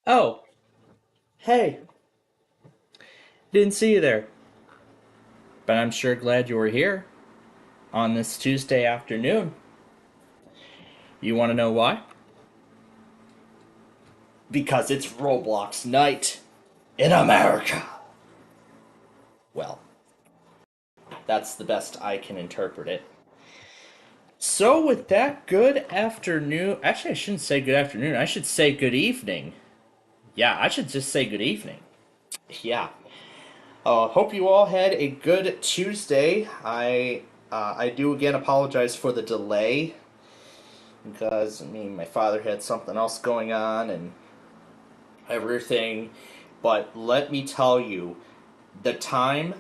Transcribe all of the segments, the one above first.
Oh, hey, didn't see you there. But I'm sure glad you were here on this Tuesday afternoon. You want to know why? Because it's Roblox night in America. Well, that's the best I can interpret it. So, with that, good afternoon. Actually, I shouldn't say good afternoon. I should say good evening. Yeah, I should just say good evening. Yeah. Hope you all had a good Tuesday. I do again apologize for the delay because my father had something else going on and everything. But let me tell you, the time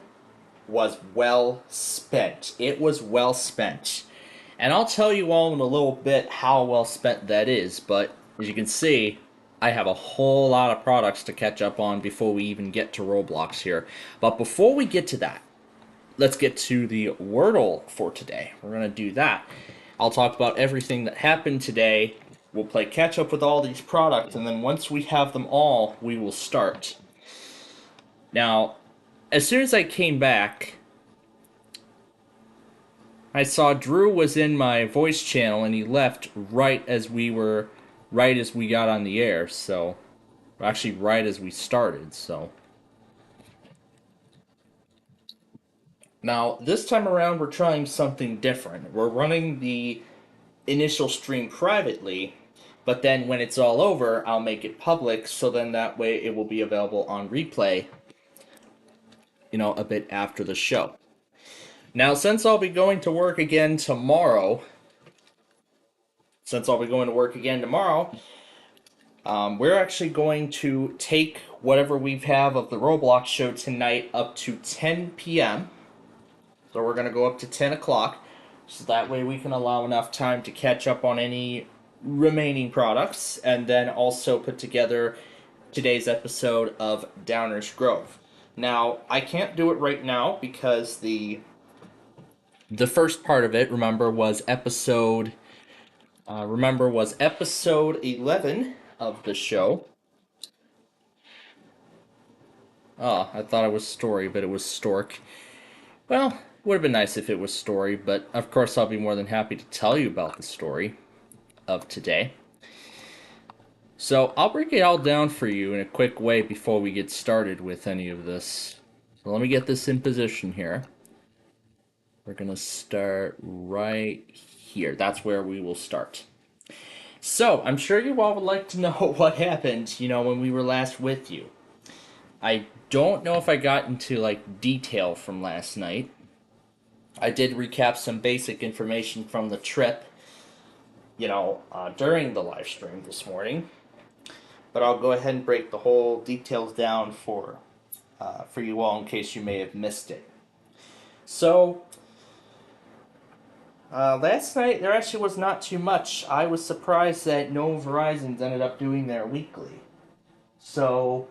was well spent. It was well spent. And I'll tell you all in a little bit how well spent that is, but as you can see, I have a whole lot of products to catch up on before we even get to Roblox here. But before we get to that, let's get to the Wordle for today. We're going to do that. I'll talk about everything that happened today. We'll play catch up with all these products, and then once we have them all, we will start. Now, as soon as I came back, I saw Drew was in my voice channel and he left right as we got on the air, so actually right as we started, so now this time around we're trying something different. We're running the initial stream privately, but then when it's all over, I'll make it public so then that way it will be available on replay, a bit after the show. Now, since I'll be going to work again tomorrow, we're actually going to take whatever we have of the Roblox show tonight up to 10 p.m. So we're going to go up to 10 o'clock. So that way we can allow enough time to catch up on any remaining products and then also put together today's episode of Downers Grove. Now, I can't do it right now because the first part of it, was episode 11 of the show. Oh, I thought it was story, but it was stork. Well, would have been nice if it was story, but of course I'll be more than happy to tell you about the story of today. So I'll break it all down for you in a quick way before we get started with any of this. So let me get this in position here. We're going to start right here. That's where we will start. So, I'm sure you all would like to know what happened, when we were last with you. I don't know if I got into, detail from last night. I did recap some basic information from the trip, during the live stream this morning. But I'll go ahead and break the whole details down for you all in case you may have missed it. So, last night there actually was not too much. I was surprised that no Verizons ended up doing their weekly. So,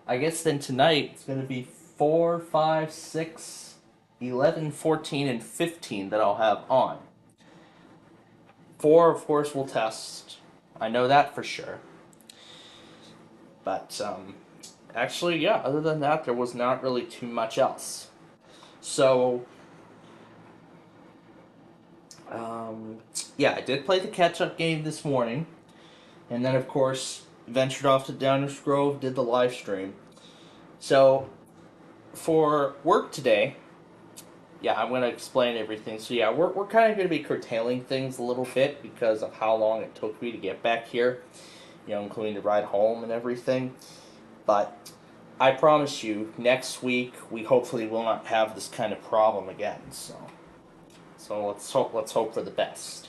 I guess then tonight it's going to be 4, 5, 6, 11, 14, and 15 that I'll have on. 4, of course, will test. I know that for sure. But, actually, yeah, other than that, there was not really too much else. So, yeah, I did play the catch-up game this morning. And then, of course, ventured off to Downers Grove, did the live stream. So, for work today, yeah, I'm going to explain everything. So, yeah, we're kind of going to be curtailing things a little bit because of how long it took me to get back here, including the ride home and everything. But I promise you, next week, we hopefully will not have this kind of problem again. So let's hope for the best.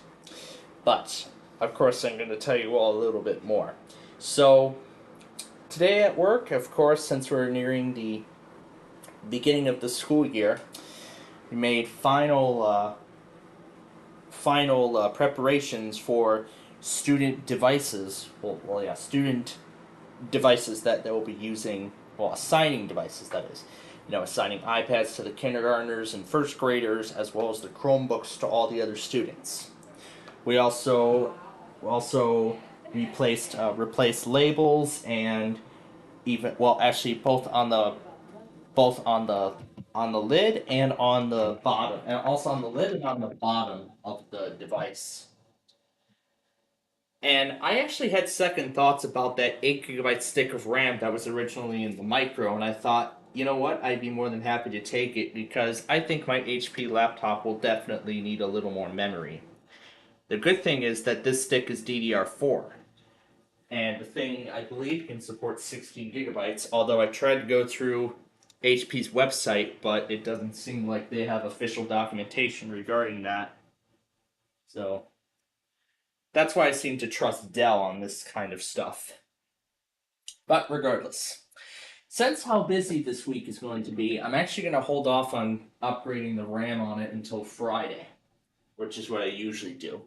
But, of course, I'm going to tell you all a little bit more. So, today at work, of course, since we're nearing the beginning of the school year, we made final preparations for student devices. Student devices that they will be using, assigning devices, that is. Assigning iPads to the kindergartners and first graders, as well as the Chromebooks to all the other students. We also replaced labels and even well actually both on the lid and on the bottom, and also on the lid and on the bottom of the device. And I actually had second thoughts about that 8 gigabyte stick of RAM that was originally in the micro, and I thought, you know what, I'd be more than happy to take it because I think my HP laptop will definitely need a little more memory. The good thing is that this stick is DDR4, and the thing I believe can support 16 gigabytes, although I tried to go through HP's website, but it doesn't seem like they have official documentation regarding that. So that's why I seem to trust Dell on this kind of stuff. But regardless, since how busy this week is going to be, I'm actually going to hold off on upgrading the RAM on it until Friday, which is what I usually do.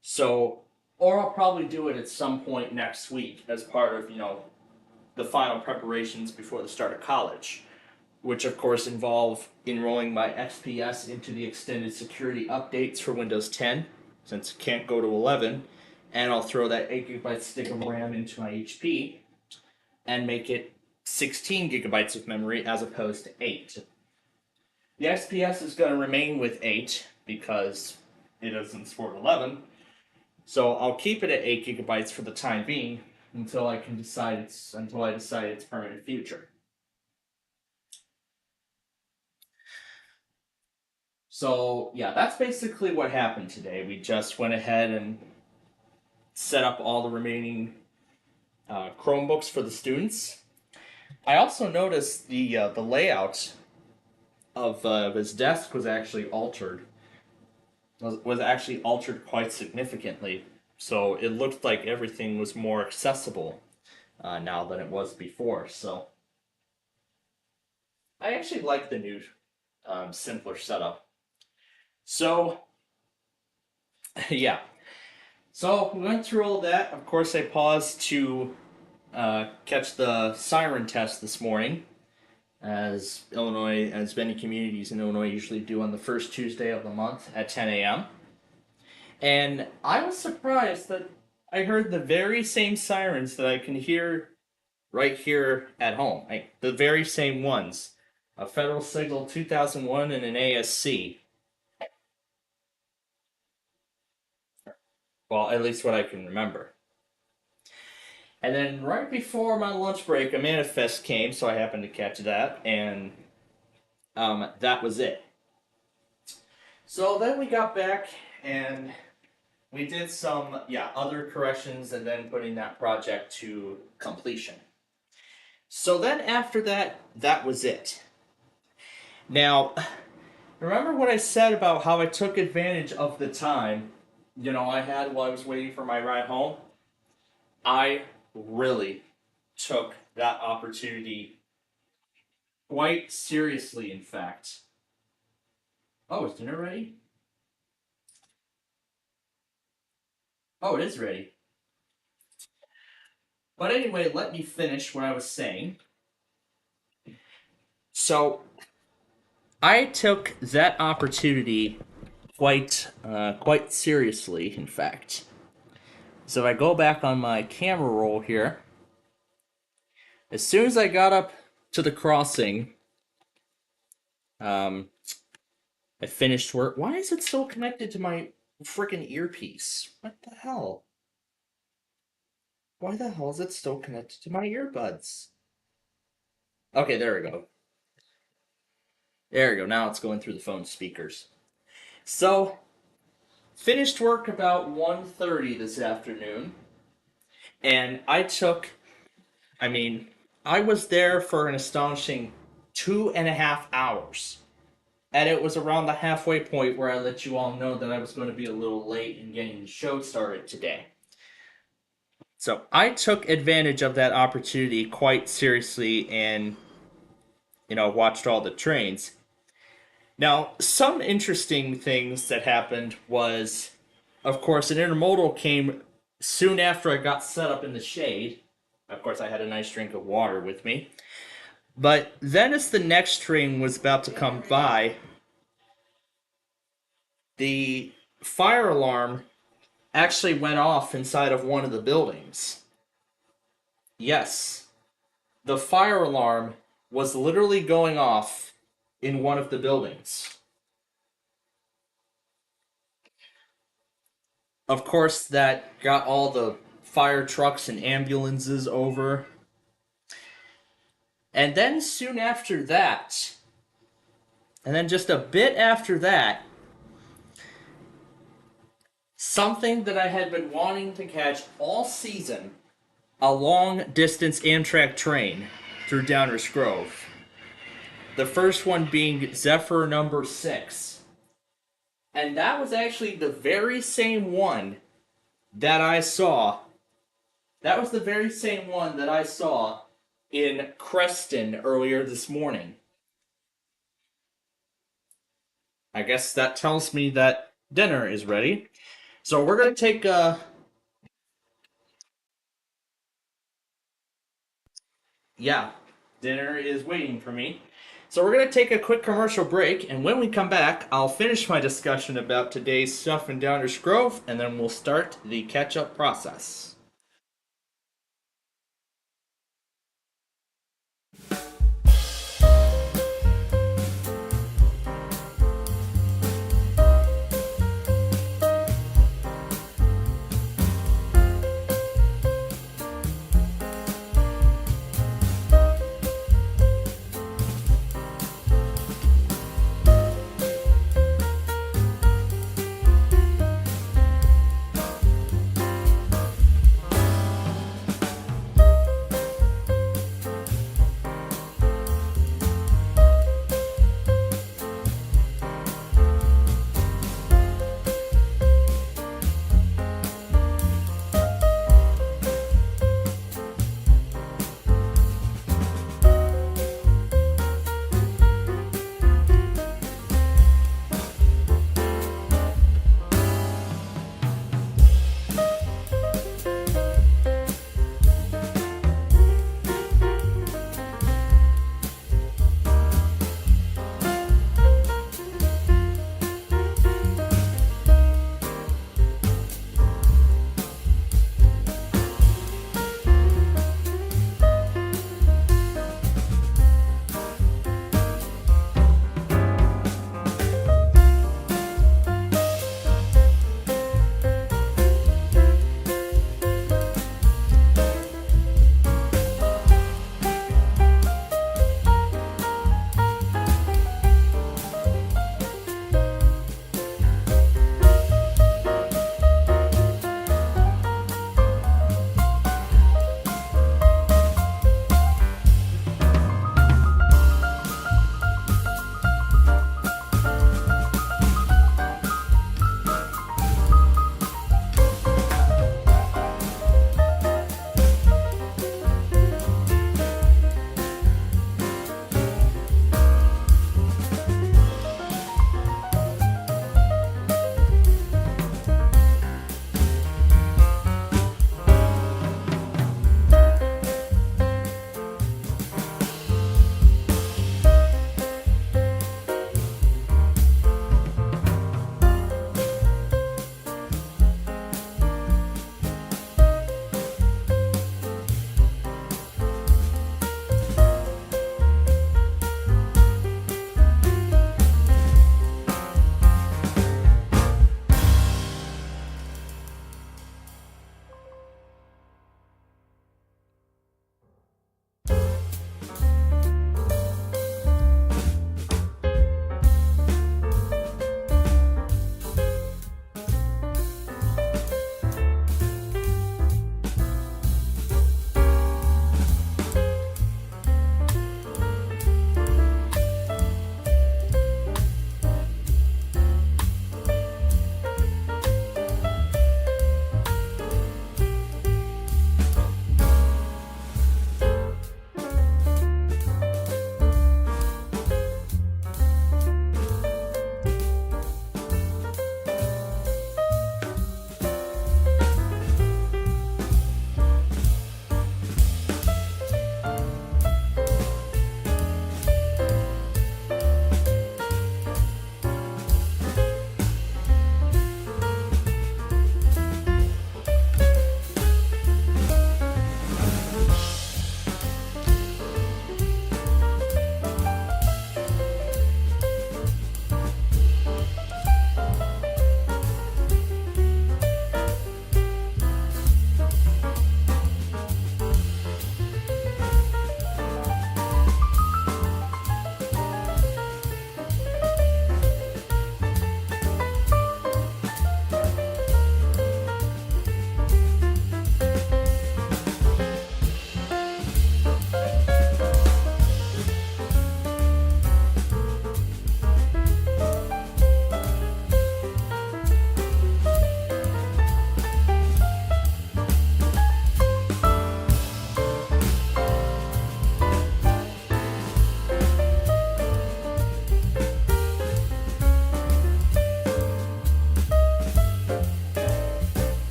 So, or I'll probably do it at some point next week as part of, the final preparations before the start of college, which of course involve enrolling my XPS into the extended security updates for Windows 10, since it can't go to 11, and I'll throw that 8 gigabyte stick of RAM into my HP and make it 16 gigabytes of memory as opposed to 8. The XPS is going to remain with 8 because it doesn't support 11, so I'll keep it at 8 gigabytes for the time being until I decide its permanent future. So yeah, that's basically what happened today. We just went ahead and set up all the remaining Chromebooks for the students. I also noticed the layout of his desk was actually altered. Was actually altered quite significantly. So it looked like everything was more accessible now than it was before. So I actually like the new, simpler setup. So yeah. So we went through all that. Of course, I paused to catch the siren test this morning, as many communities in Illinois usually do on the first Tuesday of the month at 10 a.m. And I was surprised that I heard the very same sirens that I can hear right here at home. The very same ones. A Federal Signal 2001 and an ASC. Well, at least what I can remember. And then right before my lunch break, a manifest came, so I happened to catch that, and that was it. So then we got back and we did some other corrections and then putting that project to completion. So then after that, that was it. Now, remember what I said about how I took advantage of the time, I had while I was waiting for my ride home? I really took that opportunity quite seriously, in fact. Oh, is dinner ready? Oh, it is ready. But anyway, let me finish what I was saying. So, I took that opportunity quite seriously, in fact. So if I go back on my camera roll here, as soon as I got up to the crossing, I finished work. Why is it still connected to my freaking earpiece? What the hell? Why the hell is it still connected to my earbuds? Okay, there we go. There we go. Now it's going through the phone speakers. So, finished work about 1:30 this afternoon, and I was there for an astonishing 2.5 hours. And it was around the halfway point where I let you all know that I was going to be a little late in getting the show started today. So I took advantage of that opportunity quite seriously and, watched all the trains. Now, some interesting things that happened was, of course, an intermodal came soon after I got set up in the shade. Of course, I had a nice drink of water with me. But then as the next train was about to come by, the fire alarm actually went off inside of one of the buildings. Yes, the fire alarm was literally going off in one of the buildings. Of course, that got all the fire trucks and ambulances over. And then soon after that, and then just a bit after that, something that I had been wanting to catch all season, a long-distance Amtrak train through Downers Grove. The first one being Zephyr number 6. And that was actually the very same one that I saw. That was the very same one that I saw in Creston earlier this morning. I guess that tells me that dinner is ready. So we're going to take a... Yeah, dinner is waiting for me. So we're going to take a quick commercial break, and when we come back, I'll finish my discussion about today's stuff in Downers Grove, and then we'll start the catch-up process.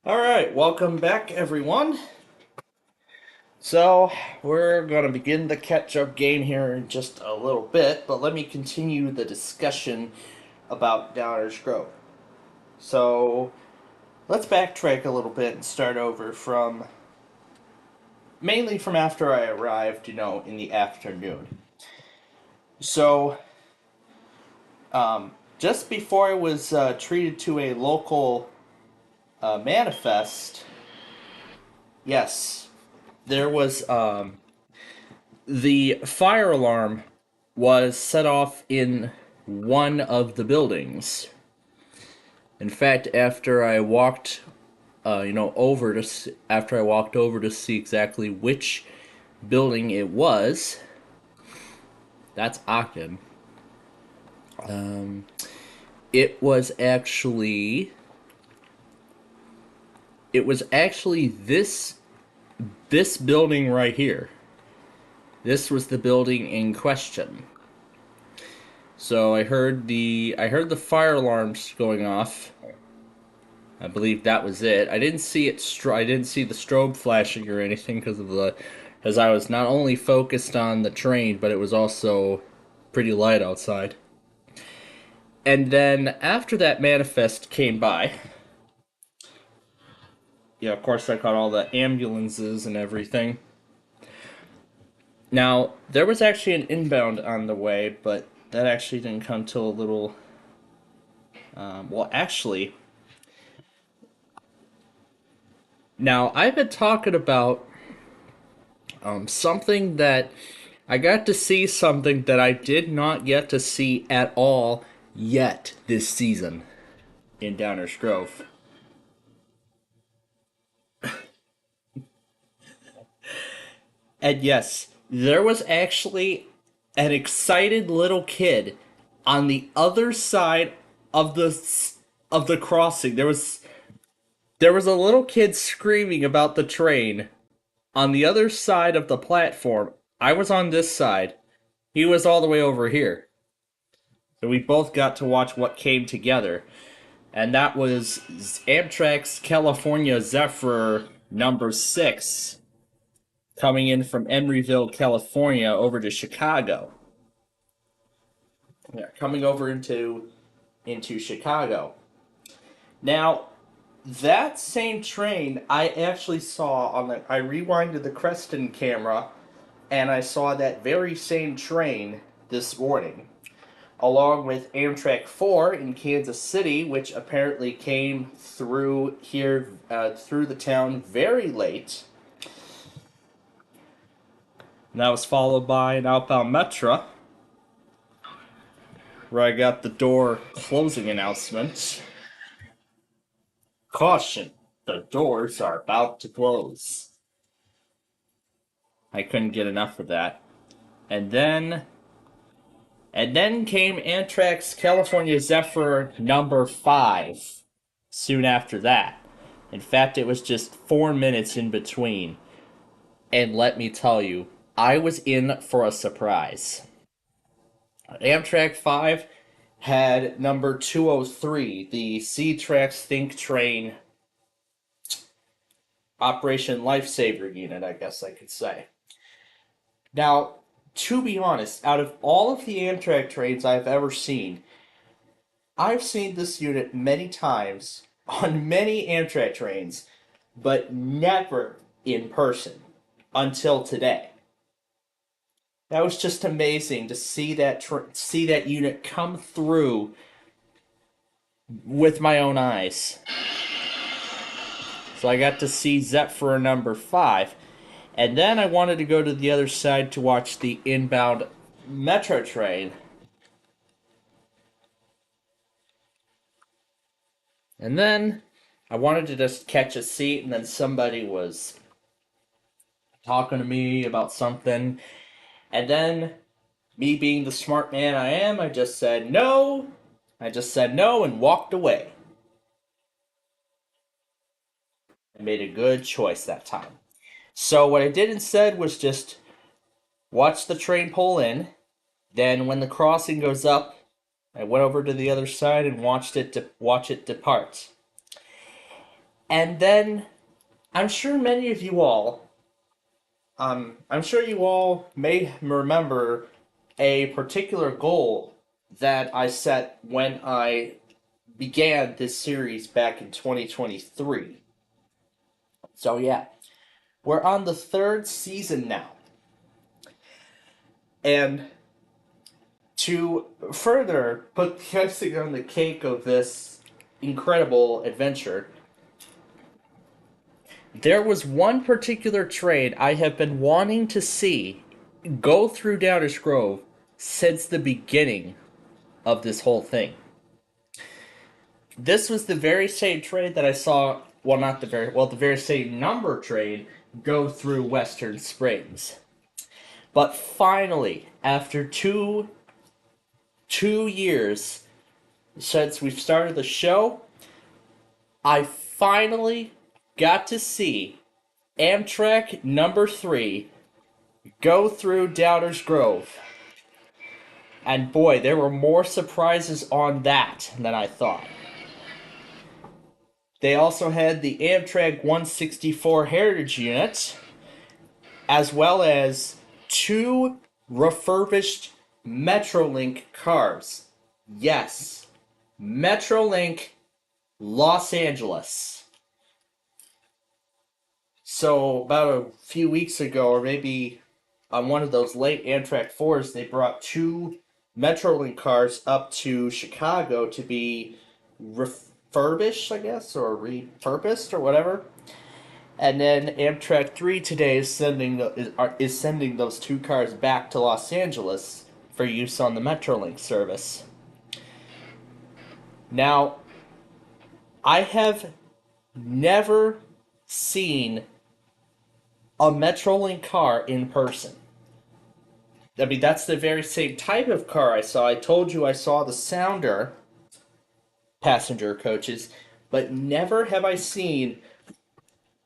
Alright, welcome back, everyone. So, we're going to begin the catch up game here in just a little bit, but let me continue the discussion about Downers Grove. So, let's backtrack a little bit and start over from mainly from after I arrived, in the afternoon. So, just before I was treated to a local manifest, yes, there was the fire alarm was set off in one of the buildings. In fact, after I walked over to see exactly which building it was, that's Ogden. It was actually this building right here. This was the building in question. So I heard the fire alarms going off. I believe that was it. I didn't see I didn't see the strobe flashing or anything because I was not only focused on the train, but it was also pretty light outside. And then after that manifest came by, yeah, of course I caught all the ambulances and everything. Now, there was actually an inbound on the way, but that actually didn't come till a little. Actually, now I've been talking about something that I got to see something that I did not get to see at all yet this season in Downers Grove. And yes, there was actually an excited little kid on the other side of the crossing. There was a little kid screaming about the train on the other side of the platform. I was on this side. He was all the way over here. So we both got to watch what came together. And that was Amtrak's California Zephyr number 6 coming in from Emeryville, California over to Chicago. Yeah, coming over into Chicago. Now, that same train I actually saw I rewinded the Creston camera and I saw that very same train this morning, along with Amtrak 4 in Kansas City, which apparently came through here, through the town very late. And that was followed by an outbound Metro, where I got the door closing announcement. Caution, the doors are about to close. I couldn't get enough of that. And then came Amtrak's California Zephyr number 5 soon after that. In fact, it was just 4 minutes in between. And let me tell you, I was in for a surprise. Amtrak 5 had number 203, the C-Trax Think Train Operation Lifesaver Unit, I guess I could say. Now, to be honest, out of all of the Amtrak trains I've ever seen, I've seen this unit many times on many Amtrak trains, but never in person until today. That was just amazing to see that unit come through with my own eyes. So I got to see Zephyr number 5. And then I wanted to go to the other side to watch the inbound Metro train. And then I wanted to just catch a seat, and then somebody was talking to me about something. And then, me being the smart man I am, I just said no. I just said no and walked away. I made a good choice that time. So what I did instead was just watch the train pull in. Then when the crossing goes up, I went over to the other side and watch it depart. And then I'm sure many of you all, I'm sure you all may remember a particular goal that I set when I began this series back in 2023. So, yeah, we're on the third season now. And to further put the icing on the cake of this incredible adventure, there was one particular trade I have been wanting to see go through Downers Grove since the beginning of this whole thing. This was the very same trade that I saw, well, not the very, well, the very same number trade go through Western Springs. But finally, after two years since we've started the show, I finally got to see Amtrak number 3 go through Downers Grove. And boy, there were more surprises on that than I thought. They also had the Amtrak 164 Heritage Unit, as well as 2 refurbished Metrolink cars. Yes, Metrolink Los Angeles. So, about a few weeks ago, or maybe on one of those late Amtrak 4s, they brought 2 Metrolink cars up to Chicago to be refurbished, I guess, or repurposed, or whatever. And then Amtrak 3 today is sending those 2 cars back to Los Angeles for use on the Metrolink service. Now, I have never seen a Metrolink car in person. I mean, that's the very same type of car I saw. I told you I saw the Sounder passenger coaches, but never have I seen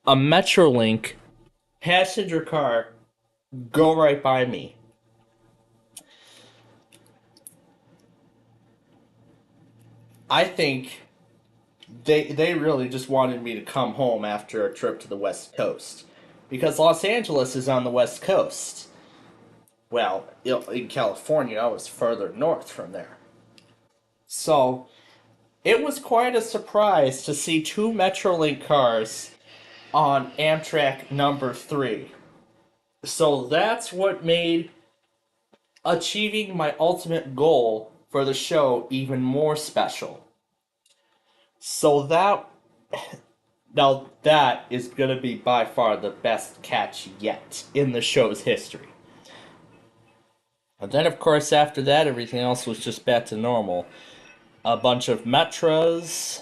a Metrolink passenger car go right by me. I think they really just wanted me to come home after a trip to the West Coast. Because Los Angeles is on the West Coast. Well, in California, I was further north from there. So, it was quite a surprise to see 2 Metrolink cars on Amtrak number 3. So that's what made achieving my ultimate goal for the show even more special. So that is going to be by far the best catch yet in the show's history. And then, of course, after that, everything else was just back to normal. A bunch of Metros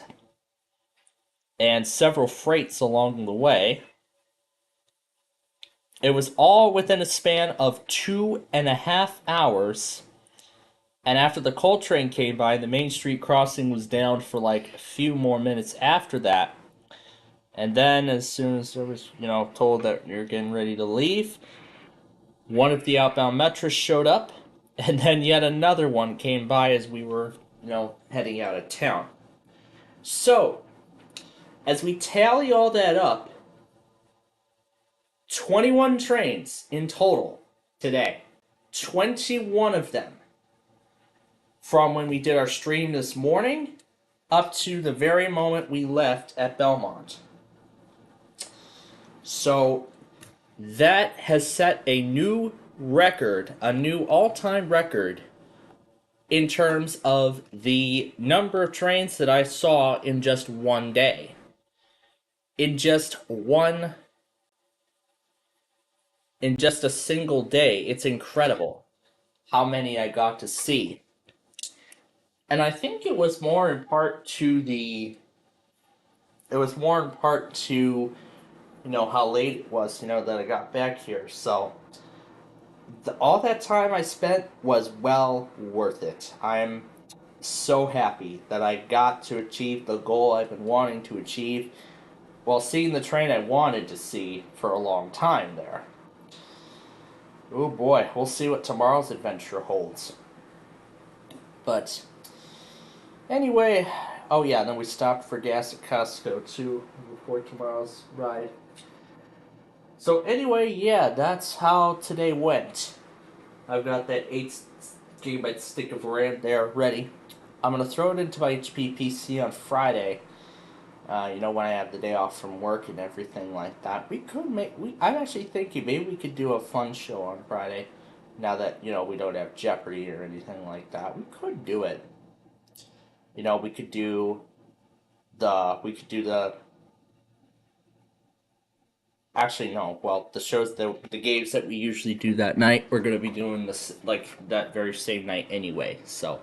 and several freights along the way. It was all within a span of 2.5 hours. And after the coal train came by, the Main Street crossing was down for like a few more minutes after that. And then, as soon as I was, told that you're getting ready to leave, one of the outbound metros showed up, and then yet another one came by as we were, heading out of town. So, as we tally all that up, 21 trains in total today. 21 of them. From when we did our stream this morning up to the very moment we left at Belmont. So that has set a new record, a new all-time record in terms of the number of trains that I saw in just one day. In just a single day. It's incredible how many I got to see. And I think it was more in part to how late it was, that I got back here. So all that time I spent was well worth it. I'm so happy that I got to achieve the goal I've been wanting to achieve while seeing the train I wanted to see for a long time there. Oh boy, we'll see what tomorrow's adventure holds. But anyway, oh yeah, then we stopped for gas at Costco too for tomorrow's ride. So anyway, yeah, that's how today went. I've got that 8 GB stick of RAM there ready. I'm gonna throw it into my HP PC on Friday. When I have the day off from work and everything like that. We could make. I'm actually thinking maybe we could do a fun show on Friday. Now that we don't have Jeopardy or anything like that, we could do it. We could do the. Actually, no. Well, the games that we usually do that night, we're gonna be doing this like that very same night anyway. So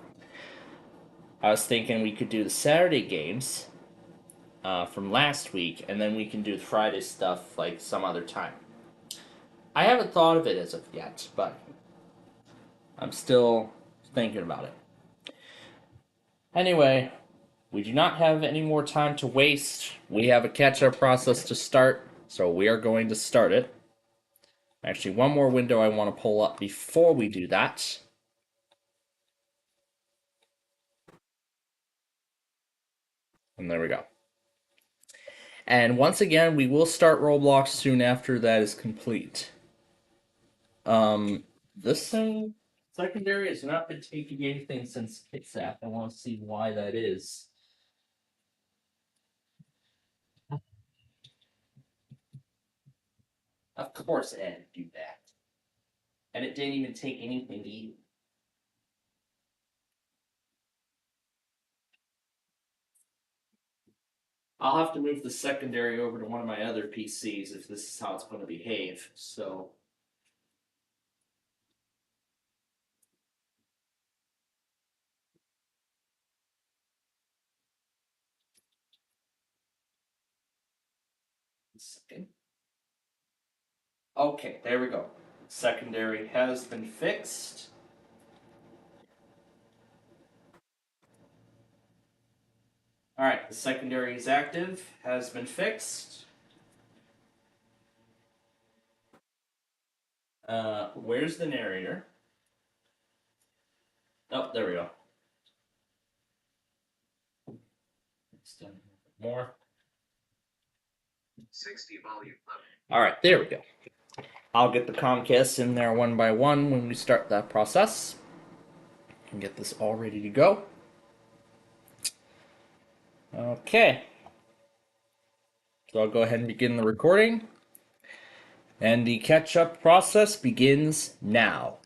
I was thinking we could do the Saturday games from last week, and then we can do the Friday stuff like some other time. I haven't thought of it as of yet, but I'm still thinking about it. Anyway, we do not have any more time to waste. We have a catch up process to start, so we are going to start it. Actually, one more window I want to pull up before we do that. And there we go. And once again, we will start Roblox soon after that is complete. This thing, secondary, has not been taking anything since Kitsap. I want to see why that is. Of course, Ed do that. And it didn't even take anything to eat. I'll have to move the secondary over to one of my other PCs if this is how it's going to behave. So. Second. Okay, there we go. Secondary has been fixed. Alright, the secondary is active, has been fixed. Where's the narrator? Oh, there we go. It's done more. 60 volume level. Alright, there we go. I'll get the Comcast in there one by one when we start that process. And get this all ready to go. Okay. So I'll go ahead and begin the recording. And the catch-up process begins now.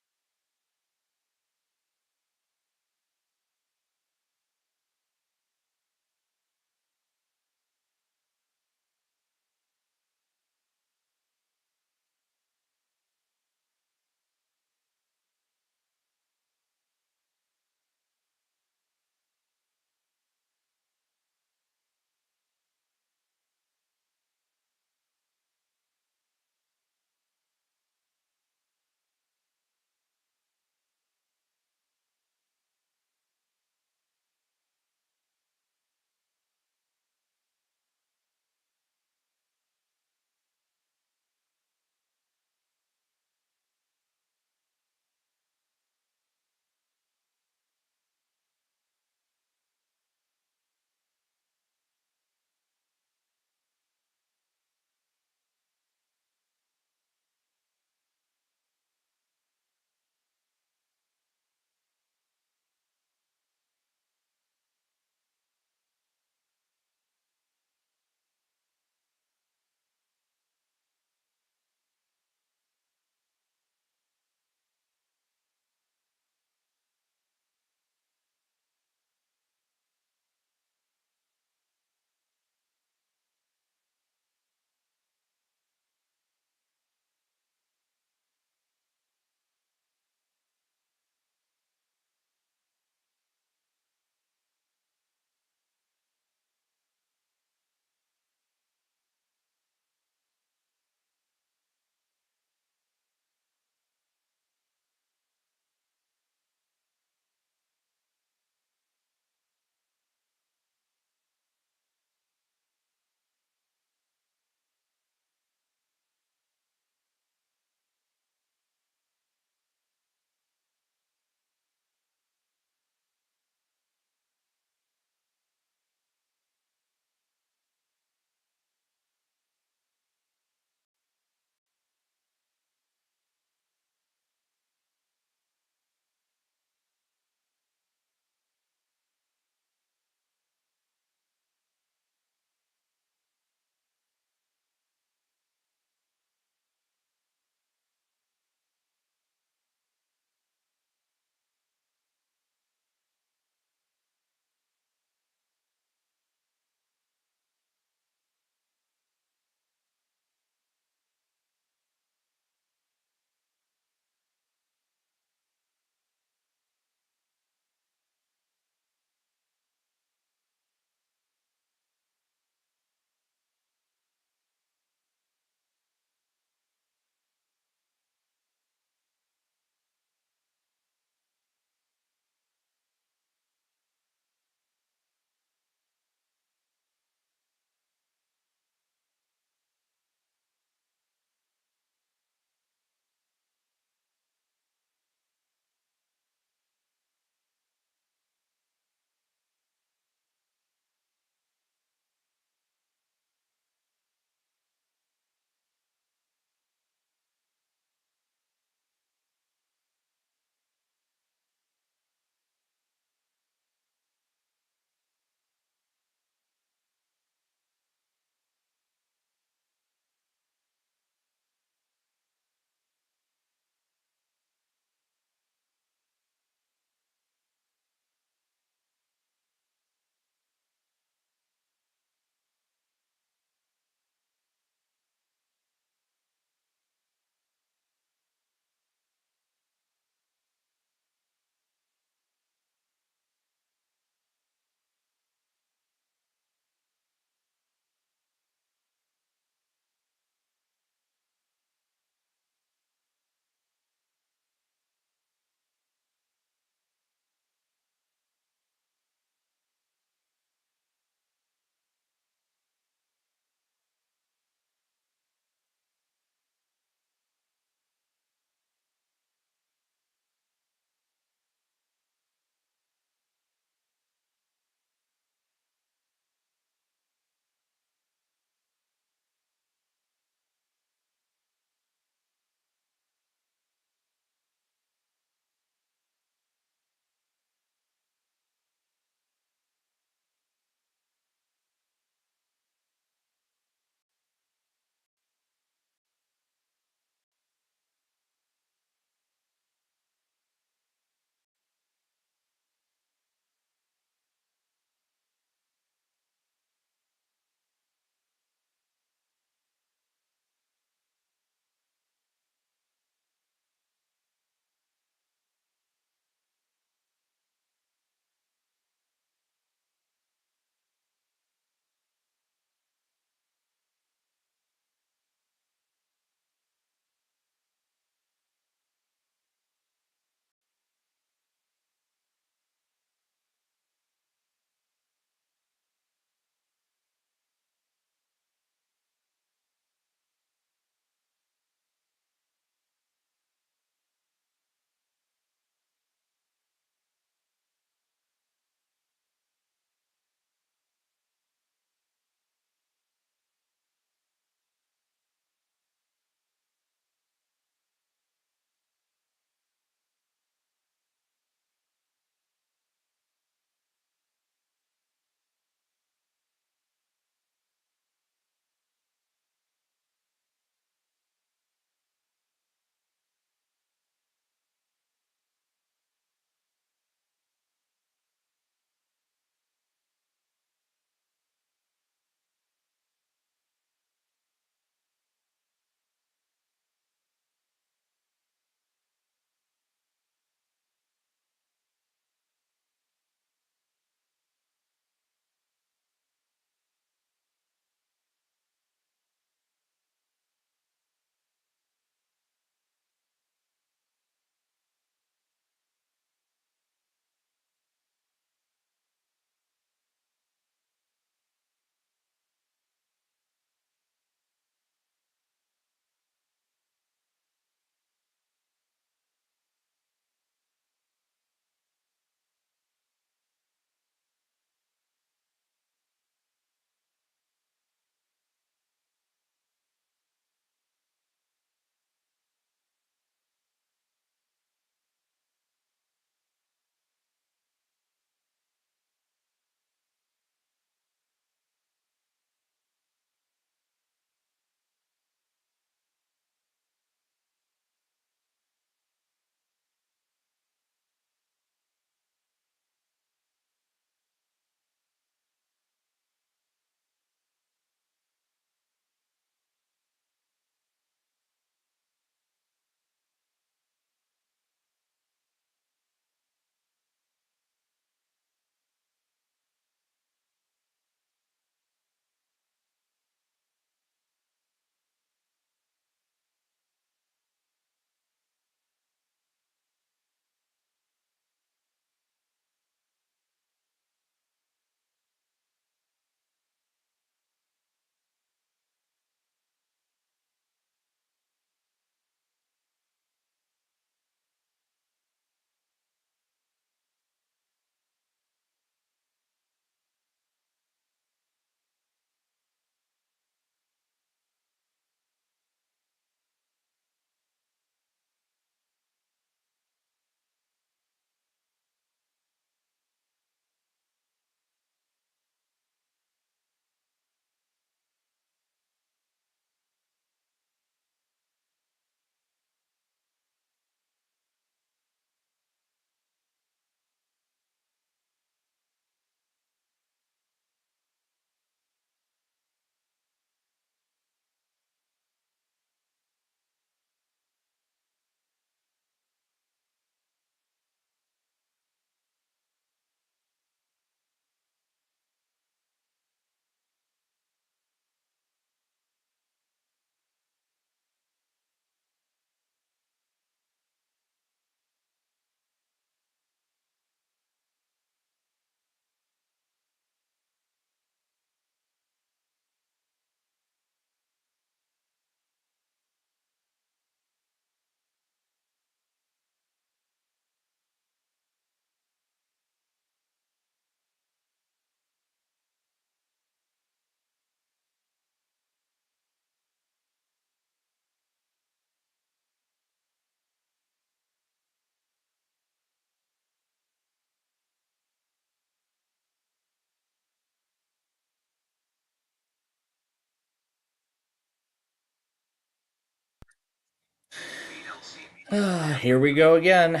Here we go again.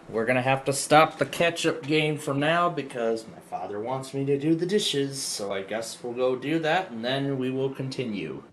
We're gonna have to stop the catch-up game for now because my father wants me to do the dishes, so I guess we'll go do that and then we will continue.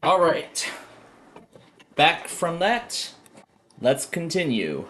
All right. Back from that, let's continue.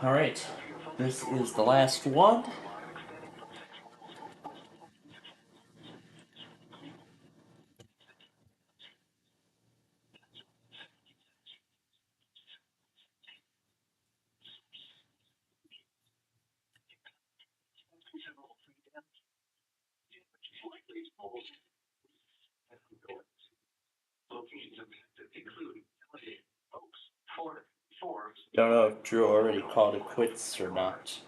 Alright, this is the last one. Don't know if Drew already called it quits or not.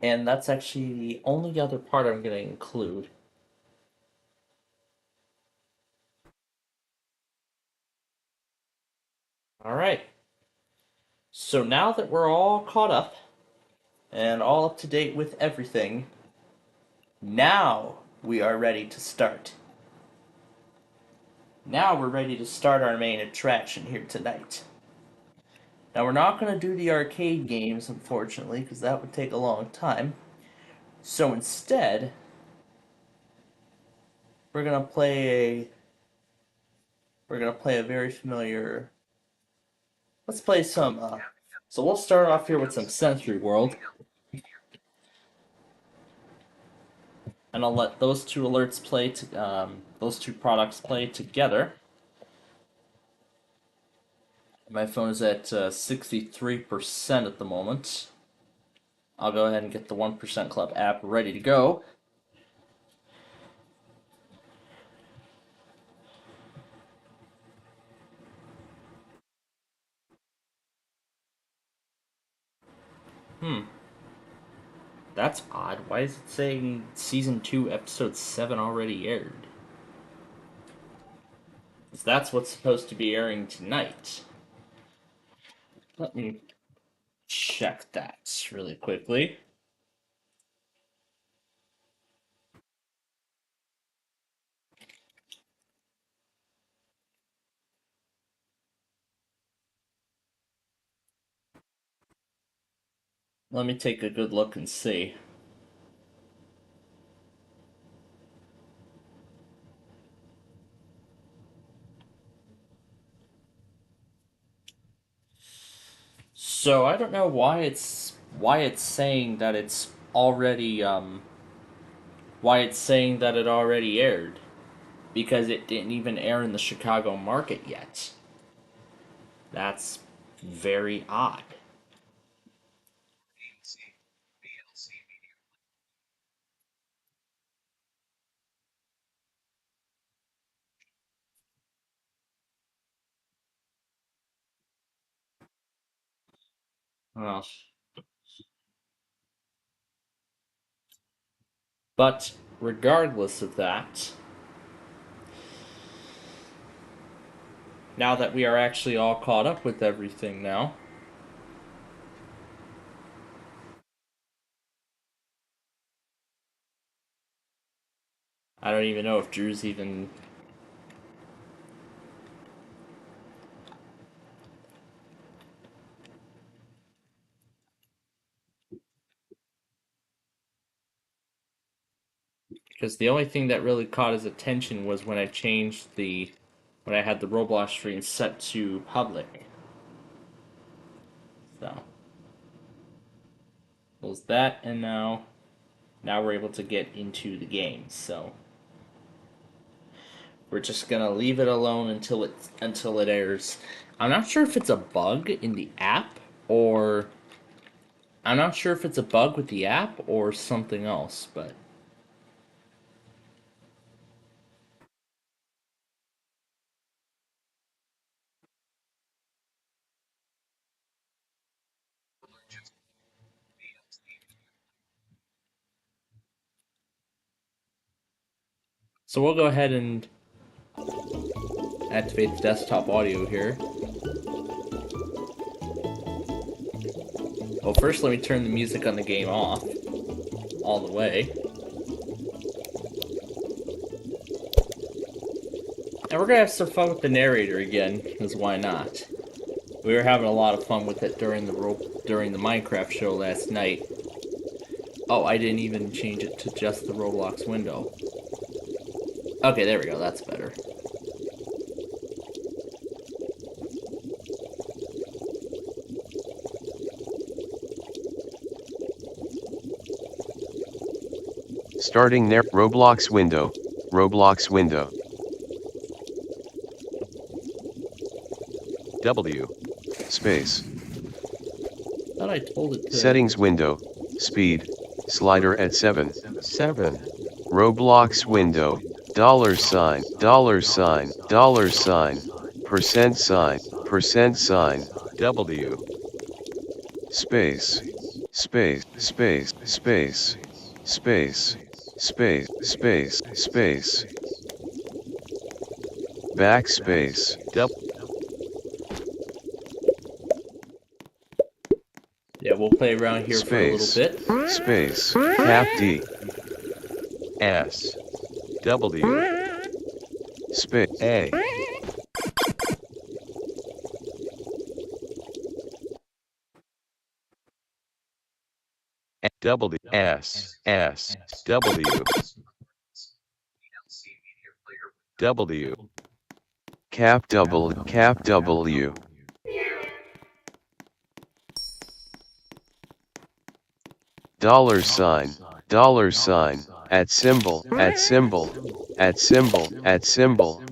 And that's actually the only other part I'm going to include. Alright. So now that we're all caught up and all up to date with everything, now we are ready to start. Now we're ready to start our main attraction here tonight. Now we're not going to do the arcade games, unfortunately, because that would take a long time. So instead, we're gonna play a very familiar. Let's play some. So we'll start off here with some Century World, and I'll let those two alerts play. Those two products play together. My phone is at 63% at the moment. I'll go ahead and get the 1% Club app ready to go. That's odd. Why is it saying Season 2, Episode 7 already aired? 'Cause that's what's supposed to be airing tonight. Let me check that really quickly. Let me take a good look and see. So I don't know why it's saying that it's already why it's saying that it already aired, because it didn't even air in the Chicago market yet. That's very odd. Well, but regardless of that, now that we are actually all caught up with everything now, I don't even know if Drew's even. Because the only thing that really caught his attention was when when I had the Roblox stream set to public. So, was that, and now we're able to get into the game. So, we're just gonna leave it alone until it airs. I'm not sure if it's a bug in the app or I'm not sure if it's a bug with the app or something else, but so we'll go ahead and activate the desktop audio here. Well, first let me turn the music on the game off all the way. And we're gonna have some fun with the narrator again, because why not? We were having a lot of fun with it during the Minecraft show last night. Oh, I didn't even change it to just the Roblox window. Okay, there we go. That's better. Starting there. Roblox window. Roblox window. W. Space. Thought I told it to. Settings window. Speed. Slider at 7. 7. Roblox window. Dollar sign. Dollar sign. Dollar sign. Percent sign. Percent sign. W. Space. Space. Space. Space. Space. Space. Space. Space. Backspace. Yeah, we'll play around here for a little bit. Space. Cap D. S. W. Space. A. W. S. S. W. W. Cap W. Cap W. Dollar sign. Dollar sign. At symbol. At symbol. At symbol. At symbol.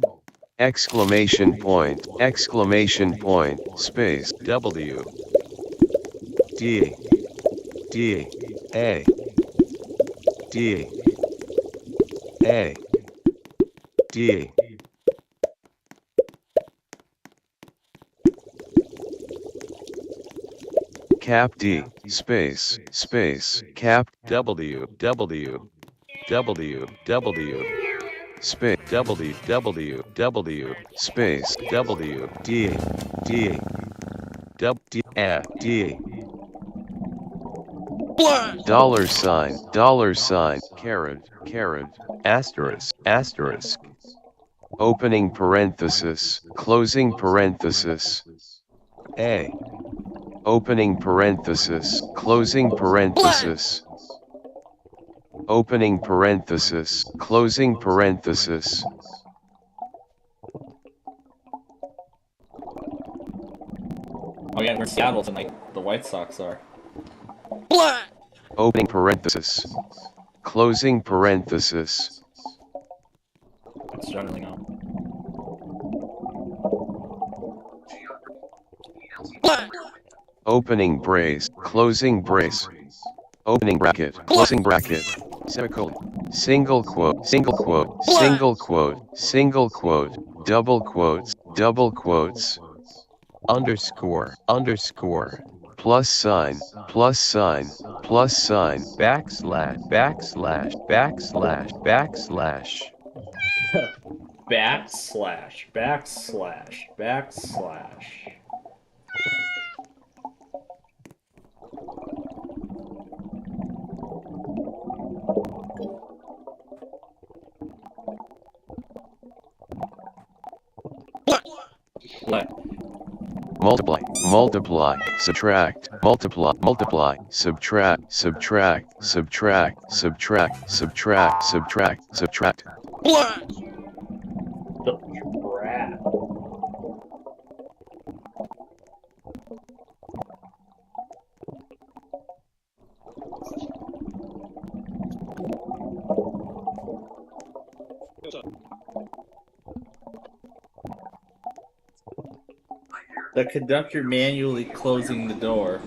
Exclamation point. Exclamation point. Space. W. D. D. A. D. A. D. Cap D. Space. Space. Cap W. W. W. W. Space. W. W. W. Space. W. D. D. W. D. A. D. Dollar sign. Dollar sign. Caret. Caret. Asterisk. Asterisk. Opening parenthesis. Closing parenthesis. A. Opening parenthesis. Closing parenthesis. Opening parenthesis. Closing parenthesis. Oh yeah, we're in Seattle tonight. The White Sox are. Opening parenthesis. Closing parenthesis. It's generally not. Opening brace. Closing brace. Opening bracket. Closing bracket. Semicolon. Single quote. Single quote. Single quote. Single quote. Double quotes. Double quotes. Underscore. Underscore. Plus sign. Plus sign. Plus sign. Backslash. Backslash. Backslash. Backslash. Backslash. Backslash. Backslash. What? Multiply, multiply, subtract, multiply, multiply, subtract, subtract, subtract, subtract, subtract, subtract, subtract. Subtract. The conductor manually closing the door.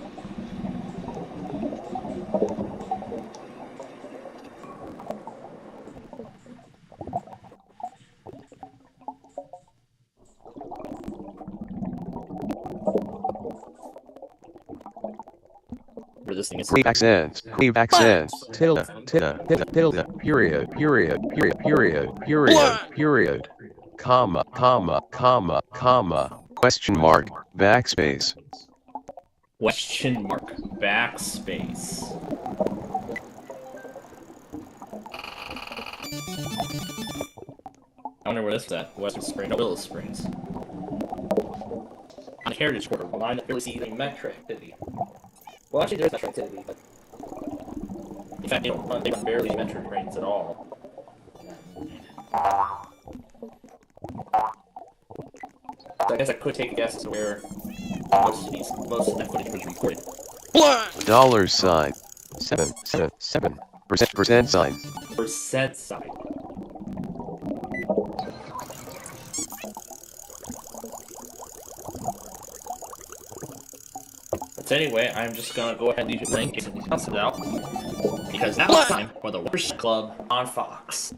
This thing is Grave accent, grave accent, tilde, tilde, tilde, tilde, period, period, period, period, period, period, comma, comma, comma, comma, question mark, backspace. Question mark, backspace. I wonder where this is at. Western Springs, no, Willow Springs. On Heritage Quarter, well, I didn't really see any metro activity. Well, actually, there's metro activity, but in fact, they run barely metro trains at all. So I guess I could take a guess as to where most of that footage was recorded. Dollar sign. 7, 7, 7. Percent sign. percent sign. But anyway, I'm just gonna go ahead and leave it blank and toss it out. Because now it's time for the 1% Club on Fox.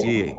D.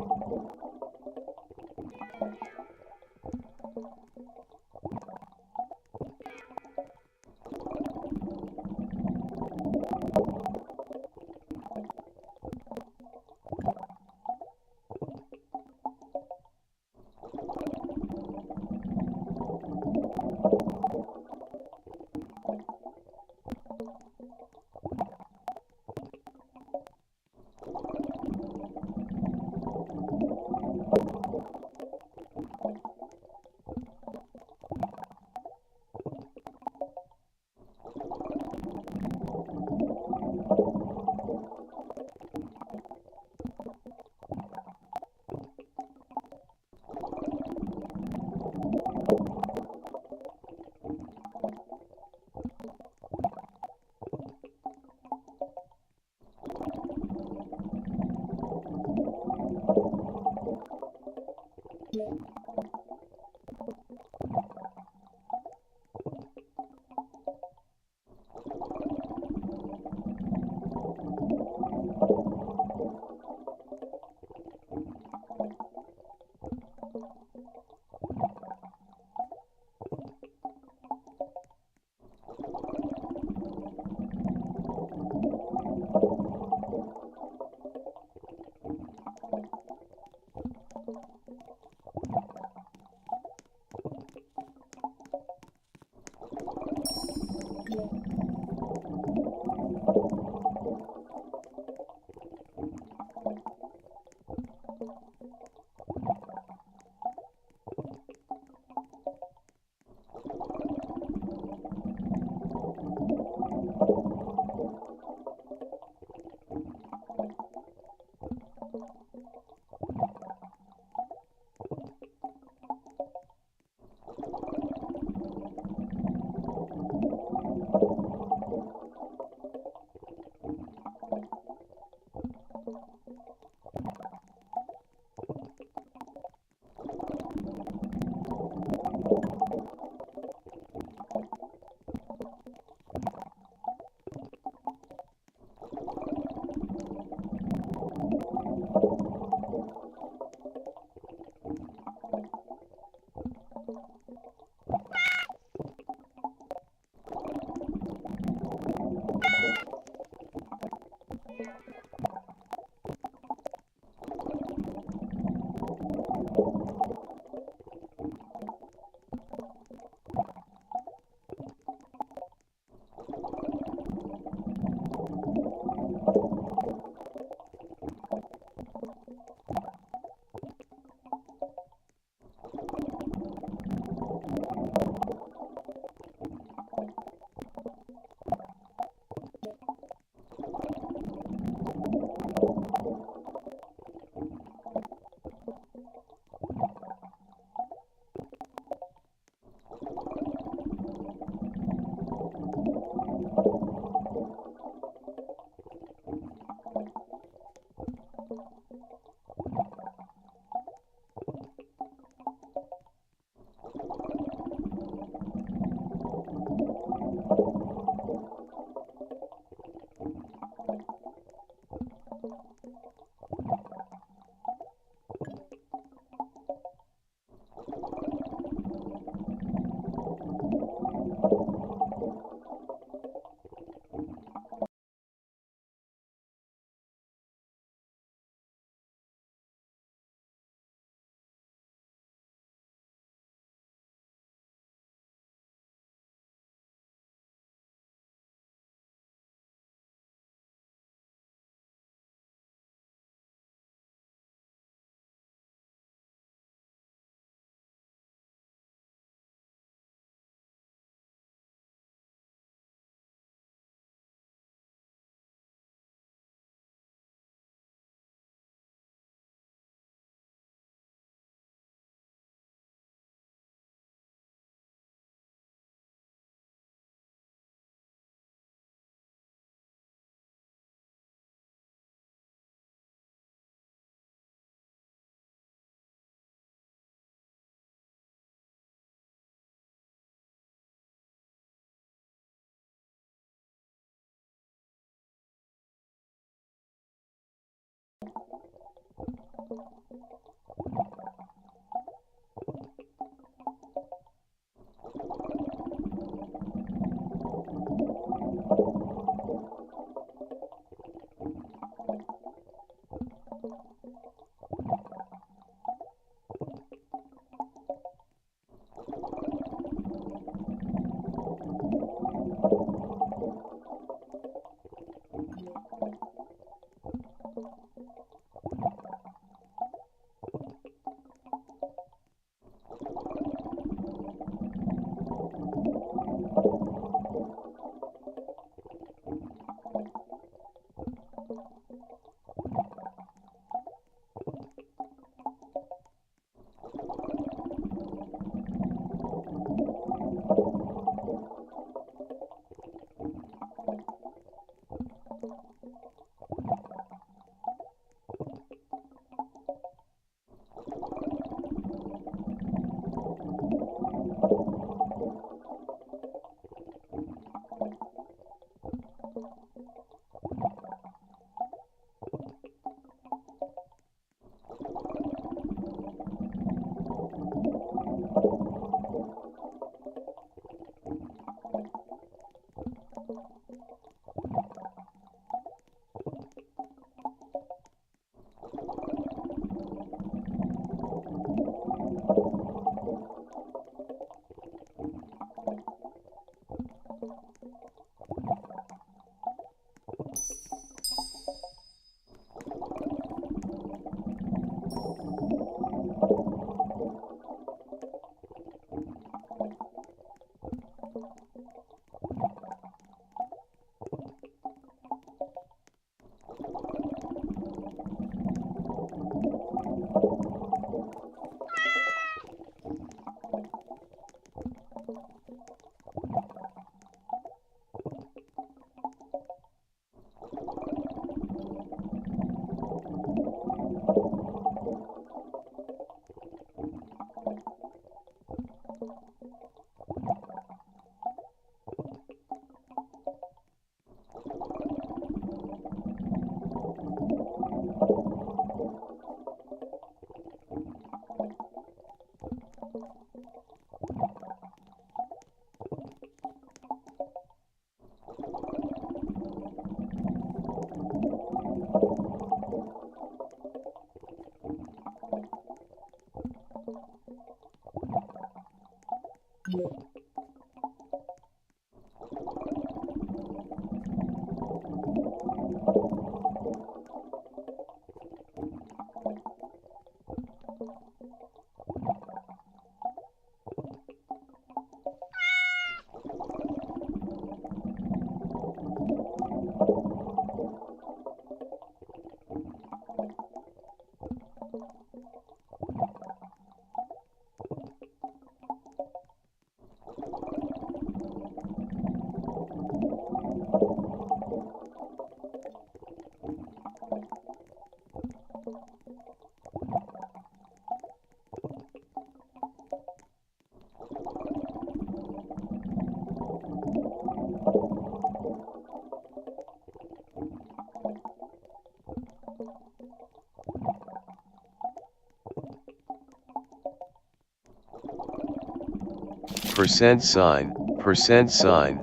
percent sign,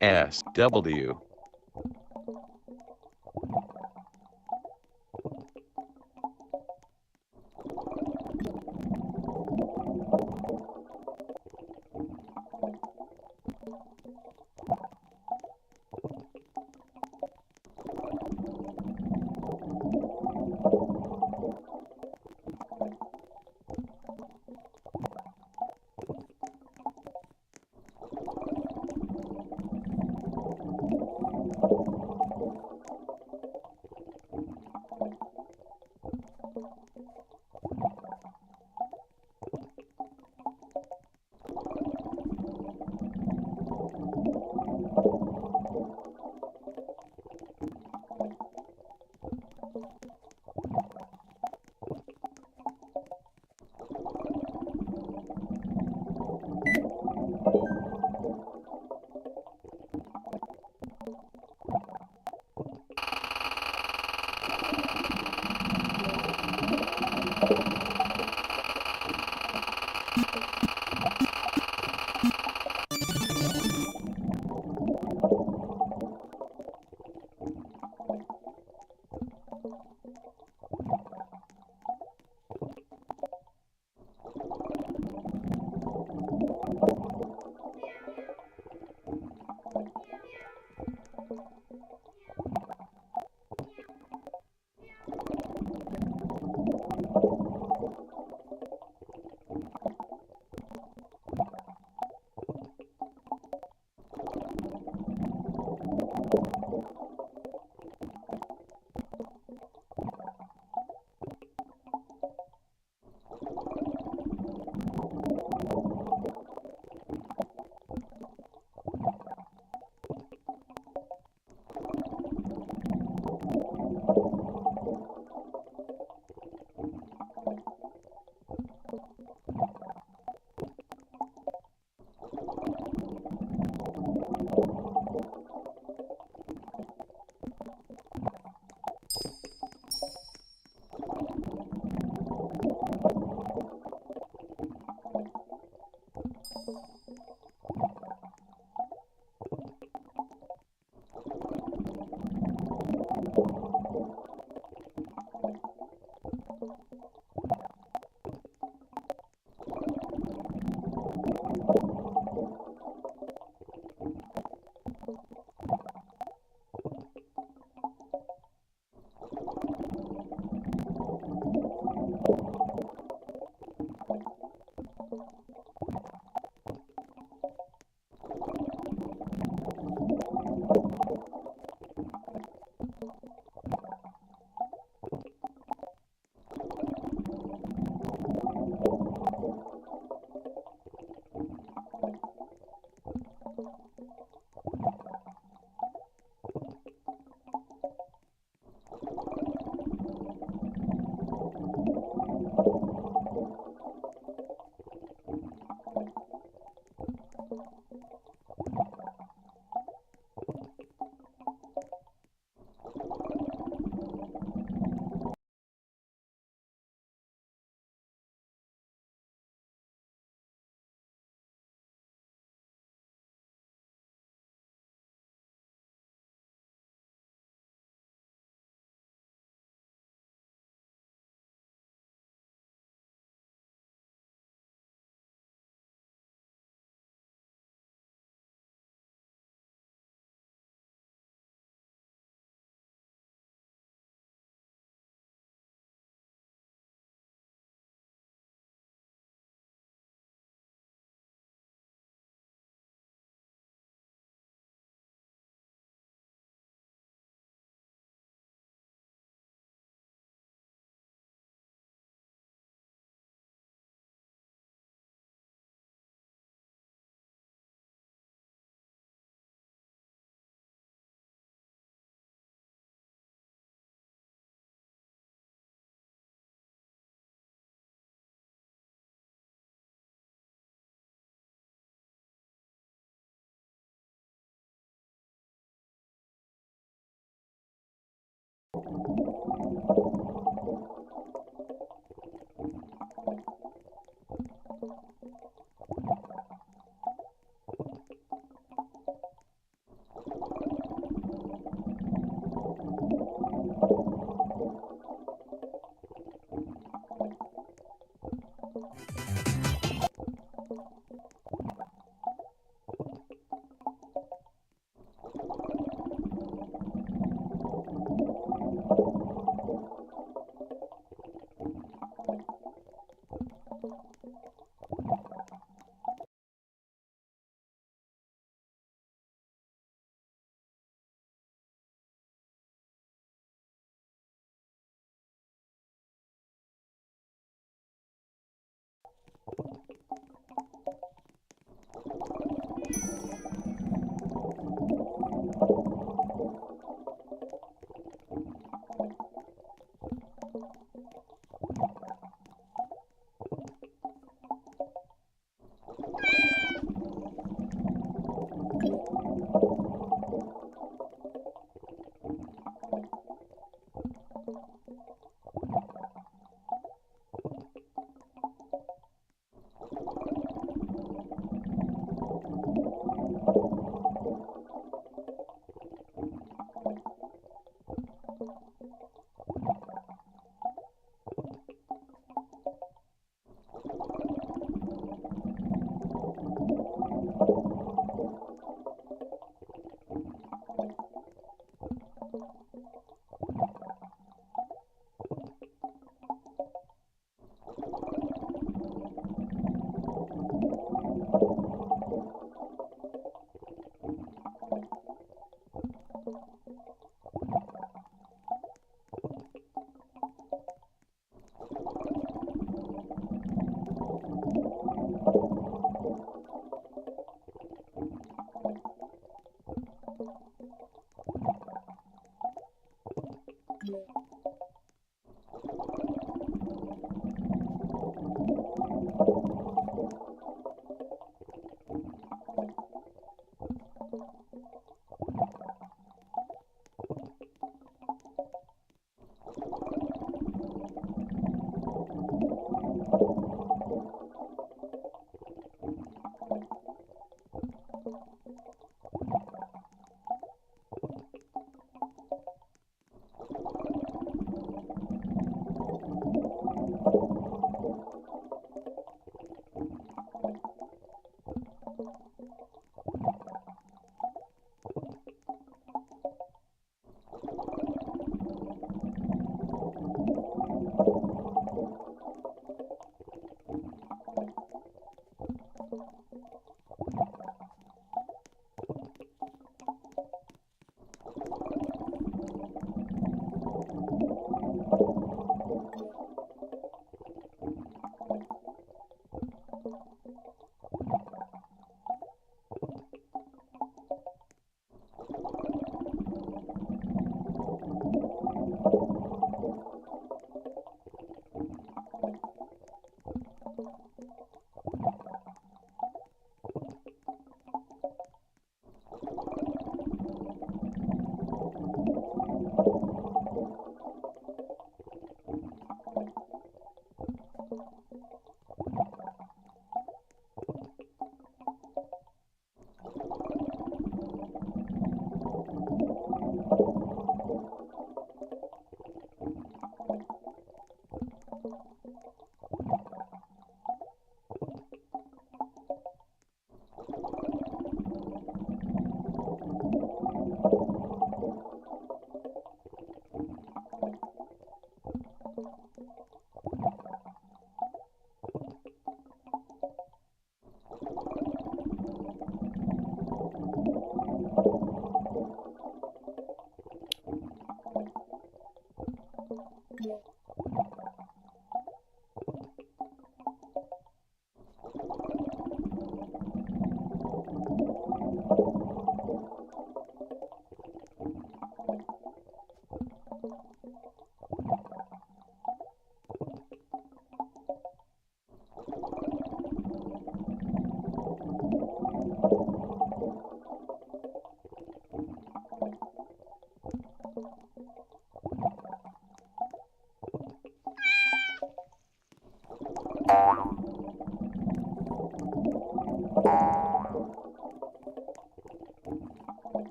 SW,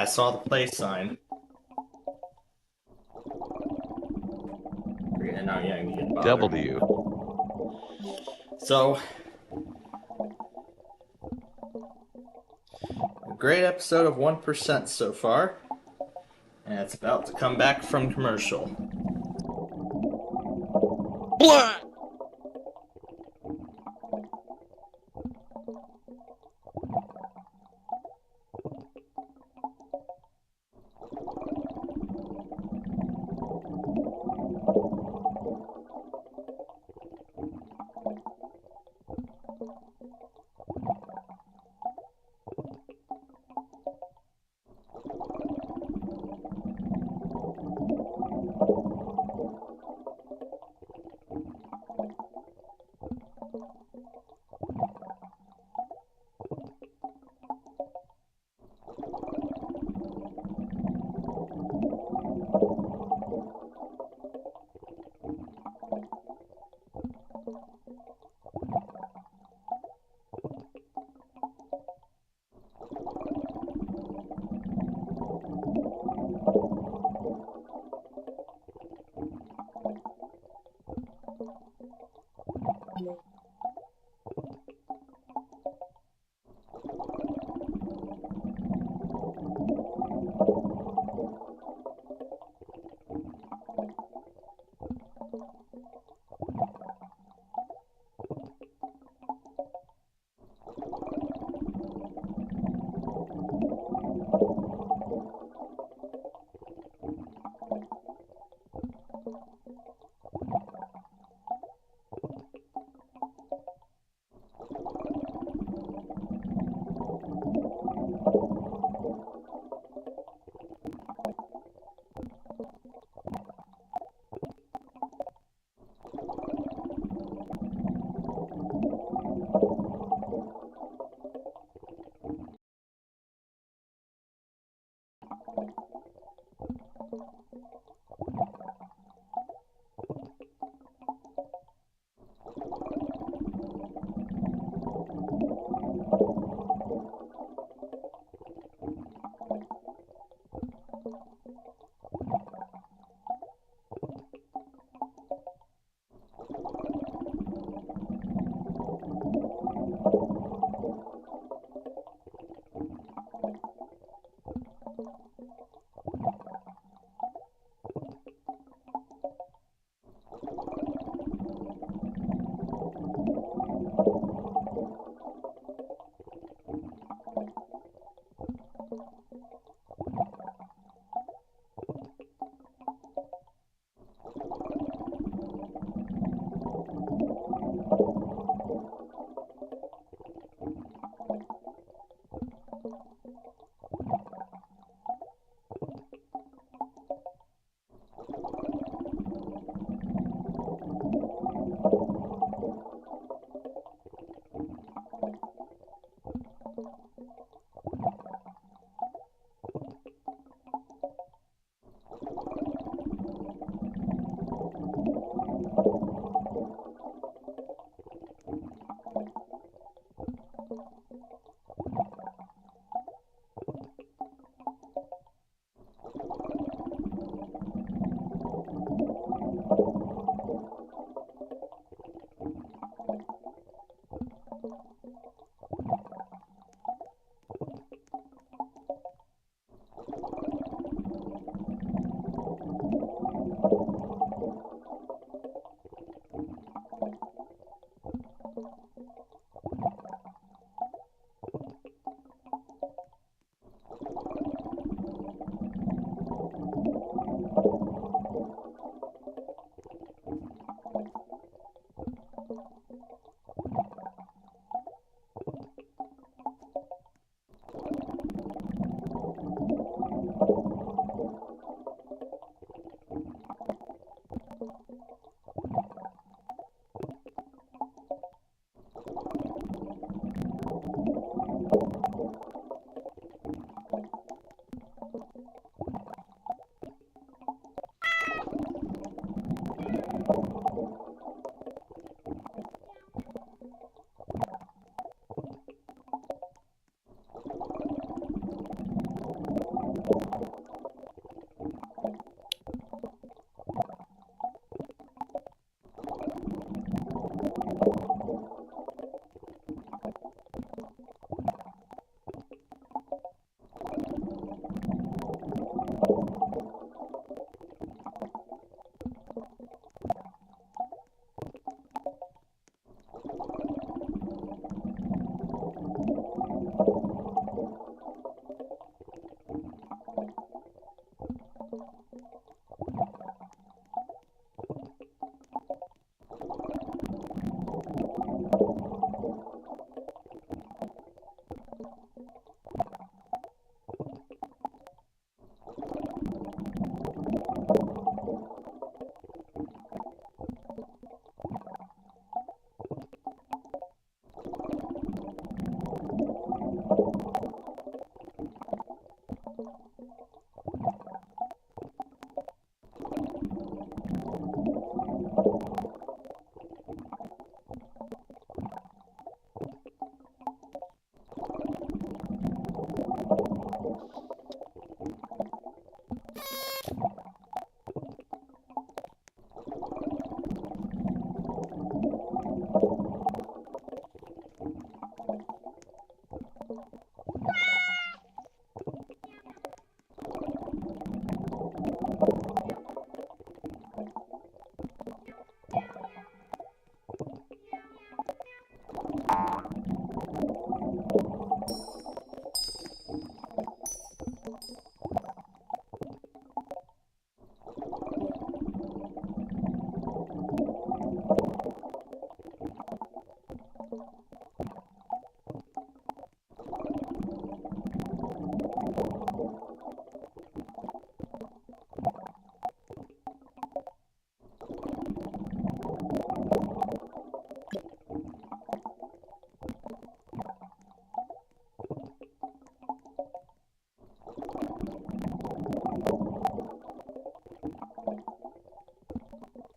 I saw the play sign. Now, yeah, I'm getting bothered. W. So, a great episode of 1% so far. And it's about to come back from commercial. Blah!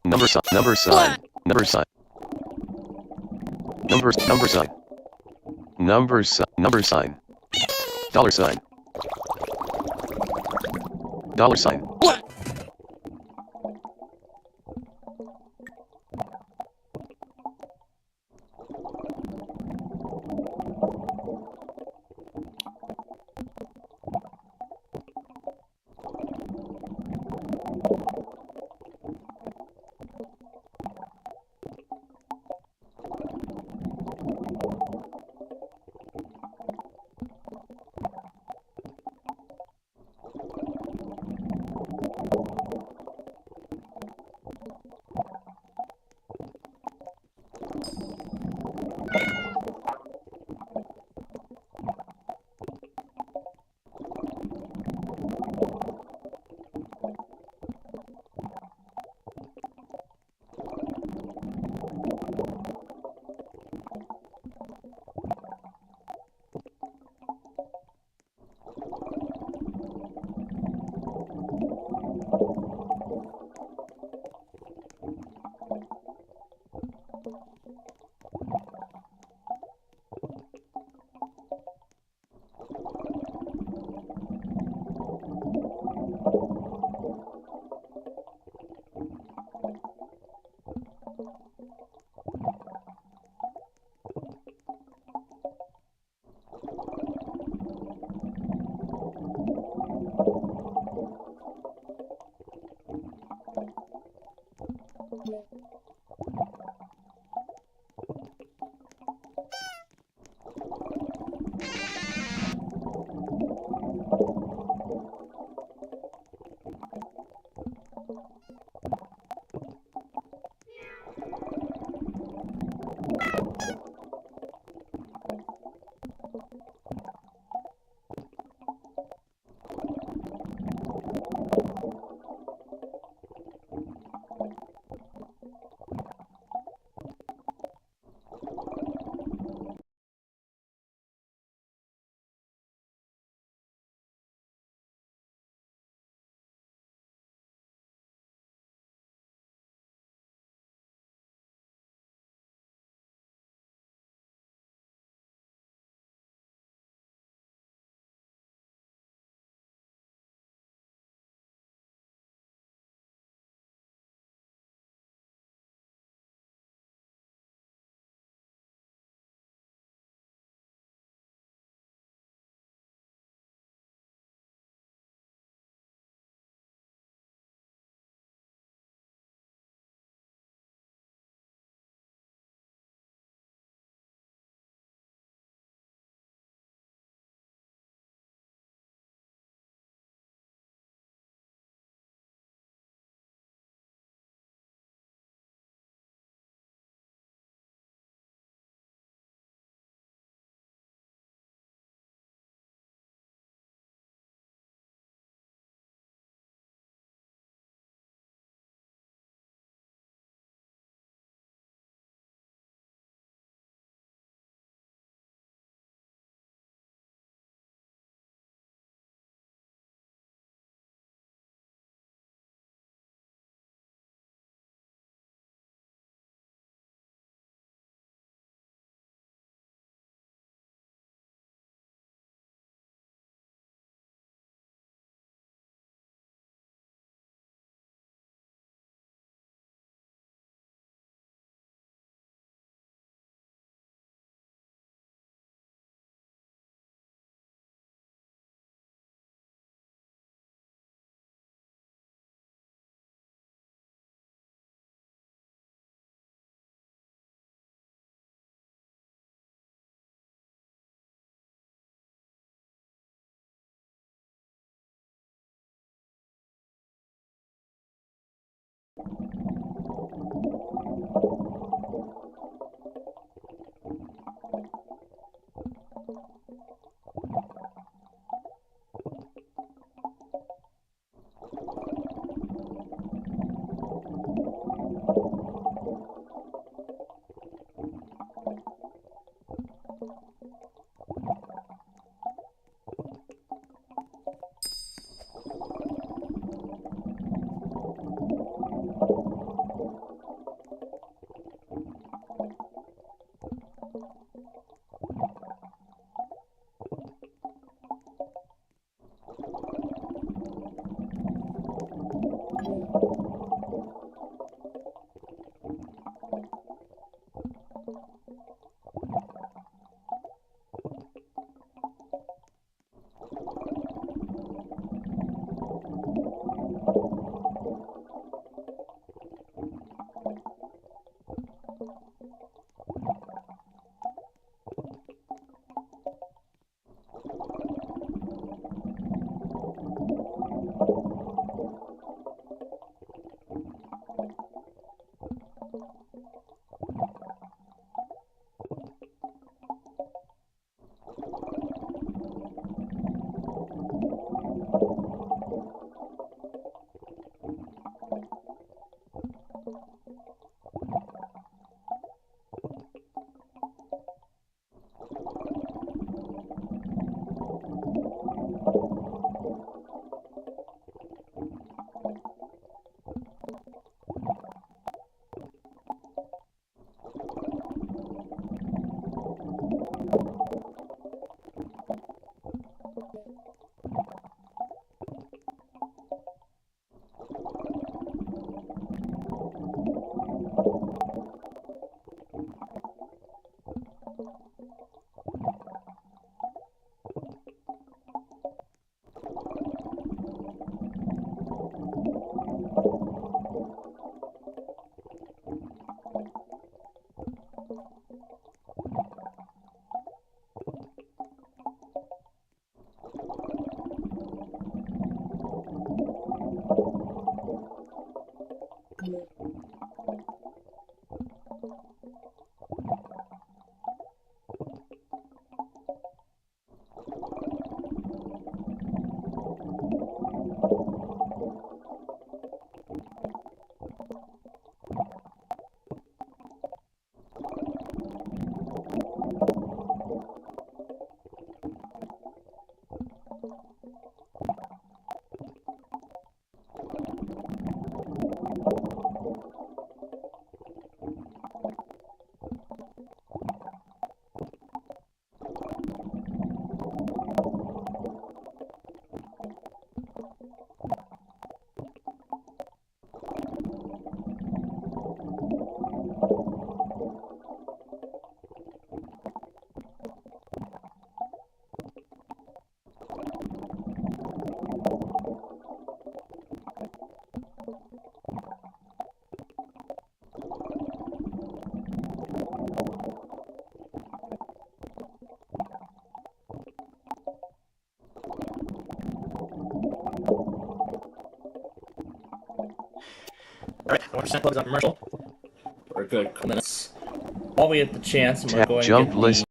Number sign. Number sign. Number sign. Number sign. Number sign. Number sign. Dollar sign. Dollar sign. Alright, I want to close out commercial for a good couple minutes. While we have the chance, I'm going to go ahead and Jump get the list.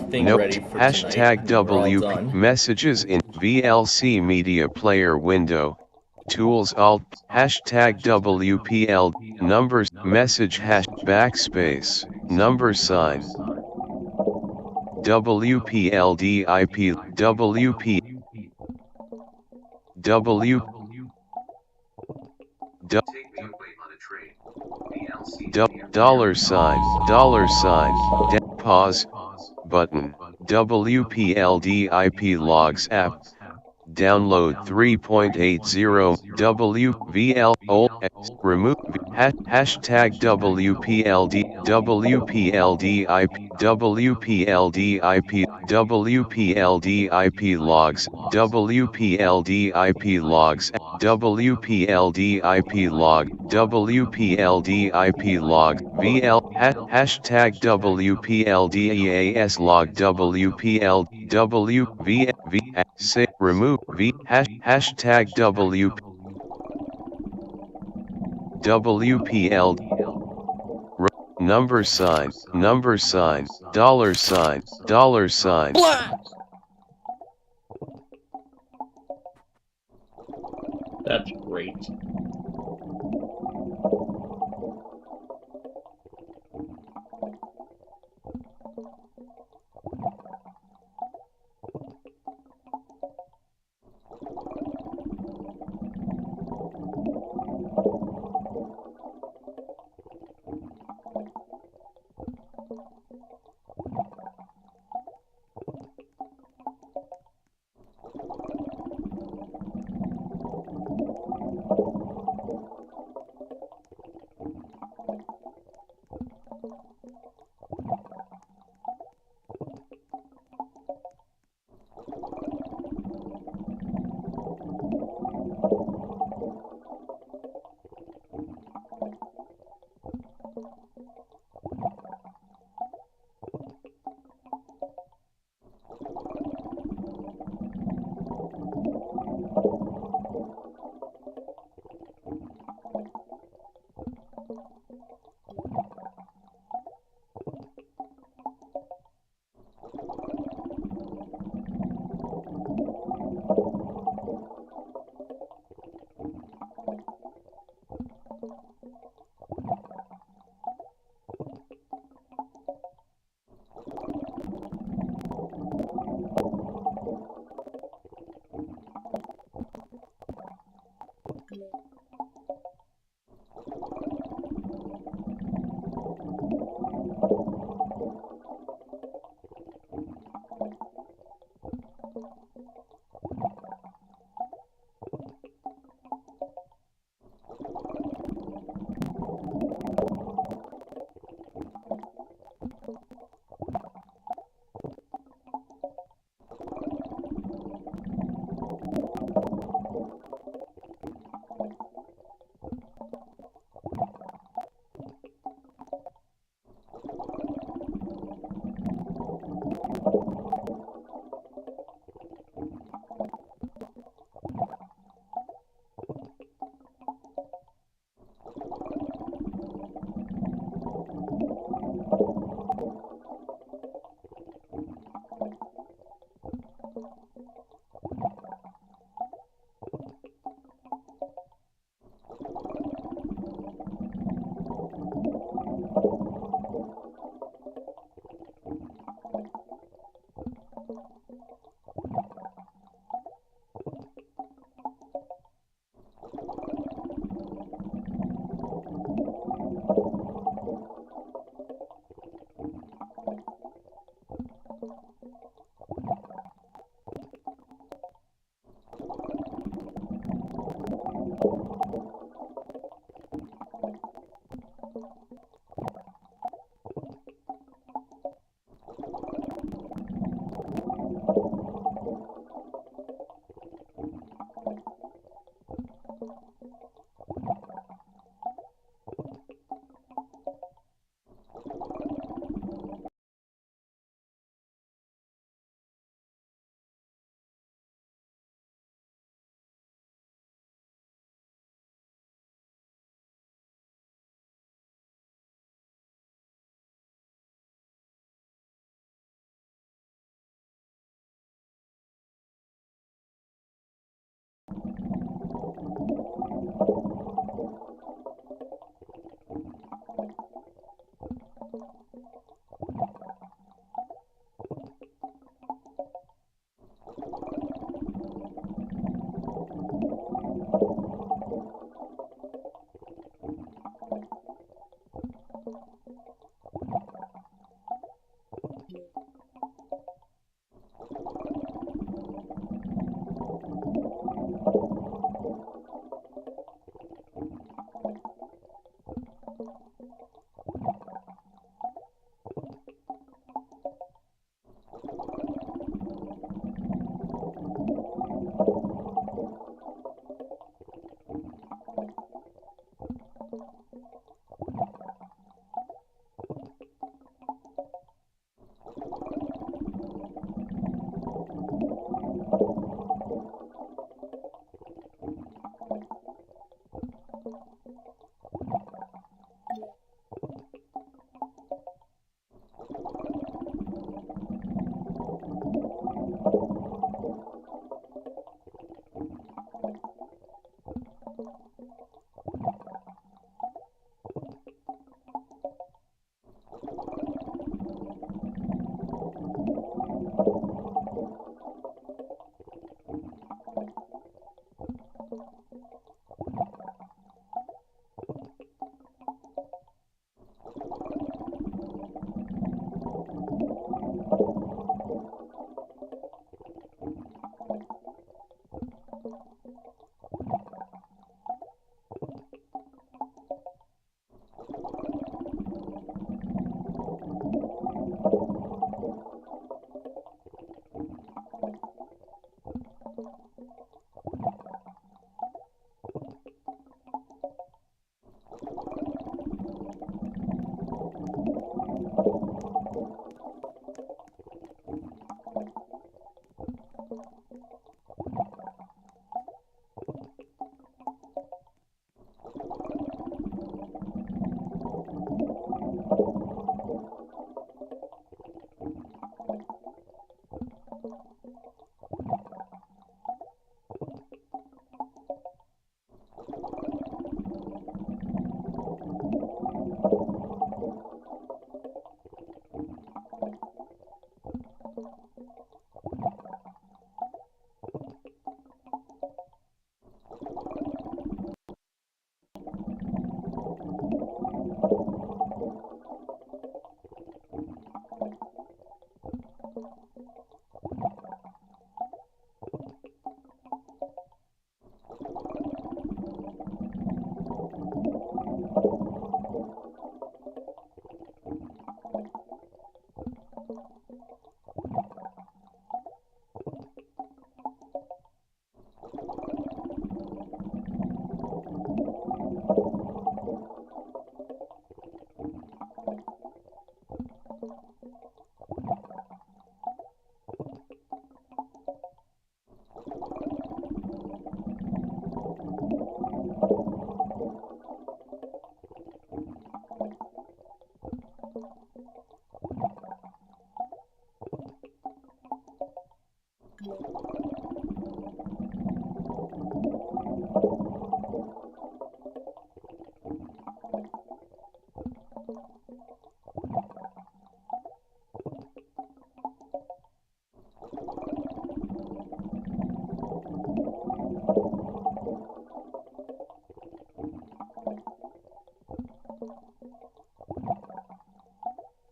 thing Note, ready for hashtag tonight. We're all WP done. messages in VLC media player window. Tools alt, hashtag WPL, numbers, message hash, backspace, number sign. WPLDIP, WP, W, dollar sign, pause, button, WPLDIP logs app. Download 3.80 WVL old remove hashtag WPLD WPLDIP WPLDIP WPLDIP logs WPLDIP logs WPLDIP log WPLDIP log VL hashtag WPLDEAS log WPL say remove hashtag WPL number sign dollar sign Blah! That's great.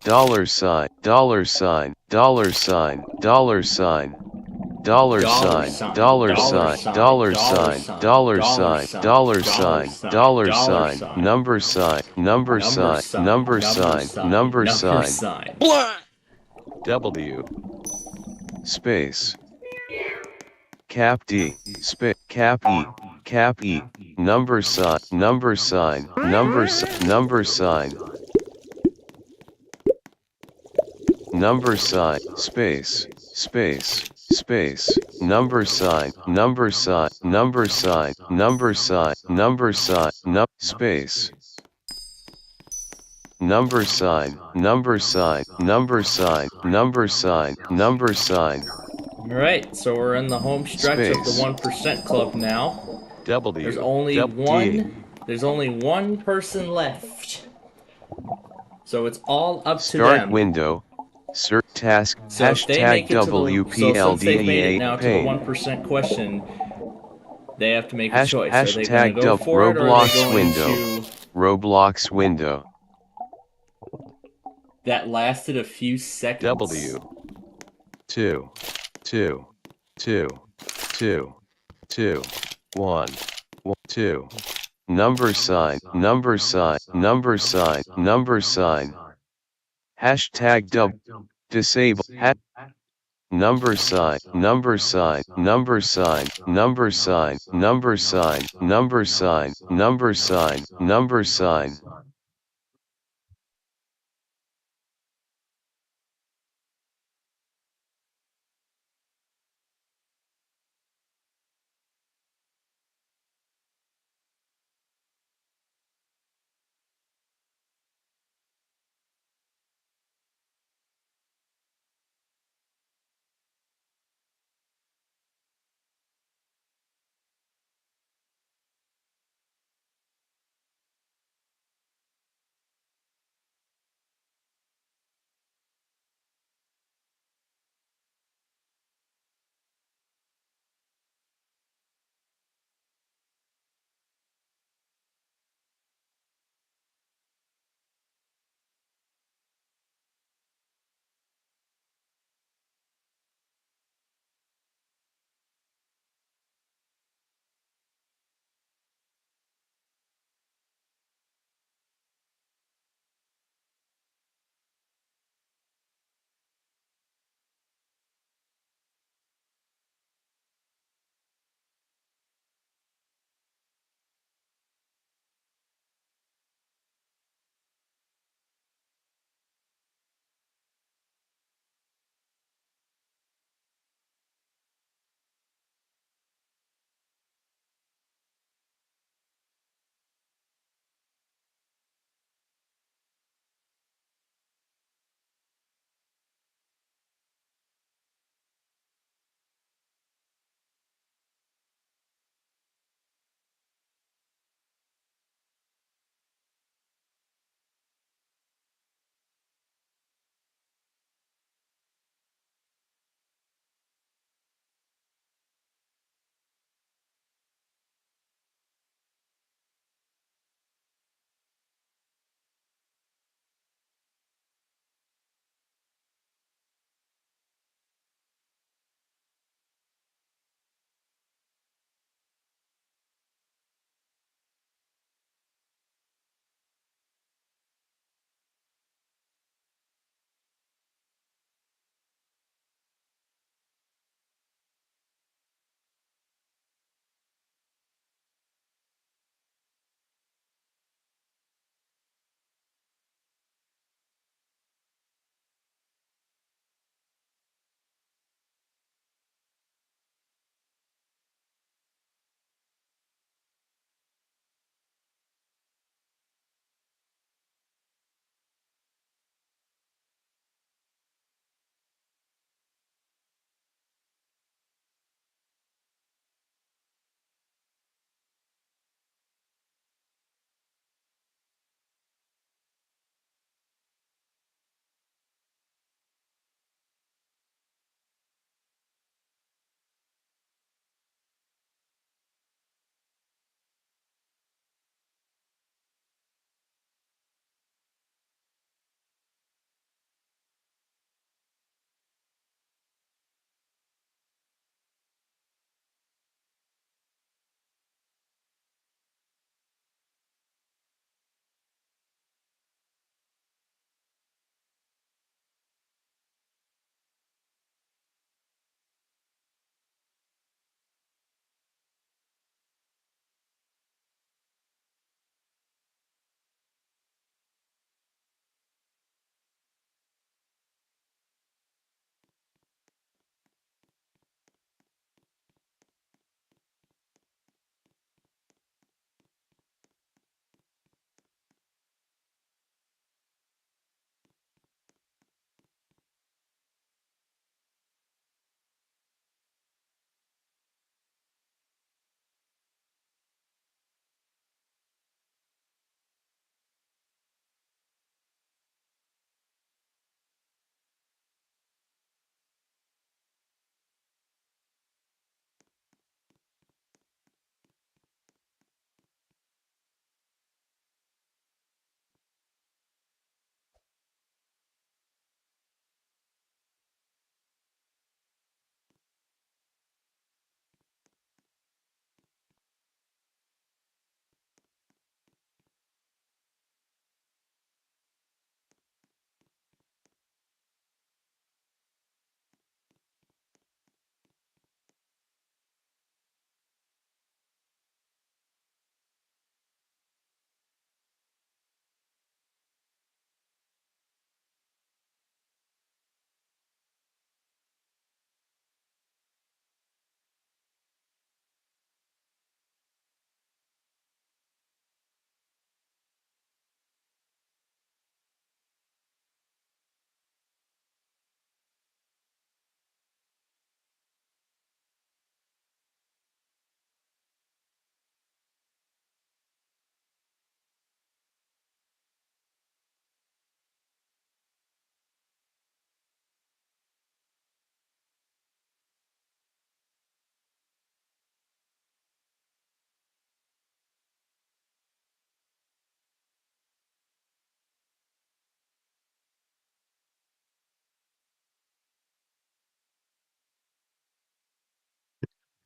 dollar sign, dollar sign, dollar sign, dollar sign, dollar sign, dollar sign, dollar sign, dollar sign, dollar sign, dollar sign, number sign, number sign, number sign, number sign, W space cap D space cap E number sign, number sign, number number sign, number sign, space, space, space, number sign, number sign, number sign, number sign, number sign, space, number sign, number sign, number sign, number sign, number sign, Alright, so we're in the home stretch of the space, 1% club now. There's W, only D, one person left. So it's all up to start them. window, cert task, So if they hashtag make it to the since they've made it WPLDEA now to the pain. 1% question, they have to make a choice. Are they going to Hashtag go for it, or are they Roblox going window, to... Roblox window, That lasted a few seconds. W, 2, 2, 2, 2, 2, 1, 2, number sign, number sign, number sign, number sign, hashtag disable, number sign, number sign, number sign, number sign, number sign, number sign, number sign, number sign.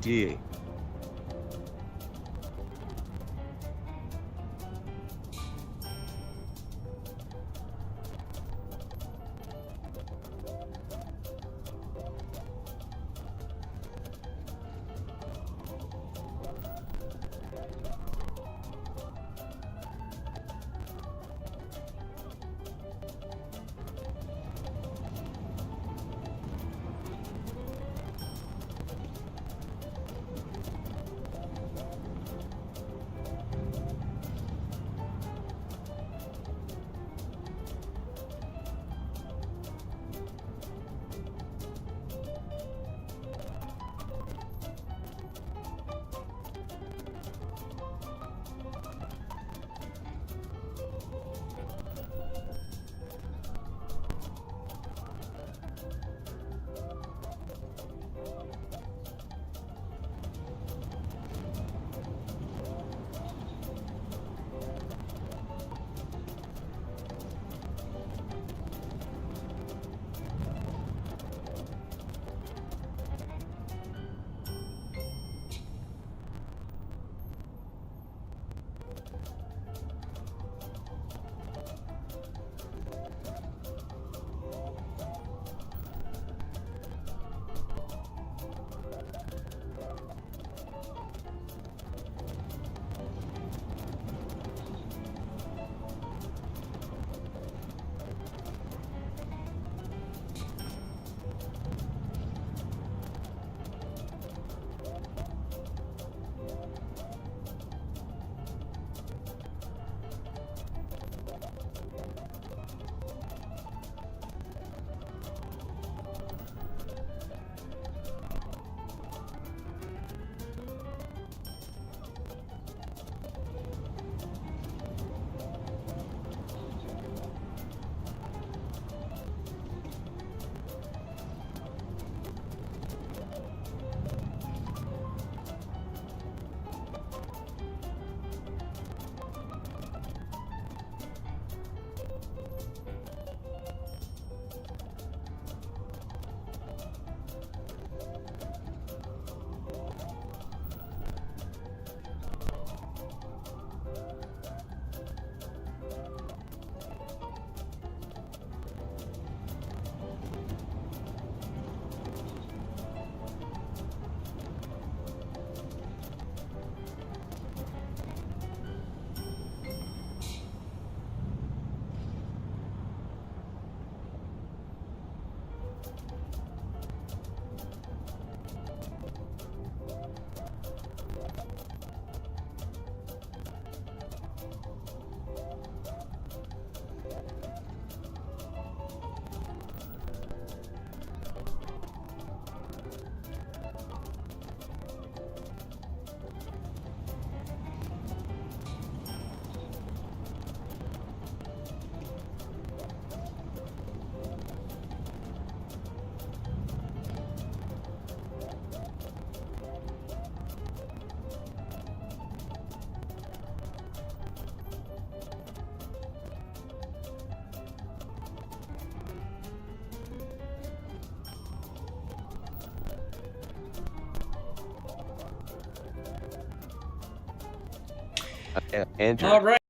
D. Enter. All right.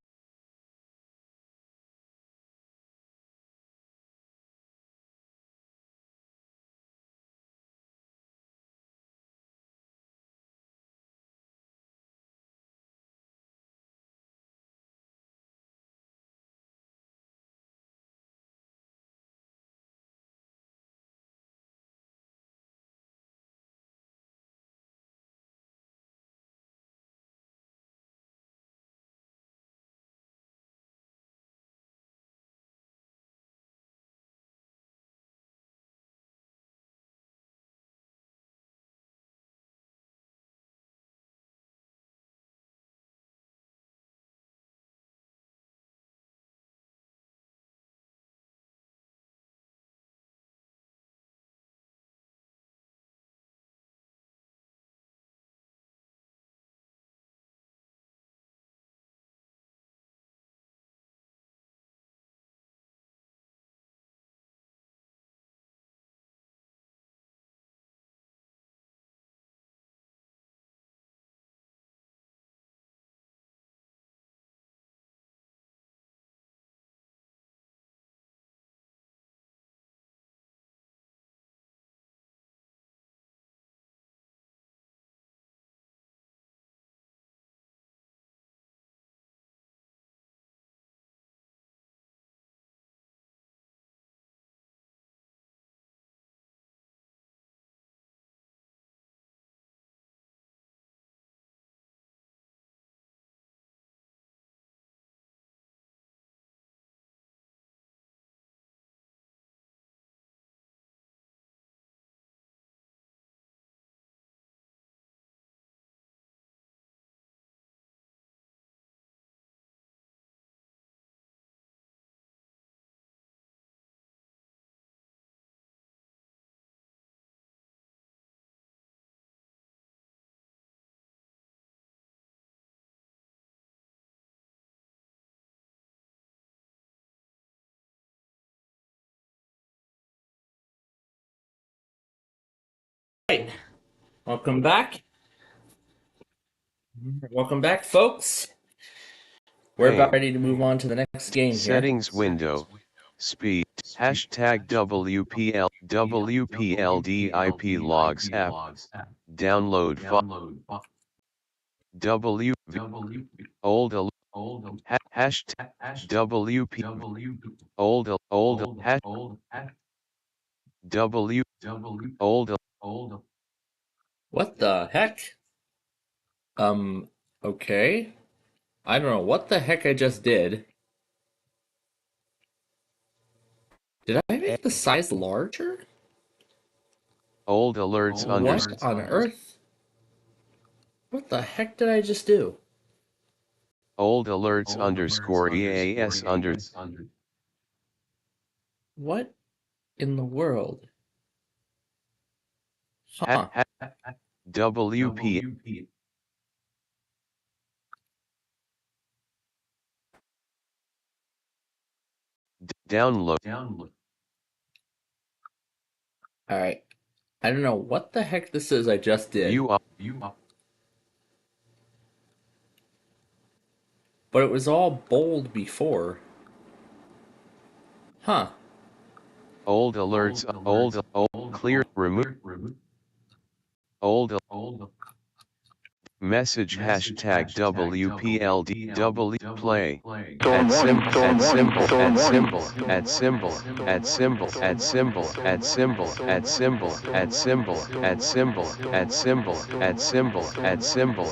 Right. Welcome back. Welcome back, folks. We're about Pane. ready to move on to the next game here. Settings window. Speed. Hashtag WPLDIP logs app. Download file. W. Old. Hashtag WP. Old. Hash. W. Old. What the heck? Okay. I don't know what the heck I just did. Did I make the size larger? Old alerts under. What on earth? What the heck did I just do? Old alerts underscore EAS under. What in the world? Huh. WP. Download. Alright. I don't know what the heck this is I just did. View up. But it was all bold before. Huh. Old alerts. Old clear. Remove. Old message hashtag WPLD play. At symbol. At symbol. At symbol. At symbol. At symbol. At symbol. At symbol. At symbol. At symbol. At symbol. At symbol. At symbol. At symbol.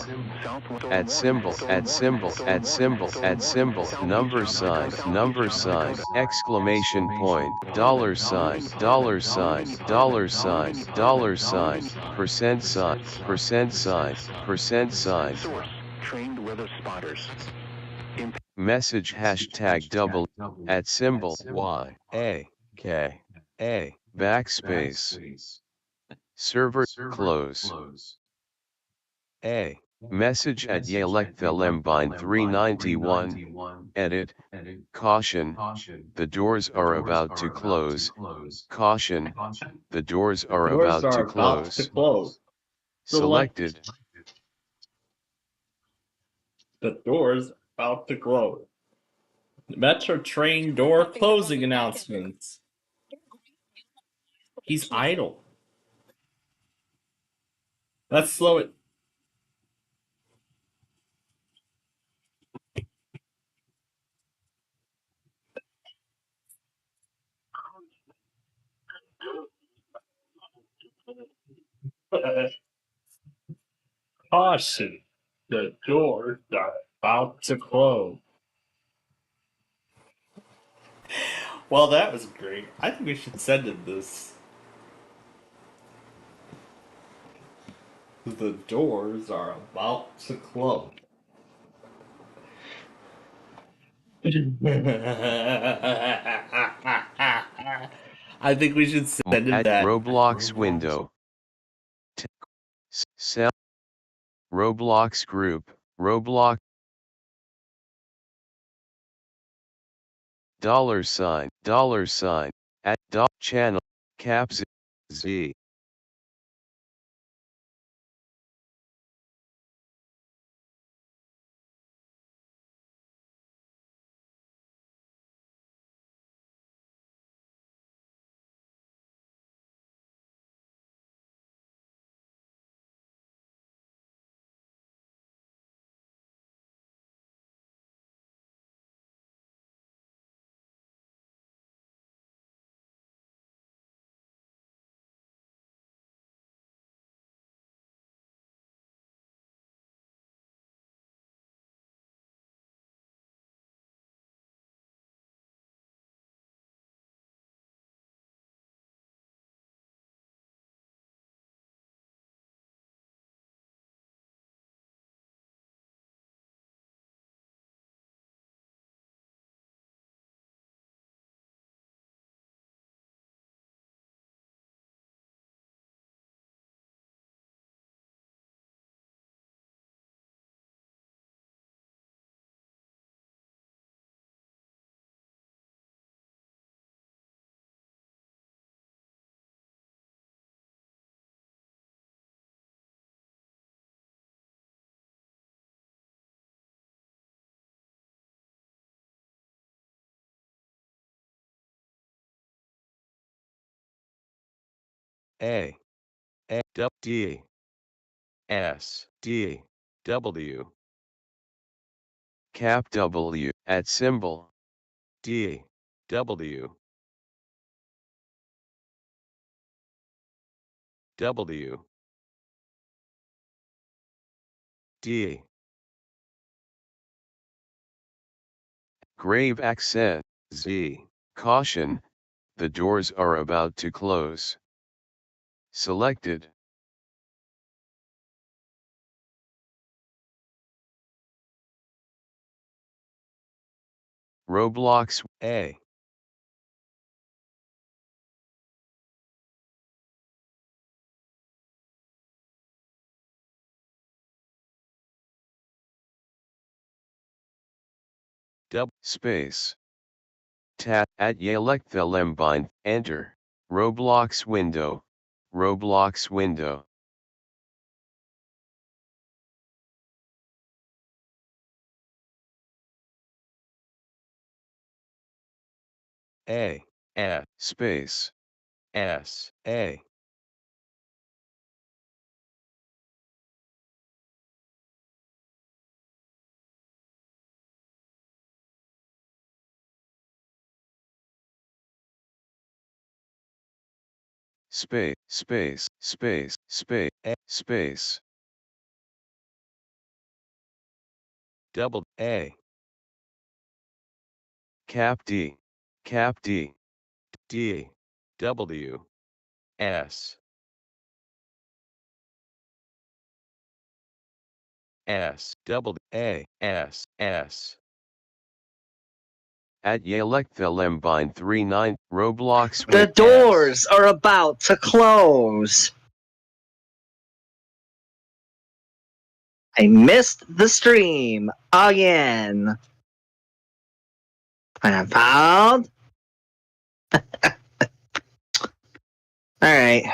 At symbol. At symbol. At symbol. At symbol. Number sign. Number sign. Exclamation point. Dollar sign. Dollar sign. Dollar sign. Dollar sign. Percent sign. Percent sign. Percent sign. Trained weather spotters. Message hashtag double at symbol YAK backspace. Server close. A. Message at Yelek Lembine 391. Edit. Caution. The doors are about to close. Caution. The doors are about to close. Selected. The door's about to close. Metro train door closing announcements. He's idle. Let's slow it. Caution. The doors are about to close. Well, that was great. I think we should send him this. The doors are about to close. I think we should send him At that. Roblox window. Cell. Roblox group. Roblox. Dollar sign. At channel. Caps. Z. A D S D W cap W at symbol D W W D grave accent Z. Caution, the doors are about to close. Selected. Roblox A. Space. Tab at Yelect the Lembind. Enter. Roblox window. Roblox window. A. Space. S. A. Space. Space. Space. Space. Space. Double A. Cap D. Cap D. D. W. S. S. Double A. S. S. At Yelect the Lembind 39 Roblox The with doors are about to close. I missed the stream again. And I'm found. Alright.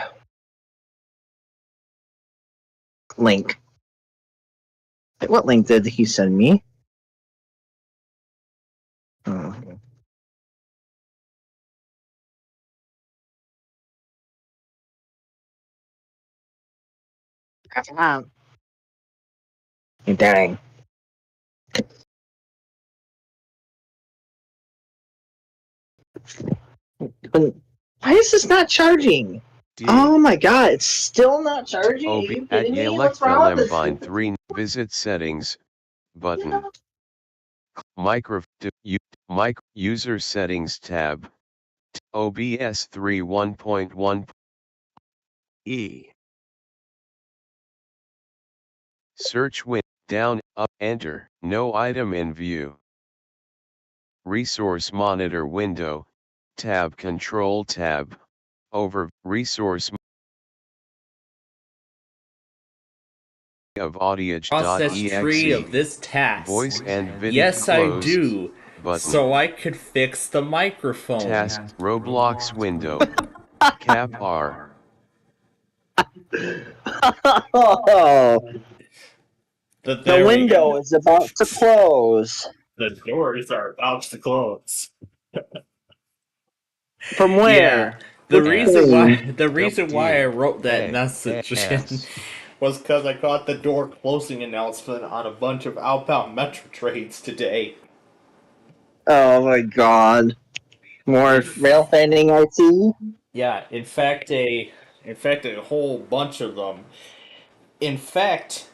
Link. Wait, what link did he send me? Oh. Dang. Why is this not charging? D. Oh my god, it's still not charging? Are you At kidding me? Yelect What's the wrong with Lembind this? 3 Visit Settings button. User Settings tab. OBS 3 1.1 E. Search win down up enter no item in view. Resource monitor window tab control tab over resource of audio.exe Process tree of this task. voice and video Yes, I closed do. button. So I could fix the microphone. Task Roblox window cap R. Oh, But the there we window go. is about to close. The doors are about to close. From where? The Which reason screen? why I wrote that A, message S. was because I got the door closing announcement on a bunch of outbound metro trades today. Oh my god. More rail fanning I see. Yeah, in fact a whole bunch of them. In fact,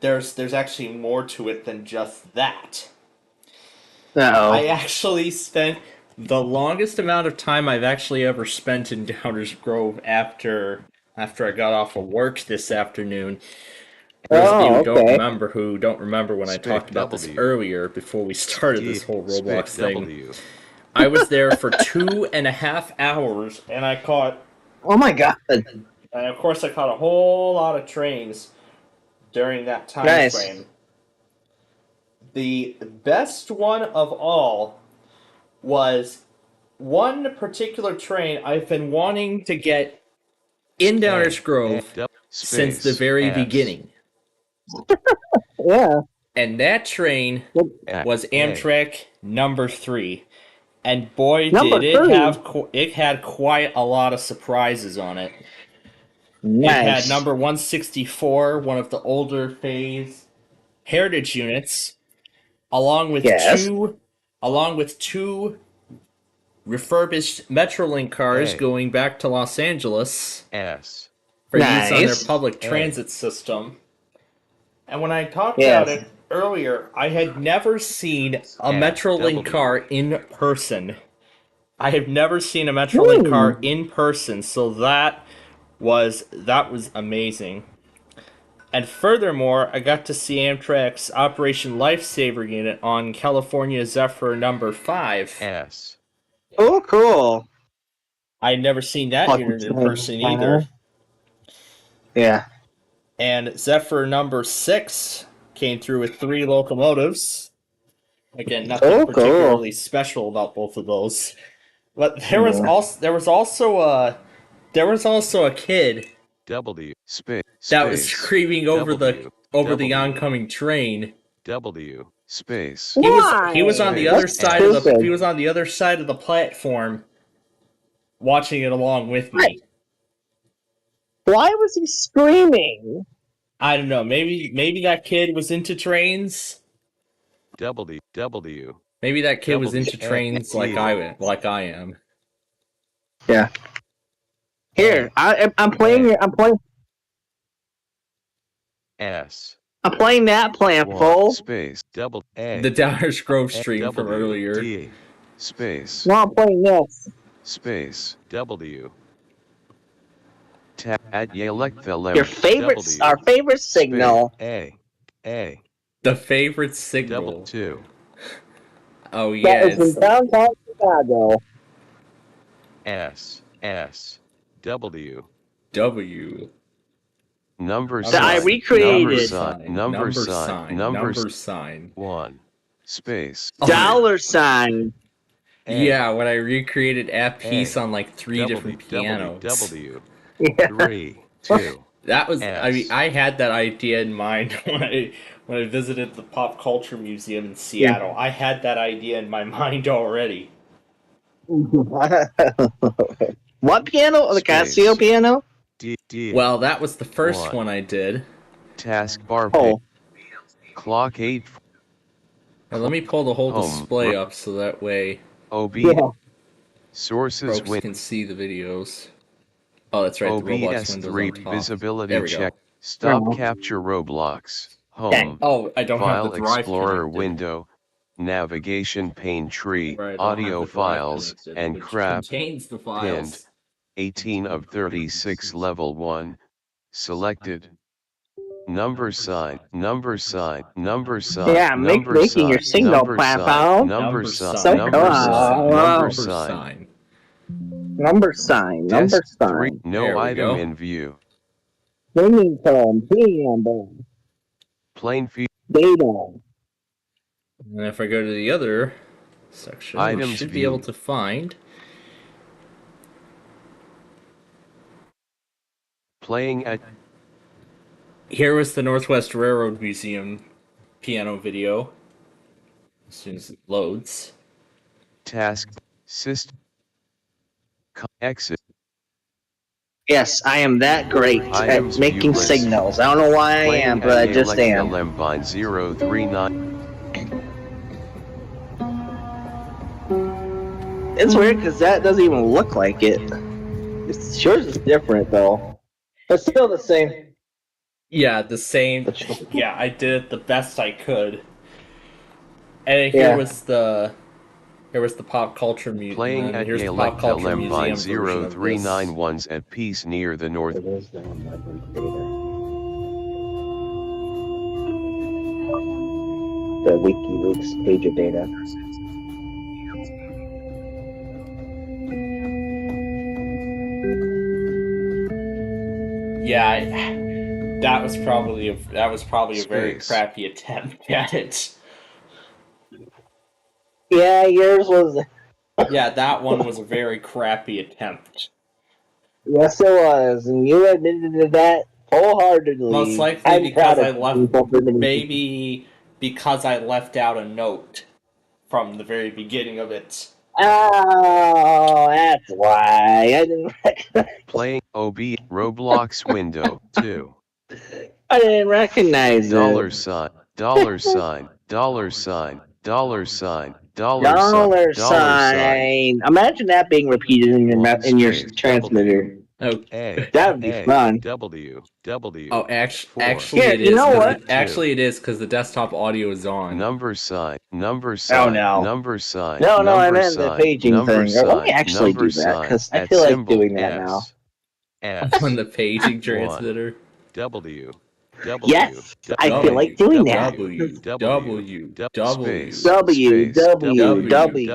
there's actually more to it than just that. I Uh-oh. actually spent the longest amount of time I've actually ever spent in Downers Grove after I got off of work this afternoon. Those of you who don't remember when I talked about this earlier before we started this whole Roblox thing. I was there for 2.5 hours and I caught Oh my god. and of course I caught a whole lot of trains during that time frame. The best one of all was one particular train I've been wanting to get in Downers Grove since the very beginning. Yeah. And that train was Amtrak number 3. And boy, did it have it had quite a lot of surprises on it. It had Nice. number 164, one of the older phase heritage units, along with Yes. two refurbished Metrolink cars A. going back to Los Angeles S. for use on their Nice. public A. transit system. And when I talked about Yes. it earlier, I had never seen a F. Metrolink W. car in person. I have never seen a Metrolink car Hmm. in person, so that was amazing. And furthermore, I got to see Amtrak's Operation Lifesaver unit on California Zephyr number 5. S. Oh, cool. I'd never seen that Fucking unit in train, person kinda. either. Yeah. And Zephyr number 6 came through with 3 locomotives. Again, nothing Oh, cool. particularly special about both of those. But Yeah. there was also a kid W. Space. that was Space. screaming over W. the W. oncoming train. W. Space. He was on the Why? other Space. side of That's the stupid. platform watching it along with Why? me. Why was he screaming? I don't know. Maybe that kid was into trains. W. W. Maybe that kid was W. into trains like I am. Yeah. Here, I'm playing. S. I'm playing that plan, One. full. Space. Double A. The Downers Grove stream W. from earlier. D. Space. No, I'm playing this. Space. W. Tap at Yelect the Your favorite, W. our favorite signal. A. A. The favorite signal. Double 2. Oh yeah, That is in downtown Chicago. S. S. W. W. Number That I sign. recreated. Number sign. Number sign. 1. Space. Dollar sign. A. Yeah, when I recreated app piece A. on like 3 W. different pianos. W. Yeah. 3. 2. That was S. I mean I had that idea in mind when I visited the Pop Culture Museum in Seattle. I had that idea in my mind already. What piano? The Space. Casio piano? D. D. Well, that was the first One. one I did. Taskbar. Oh. Clock 8. Now let me pull the whole Home. display up so that way OB. Yeah. Sources folks can see the videos. Oh, that's right. The Roblox windows OBS3 on top. visibility There we go. check. Stop Oh. capture Roblox. Okay. Home. Oh, I don't File have the drive Explorer connected. window. Navigation pane tree. Right, I don't Audio have the drive files connected, and which crap. contains the Pinned. files. 18 of 36 level 1. Selected. Number sign. Number sign. Number sign. Yeah, number making sign, your signal number plan, sign, pal. Number sign. So Number cool. sign. Wow. Number sign. Number sign. Number Desk 3. sign. No There we item go. in view. Swimming pool. Preamble. Plain feed. Data. And if I go to the other section, we Items should be view. able to find. Playing at Here was the Northwest Railroad Museum piano video. As soon as it loads. task. System. Exit. Yes, I am that great at Items making view list. signals. I don't know why I Playing am, but at I just am. Lembine 039. It's weird because that doesn't even look like it. It's, yours is different though. But still the same. Yeah, the same. Yeah, I did it the best I could. And Yeah. here was the Pop Culture Museum. Playing at Here's the Pop Electa Culture Lembine Museum version of this. 0391's at peace near the north. It is the WikiLeaks page of data. Yeah, that was probably a very Space. crappy attempt at it. Yeah, yours was. Yeah, that one was a very crappy attempt. Yes, it was, and you admitted that wholeheartedly. Most likely I'm because proud I of left, people for admitting- maybe because I left out a note from the very beginning of it. Oh, That's why I didn't. Playing OB Roblox window 2. I didn't recognize Dollar it. sign, dollar sign, dollar sign, dollar sign, dollar sign, Dollar dollar sign. sign. Imagine that being repeated in your Space, transmitter. Oh, That would be fun. W, oh, 4. actually, Here, it you is. know what? Actually, it is because the desktop audio is on. Number sign, number Oh sign, no. number sign, No, I number meant the sign, paging number thing. Let me sign, actually number do that sign, because I at feel like symbol doing that now. S, On the paging 1, transmitter. W, Yes, I feel like doing that. space, W space, W W. space,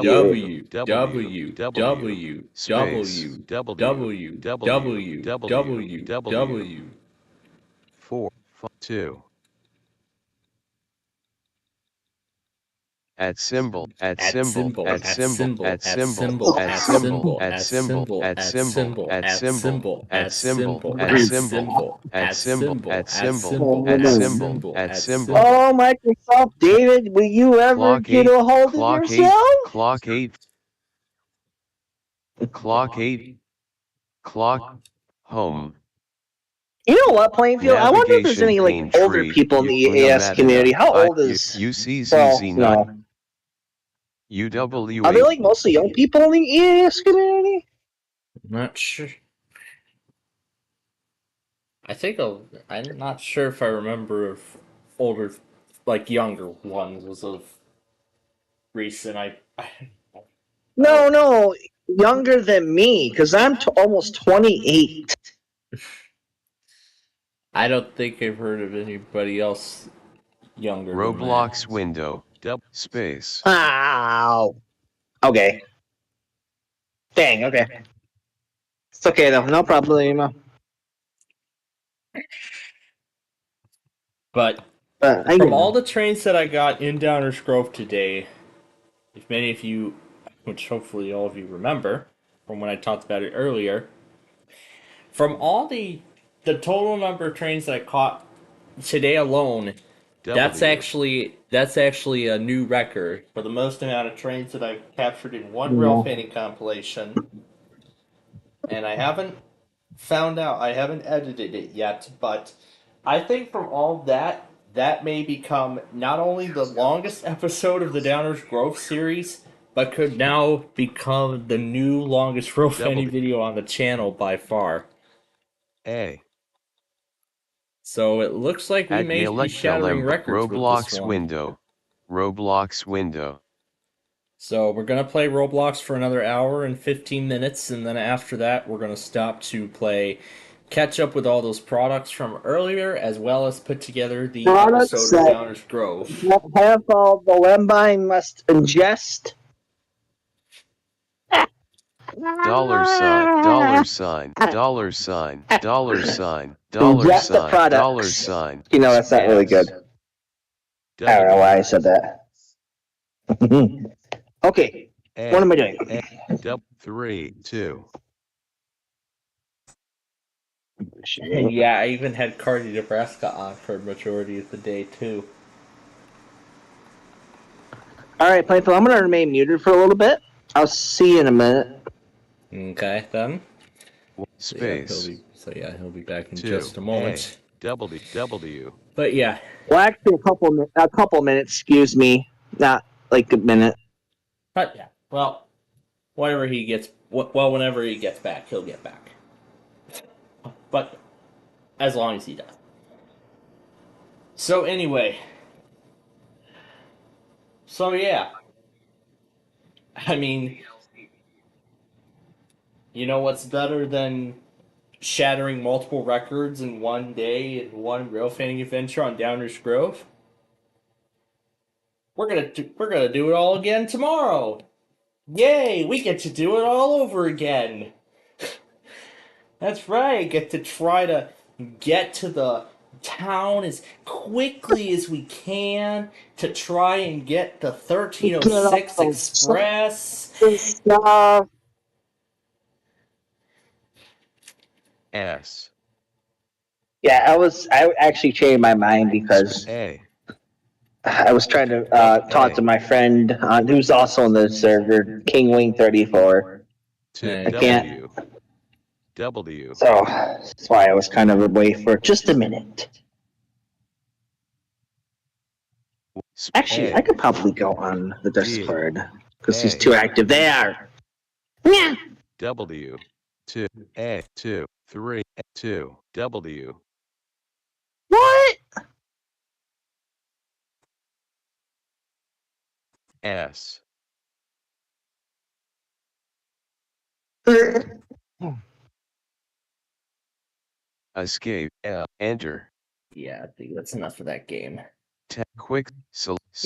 W. 4, 2. At symbol, at symbol, at symbol, at symbol, at symbol, at symbol, at symbol, at symbol, at symbol, at symbol, at symbol, at symbol, at symbol, at symbol. Oh, Microsoft, David, will you ever Clock get 8, a hold of clock 8, yourself? clock 8, clock 8, clock, home. You know what, Plainfield? I wonder if there's any like Navigation older pane people in tree, the EAS community. How old is? Well, UCZZ9, no. Are they UW8, like mostly young people in the EAS community? Not sure. I'm not sure if I remember if older, like younger ones was of recent. No, younger than me because I'm almost 28. I don't think I've heard of anybody else younger than Roblox that. window, space. Wow. Okay. Dang. Okay. It's okay though. No problem. But I from get all it. the trains that I got in Downers Grove today, if many of you, which hopefully all of you remember from when I talked about it earlier, from all the total number of trains that I caught today alone, that's actually a new record for the most amount of trains that I've captured in one real fanning compilation. And I haven't edited it yet, but I think from all that, that may become not only the longest episode of the Downers Grove series, but could now become the new longest real fanny video on the channel by far. A. So it looks like we At may be shattering records with this Roblox one. window. Roblox window. So we're gonna play Roblox for another hour and 15 minutes, and then after that we're gonna stop to catch up with all those products from earlier, as well as put together the Products episode of that Downers Grove. have all the Lembine must ingest. Dollar sign, dollar sign, dollar sign, dollar sign, dollar Ingest the sign, products. dollar sign. You know that's not really good. I don't know why I said that. Okay, what am I doing? 3, 2. Yeah, I even had Cardi Nebraska on for a majority of the day too. All right, Plainfield, I'm going to remain muted for a little bit. I'll see you in a minute. Okay, then. Space. So yeah, he'll be back in 2, just a moment. W. But yeah. Well, actually, a couple minutes. Excuse me, not like a minute. But yeah. Well, whenever he gets back, he'll get back. But as long as he does. So anyway. So yeah. I mean, you know what's better than shattering multiple records in one day in one real fanning adventure on Downers Grove? We're gonna do it all again tomorrow. Yay! We get to do it all over again. That's right. Get to try to get to the town as quickly as we can to try and get the 1306 Express. S. Yeah, I actually changed my mind because A. I was trying to talk to my friend who's also on the server, King Wing 34. to I can't. W. So that's why I was kind of away for just a minute. Actually, I could probably go on the Discord because he's too active there. Yeah. W. 2 A 2 3 2 W. What? S. Escape. L. Enter. Yeah, I think that's enough of that game. Quick.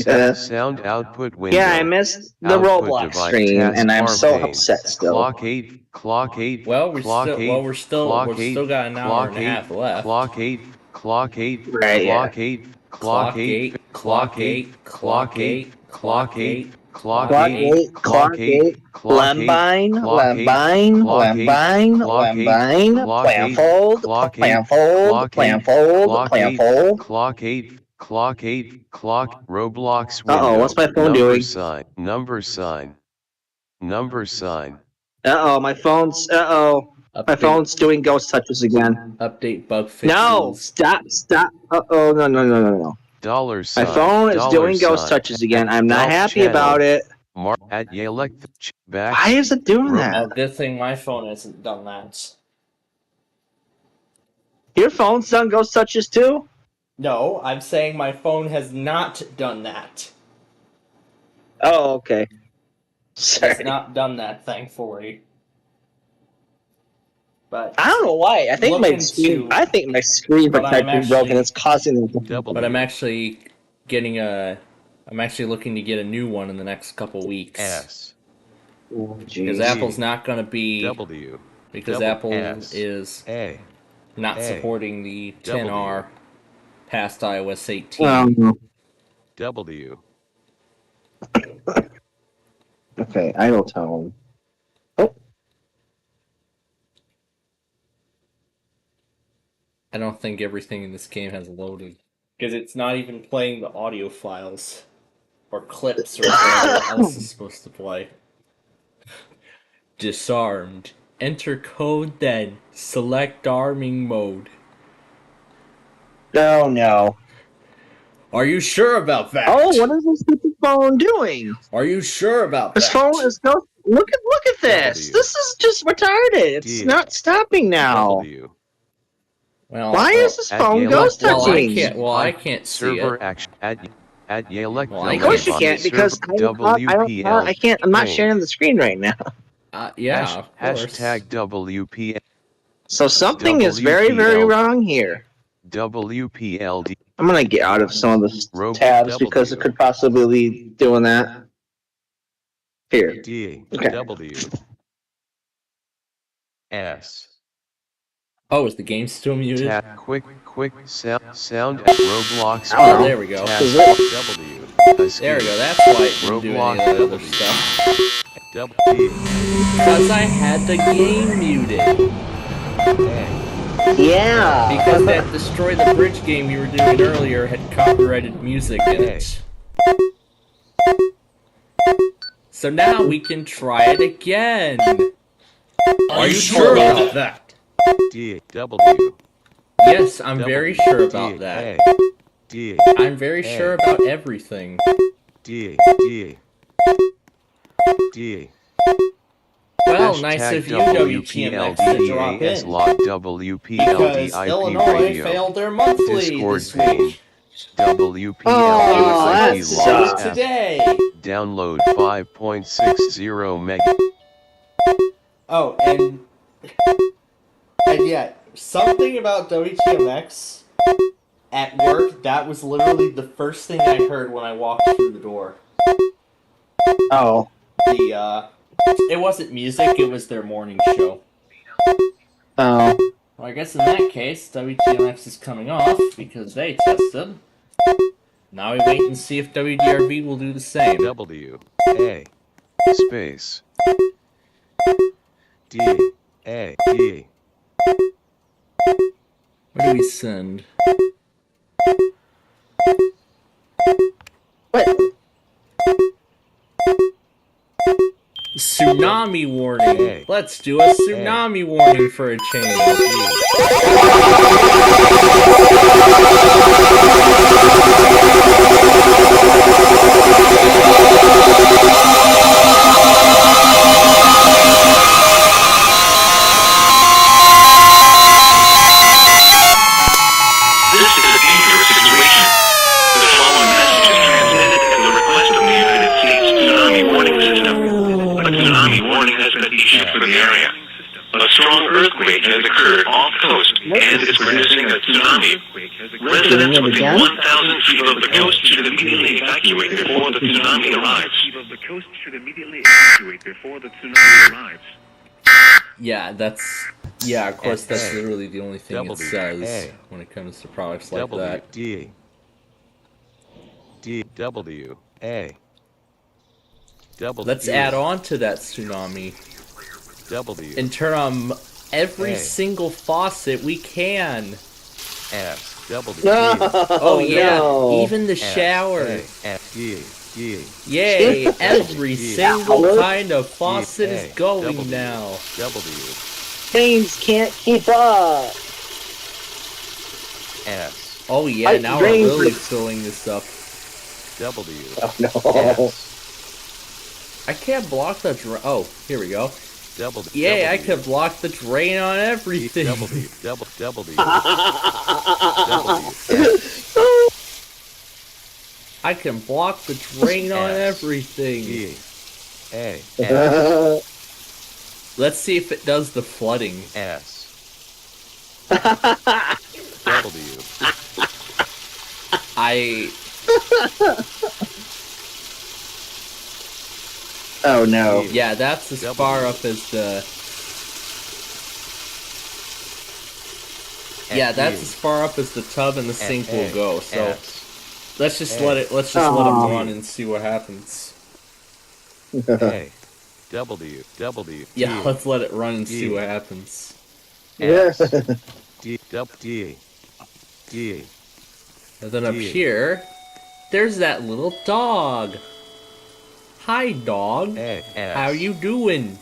Yeah. Sound output window. Yeah, I missed the Output Roblox device stream, and I'm taskbar so pane. upset still. Clock 8. Clock 8. Well, we're clock still 8. well, we're still clock we're 8. still got an hour Clock and a 8. half left. Clock 8. Clock 8. Right, Clock yeah. 8. Clock 8, clock 8, clock 8, clock 8, Clock Clock 8. 8, Clock Clock 8. 8, Clock 8. Lembine, Clock 8. Lembine, Clock 8. Lembine, Clock 8. Lembine, Clock 8. Planfold, Clock 8. Planfold, Clock 8. Planfold, Clock 8. Planfold. Clock 8. Clock 8. Clock. Roblox Uh-oh, window. what's my phone Number doing? sign. Number sign. Number sign. Uh-oh, my phone's, my phone's doing ghost touches again. Update bug fixes. No, stop. Uh-oh, no. Dollar My sign. phone is dollar doing ghost sign. touches again. I'm not Dollar happy channel. about it. Mark at Yelect back. Why is it doing Oh, that? good thing my phone hasn't done that. Your phone's done ghost touches too? No, I'm saying my phone has not done that. Oh, okay. It's Sorry. not done that, thankfully. But I don't know why. I think Look my into- screen. I think my screen But I'm protector is broken. actually- It's causing it. W. but I'm actually getting I'm actually looking to get a new one in the next couple weeks. S. Oh, Because jeez. Apple's not going to be W. because double Apple S. is A. not A. supporting the W. 10R past iOS 18. W. Okay, idle tone. Oh, I don't think everything in this game has loaded. Because it's not even playing the audio files. Or clips or whatever else is supposed to play. Disarmed. Enter code then. Select arming mode. no. Are you sure about that? Oh, what is this stupid phone doing? Are you sure about This that? phone is go. Look at this. W. This is just retarded. It's D. not stopping now. W. Well, Why is this At phone Yale- ghost well, touching? I can't see Server it. action at Yale. Well, I Of course you can't can't because I can't. I'm not sharing the screen right now. Yeah, of course. Hashtag WP. So something is very, very wrong here. WPLD. I'm gonna get out of some of the Rogue tabs W. because it could possibly be doing that. Here. D. Okay. W. S. Oh, is the game still muted? Tap quick sound at Roblox. Oh, there we go. Tap Is it? W. There we go, that's why it didn't do any of the other stuff. W. Because I had the game muted. Yeah. Because that Destroy the Bridge game we were doing earlier had copyrighted music in it. So now we can try it again. Are you sure about that? D. W. Yes, I'm very sure about that. D. I'm very sure about everything. D. Well, nice of you, WPMX, to drop WPLDAS in. log Because WPLDIP Illinois radio. failed their monthly Discord this pane. week. Oh, WPLDIP that logs sucks. app. Today. Download 5.60 meg. Oh, and yeah, something about WTMX at work, that was literally the first thing I heard when I walked through the door. Oh. It wasn't music, it was their morning show. Oh. Well, I guess in that case, WTMX is coming off because they tested. Now we wait and see if WDRB will do the same. W. A. Space. D. A. D. What do we send? What? tsunami warning. Let's do a tsunami warning for a change. This is a dangerous situation. The following message is transmitted at the request of the United States Tsunami Warning System. A tsunami warning has been issued for the area. A strong earthquake has occurred off coast and is producing a tsunami. Residents within 1,000 feet of the coast should immediately evacuate before the tsunami arrives. Yeah, of course, that's literally the only thing it says when it comes to products like that. Let's add on to that tsunami and turn on every single faucet we can. Oh yeah, no. even the shower. Yay, every single kind of faucet is going now. Things can't keep up. Oh yeah, now we're really filling this up. Oh no. I can't block the drain. Oh, here we go. Yay, I can block the drain on everything. I can block the drain on everything. Let's see if it does the flooding. Oh no. Yeah, that's as far up as the... Yeah, that's as far up as the tub and the sink will go, so... Let's just let it run and see what happens. Yeah, let's let it run and see what happens. Yes. And then up here, there's that little dog. Hi, dog. How you doing?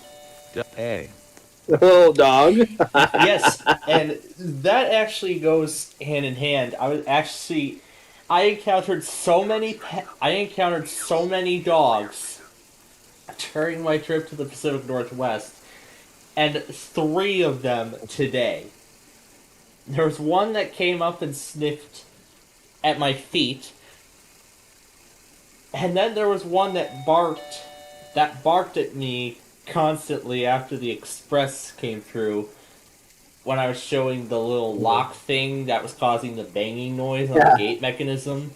Little dog. Yes, and that actually goes hand in hand. I encountered so many dogs during my trip to the Pacific Northwest, and 3 of them today. There was one that came up and sniffed at my feet, and then there was one that barked at me constantly after the express came through when I was showing the little lock thing that was causing the banging noise on the gate mechanism.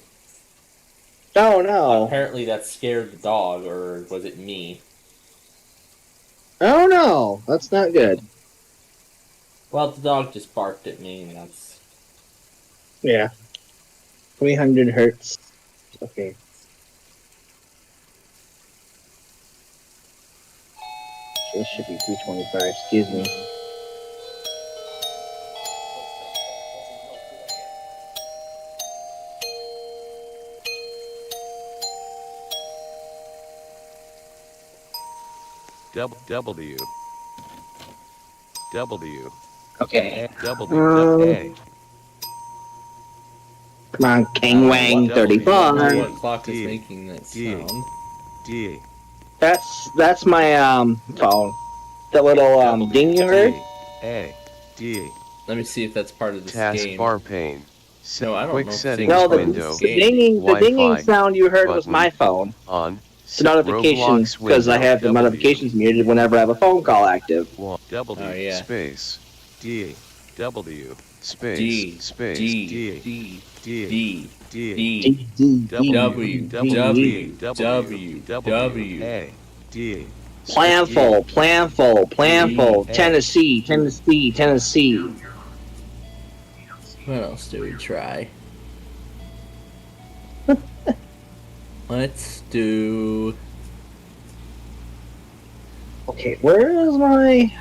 Oh no. Apparently that scared the dog, or was it me? Oh no. That's not good. Well, the dog just barked at me, and that's... Yeah. 300 hertz. Okay. This should be 325, excuse me. Okay. Come on, King Wang, I wonder 35. what clock is making that sound. That's my phone. The little ding you heard. Let me see if that's part of this game. Taskbar pane. No, I don't Quick know if settings No, the window. dinging Wi-Fi sound you heard was button. my phone. On. The notifications, Roblox because I window. have the notifications muted whenever I have a phone call active. W Oh, yeah. space D W space D, space D, D D, D D, D D, W W, W, W, A D Planful, Tennessee. What else do we try? Let's do... Okay, where is my...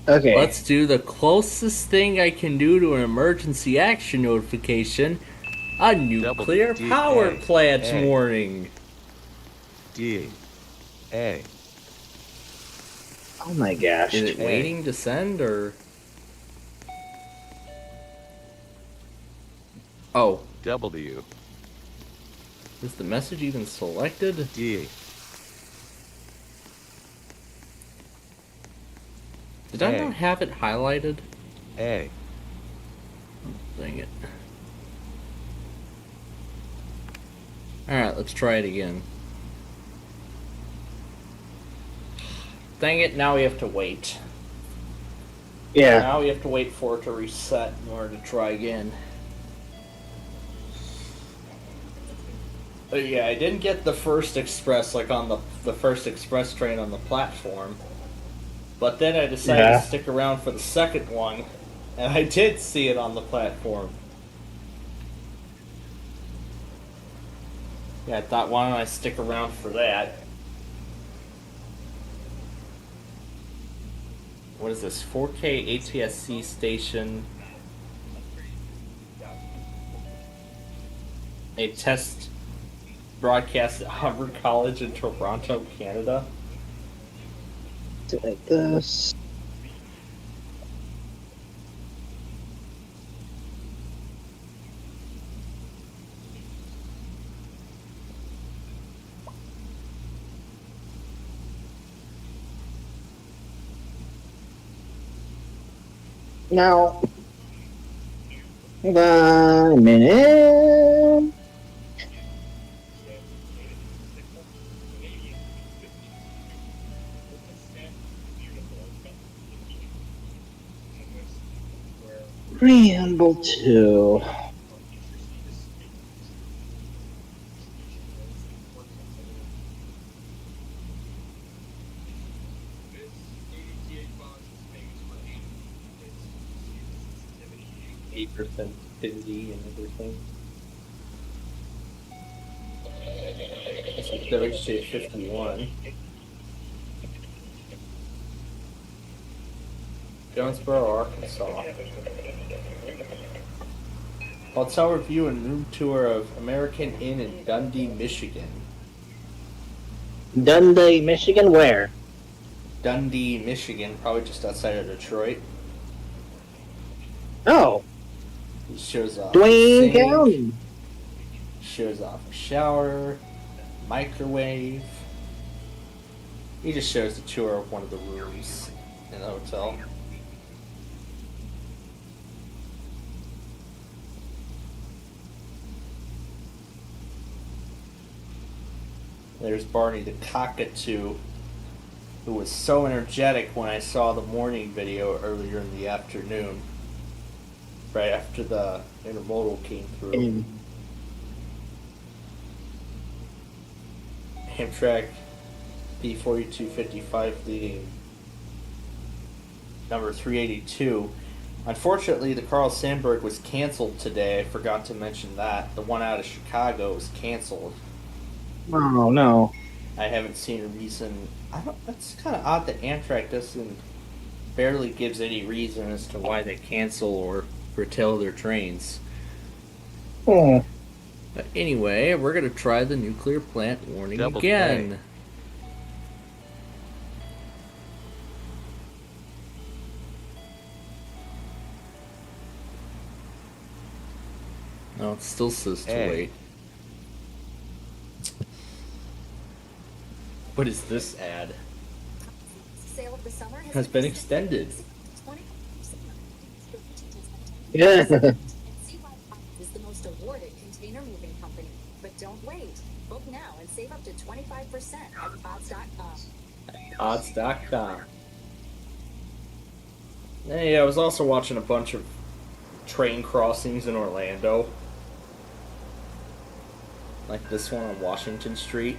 Okay. Let's do the closest thing I can do to an emergency action notification. A nuclear power plant warning. D A. Oh my gosh. Is it waiting to send or? Oh, W. is the message even selected? D. Did I A. not have it highlighted? A. Dang it. Alright, let's try it again. Dang it, now we have to wait. Yeah. Now we have to wait for it to reset in order to try again. But yeah, I didn't get the first express, like on the first express train on the platform. But then I decided to stick around for the second one, and I did see it on the platform. Yeah, I thought, why don't I stick around for that? What is this? 4K ATSC station. A test broadcast at Harvard College in Toronto, Canada. Do like this. Now, hold on a minute. Preamble 2. Sensitivity and everything. This is WJ51. Jonesboro, Arkansas. Hotel review and room tour of American Inn in Dundee, Michigan. Dundee, Michigan, where? Dundee, Michigan, probably just outside of Detroit. Oh, He shows off Dwayne a sink, County. shows off a shower, microwave. He just shows the tour of one of the rooms in the hotel. There's Barney the cockatoo, who was so energetic when I saw the morning video earlier in the afternoon, right after the intermodal came through. Amtrak B4255 leading number 382. Unfortunately, the Carl Sandburg was canceled today. I forgot to mention that. The one out of Chicago was canceled. Oh, no. I haven't seen a reason. That's kind of odd that Amtrak barely gives any reason as to why they cancel or curtail their trains. Oh. But anyway, we're going to try the nuclear plant warning Double again. No, it still says to wait. What is this ad? Sale of the summer Has been extended. Yeah. Is the most awarded container moving company. But don't wait. Book now and save up to 25% at odds.com. Odds.com. Hey, I was also watching a bunch of train crossings in Orlando. Like this one on Washington Street.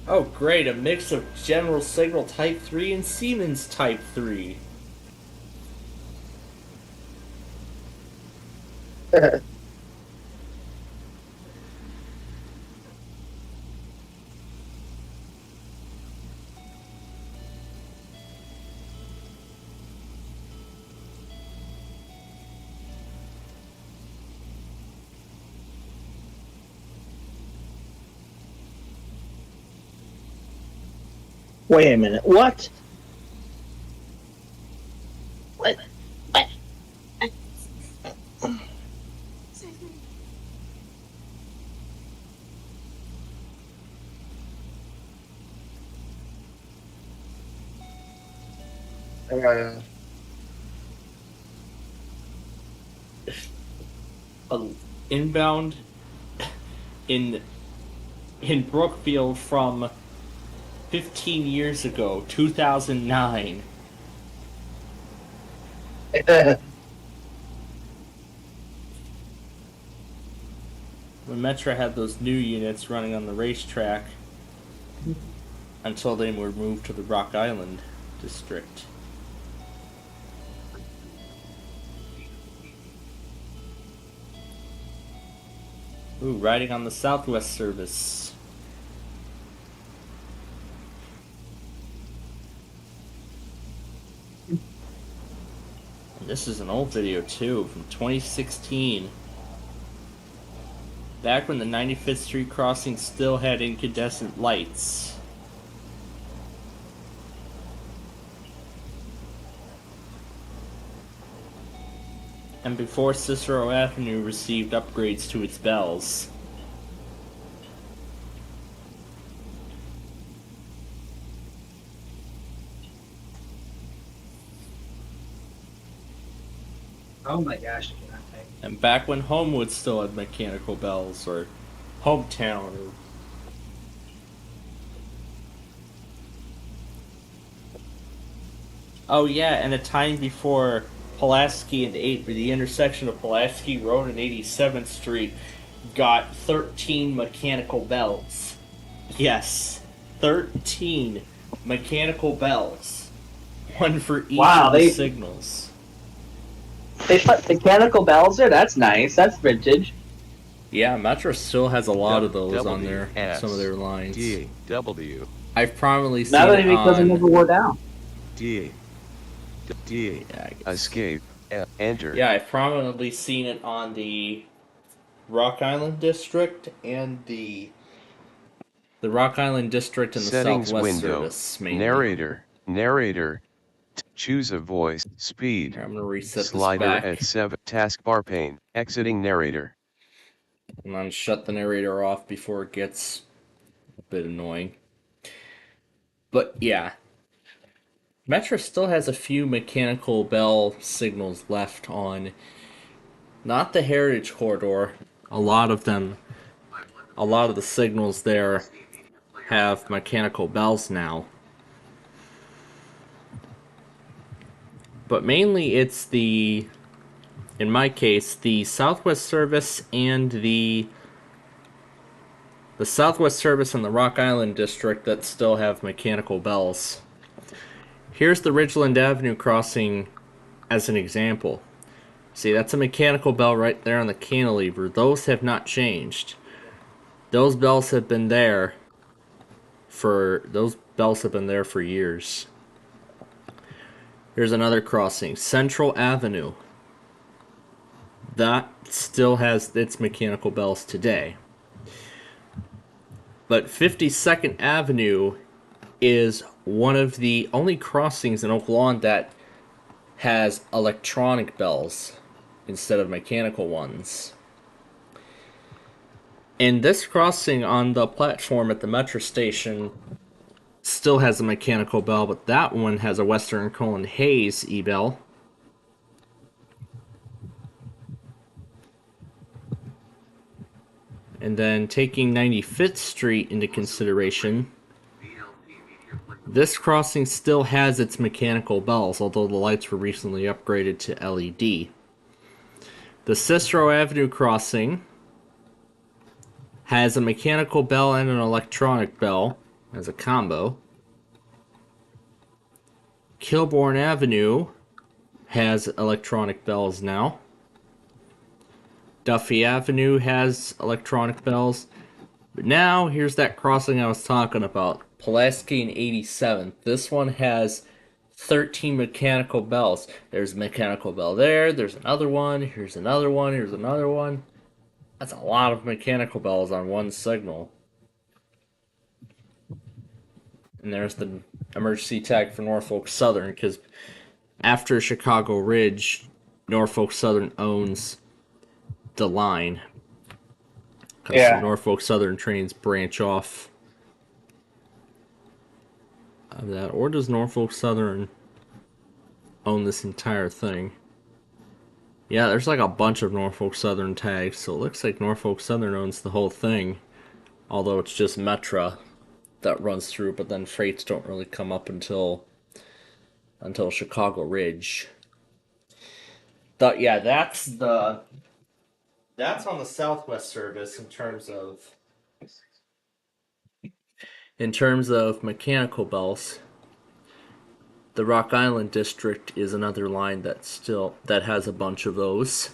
Oh great, a mix of General Signal Type 3 and Siemens Type 3. Wait a minute. What? What? What? Inbound in Brookfield from 15 years ago, 2009. When Metro had those new units running on the racetrack until they were moved to the Rock Island district. Ooh, riding on the Southwest service. And this is an old video too, from 2016. Back when the 95th Street crossing still had incandescent lights. And before Cicero Avenue received upgrades to its bells. Oh my gosh. And back when Homewood still had mechanical bells, or Hometown, or oh yeah, and a time before Pulaski and the intersection of Pulaski Road and 87th Street got 13 mechanical bells. Yes, 13 mechanical bells. One for each of the signals. They put mechanical bells there? That's nice. That's vintage. Yeah, Metro still has a lot of those on there. Some of their lines. W. I've prominently seen Now that it because it on... never wore down. D. Escape. Enter. Yeah, I've prominently seen it on the Rock Island District and the Rock Island District and the Settings Southwest window. Service mainly. Narrator. Choose a voice. Speed. Here, I'm going to reset Slider this back. at 7. Taskbar pane. Exiting narrator. And then shut the narrator off before it gets a bit annoying. But yeah. Metro still has a few mechanical bell signals left on not the Heritage Corridor. A lot of the signals there have mechanical bells now. But mainly it's in my case, the Southwest Service and the Southwest Service and the Rock Island District that still have mechanical bells. Here's the Ridgeland Avenue crossing as an example. See, that's a mechanical bell right there on the cantilever. Those have not changed. Those bells have been there for years. Here's another crossing, Central Avenue. That still has its mechanical bells today. But 52nd Avenue is one of the only crossings in Oak Lawn that has electronic bells instead of mechanical ones. And this crossing on the platform at the metro station still has a mechanical bell, but that one has a Western Colon Hayes e-bell. And then taking 95th Street into consideration, this crossing still has its mechanical bells, although the lights were recently upgraded to LED. The Cicero Avenue crossing has a mechanical bell and an electronic bell as a combo. Kilbourne Avenue has electronic bells now. Duffy Avenue has electronic bells. But now, here's that crossing I was talking about. Pulaski and 87th. This one has 13 mechanical bells. There's a mechanical bell there. There's another one. Here's another one. Here's another one. That's a lot of mechanical bells on one signal. and there's the emergency tag for Norfolk Southern, because after Chicago Ridge, Norfolk Southern owns the line. Because Yeah. Norfolk Southern trains branch off of that. Or does Norfolk Southern own this entire thing? Yeah, there's like a bunch of Norfolk Southern tags, so it looks like Norfolk Southern owns the whole thing. Although it's just Metra that runs through, but then freights don't really come up until Chicago Ridge. But yeah, that's on the Southwest service in terms of mechanical bells. The Rock Island district is another line that has a bunch of those.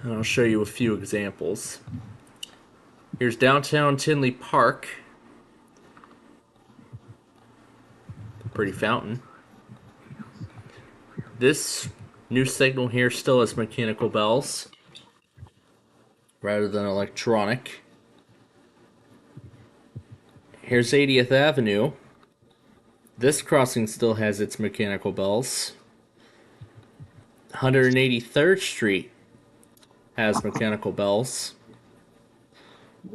And I'll show you a few examples. Here's downtown Tinley Park. Pretty fountain. This new signal here still has mechanical bells rather than electronic. Here's 80th Avenue. This crossing still has its mechanical bells. 183rd Street has mechanical bells.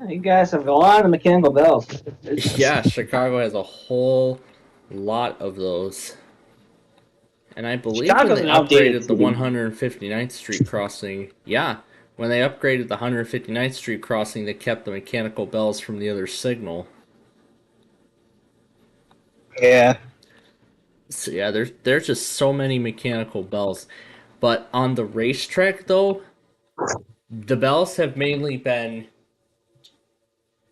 You guys have a lot of mechanical bells. Yeah, Chicago has a whole lot of those. And I believe Chicago's when they an outdated upgraded the city. 159th Street crossing, when they upgraded the 159th Street crossing, they kept the mechanical bells from the other signal. Yeah. So yeah, there's just so many mechanical bells. But on the racetrack, though, the bells have mainly been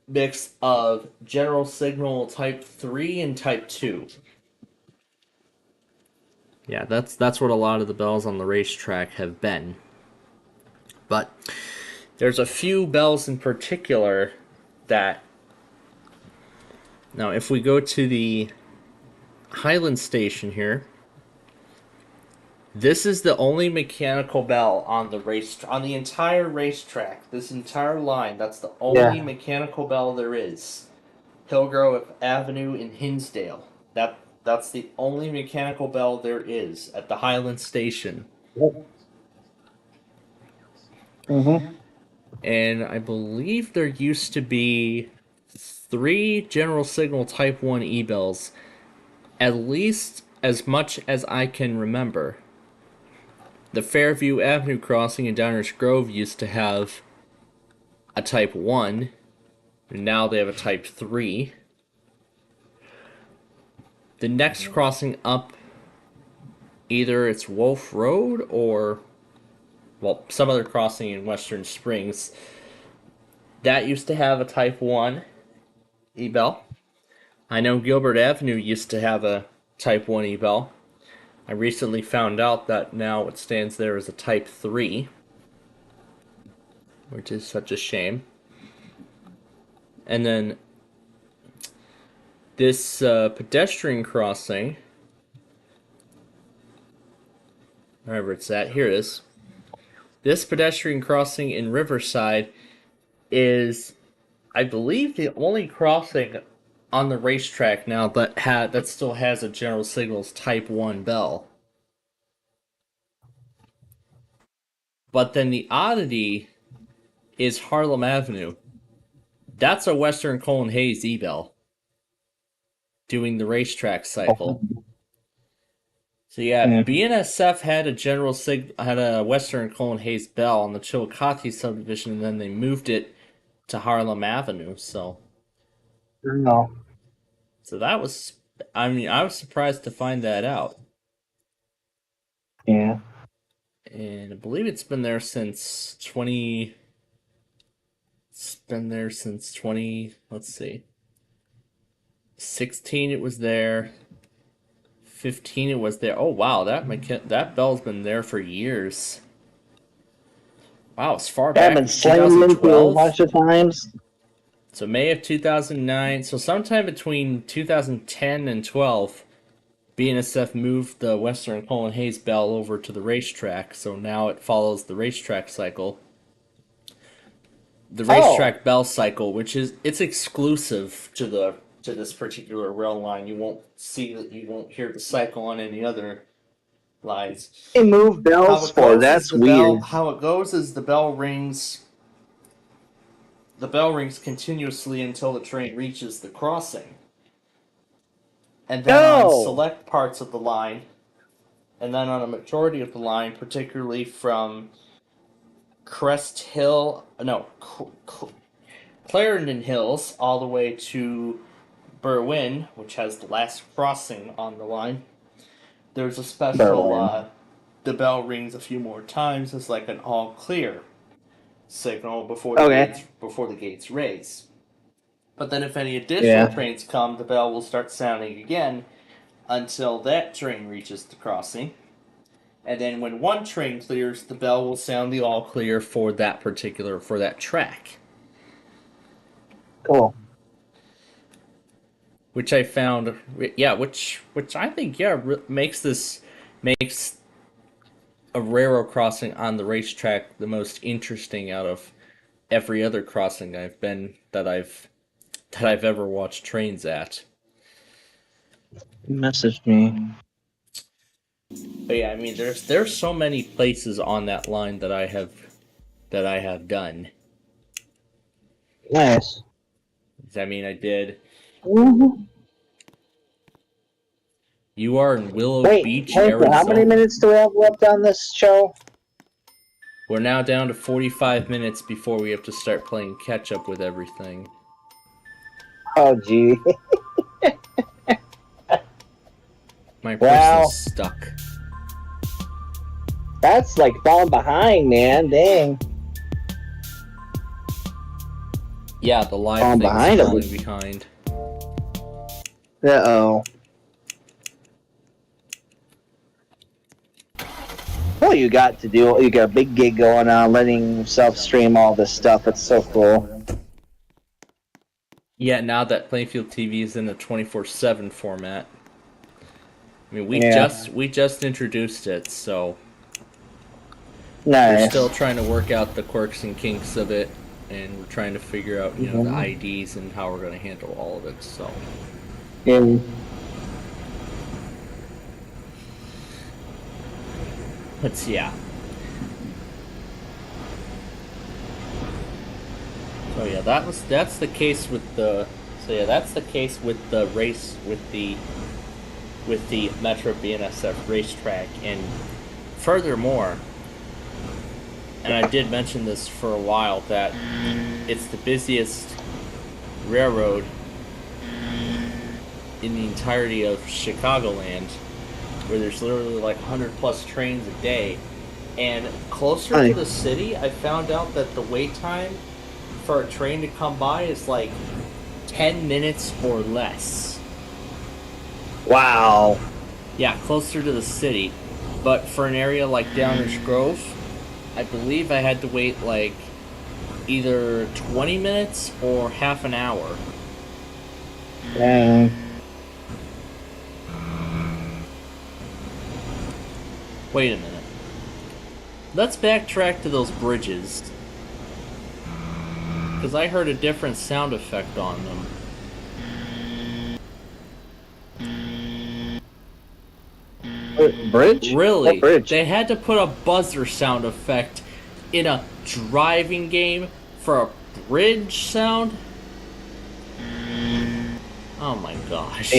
mix of general signal type 3 and type 2. Yeah, that's what a lot of the bells on the racetrack have been. But there's a few bells in particular that... Now, if we go to the Highland Station here, this is the only mechanical bell on the entire racetrack. This entire line, that's the only mechanical bell there is. Hillgrove Avenue in Hinsdale. That's the only mechanical bell there is at the Highland Station. Mm-hmm. And I believe there used to be 3 General Signal Type 1 E-bells, at least as much as I can remember. The Fairview Avenue crossing in Downers Grove used to have a Type 1, and now they have a Type 3. The next crossing up, either it's Wolf Road or, well, some other crossing in Western Springs, that used to have a Type 1 E-bell. I know Gilbert Avenue used to have a Type 1 E-bell. I recently found out that now it stands there as a Type 3, which is such a shame. And then this pedestrian crossing, wherever it's at, here it is. This pedestrian crossing in Riverside is, I believe, the only crossing on the racetrack now that still has a General Signals Type 1 bell. But then the oddity is Harlem Avenue. That's a Western Colin Hayes E-bell doing the racetrack cycle. So yeah, BNSF had a Western Colin Hayes bell on the Chillicothe subdivision, and then they moved it to Harlem Avenue. So that was, I was surprised to find that out. Yeah. And I believe it's been there since 20. It's been there since 20. Let's see. 16 it was there. 15 it was there. Oh wow, that bell's been there for years. Wow, as far back as 2012. A bunch of times. So May of 2009. So sometime between 2010 and 12, BNSF moved the Western Colin Hayes bell over to the racetrack. So now it follows the racetrack cycle. The racetrack bell cycle, which is it's exclusive to the to this particular rail line. You won't hear the cycle on any other lines. They move bells for. That's weird. How it goes is the bell rings. The bell rings continuously until the train reaches the crossing. And then on select parts of the line, and then on a majority of the line, particularly from Clarendon Hills all the way to Berwyn, which has the last crossing on the line, there's a special, the bell rings a few more times as like an all clear signal before the gates raise. But then if any additional trains come, the bell will start sounding again until that train reaches the crossing. And then when one train clears, the bell will sound the all clear for that track. Cool. Which I found, which I think, makes a railroad crossing on the racetrack the most interesting out of every other crossing that I've ever watched trains at. Message me. But yeah, I mean, there's so many places on that line that I have done. Nice. I mean, I did. Mm-hmm. You are in Willow Beach, Arizona. How many minutes do we have left on this show? We're now down to 45 minutes before we have to start playing catch up with everything. Oh, gee. My person's stuck. That's like falling behind, man. Dang. Yeah, the live thing's falling behind. Uh-oh. Well, you got a big gig going on, letting yourself stream all this stuff. It's so cool. Yeah, now that Plainfield TV is in a 24/7 format. I mean, we just introduced it, so nice. We're still trying to work out the quirks and kinks of it, and we're trying to figure out, the IDs and how we're going to handle all of it. So, but yeah. So yeah, that's the case with the race with the Metro BNSF racetrack. And furthermore, and I did mention this for a while, that it's the busiest railroad in the entirety of Chicagoland, where there's literally like 100 plus trains a day. And closer to the city, I found out that the wait time for a train to come by is like 10 minutes or less. Wow. Yeah, closer to the city. But for an area like Downers Grove, I believe I had to wait like either 20 minutes or half an hour. Dang. Wait a minute. Let's backtrack to those bridges. Because I heard a different sound effect on them. Bridge? Really? What bridge? They had to put a buzzer sound effect in a driving game for a bridge sound? Oh my gosh.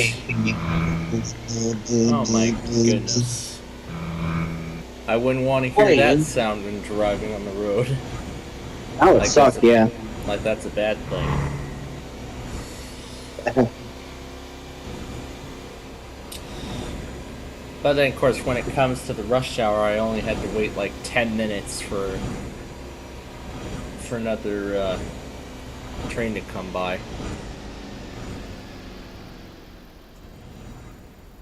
Oh my goodness. I wouldn't want to hear that sound when driving on the road. That would suck, yeah. Like that's a bad thing. But then, of course, when it comes to the rush hour, I only had to wait like 10 minutes for another train to come by.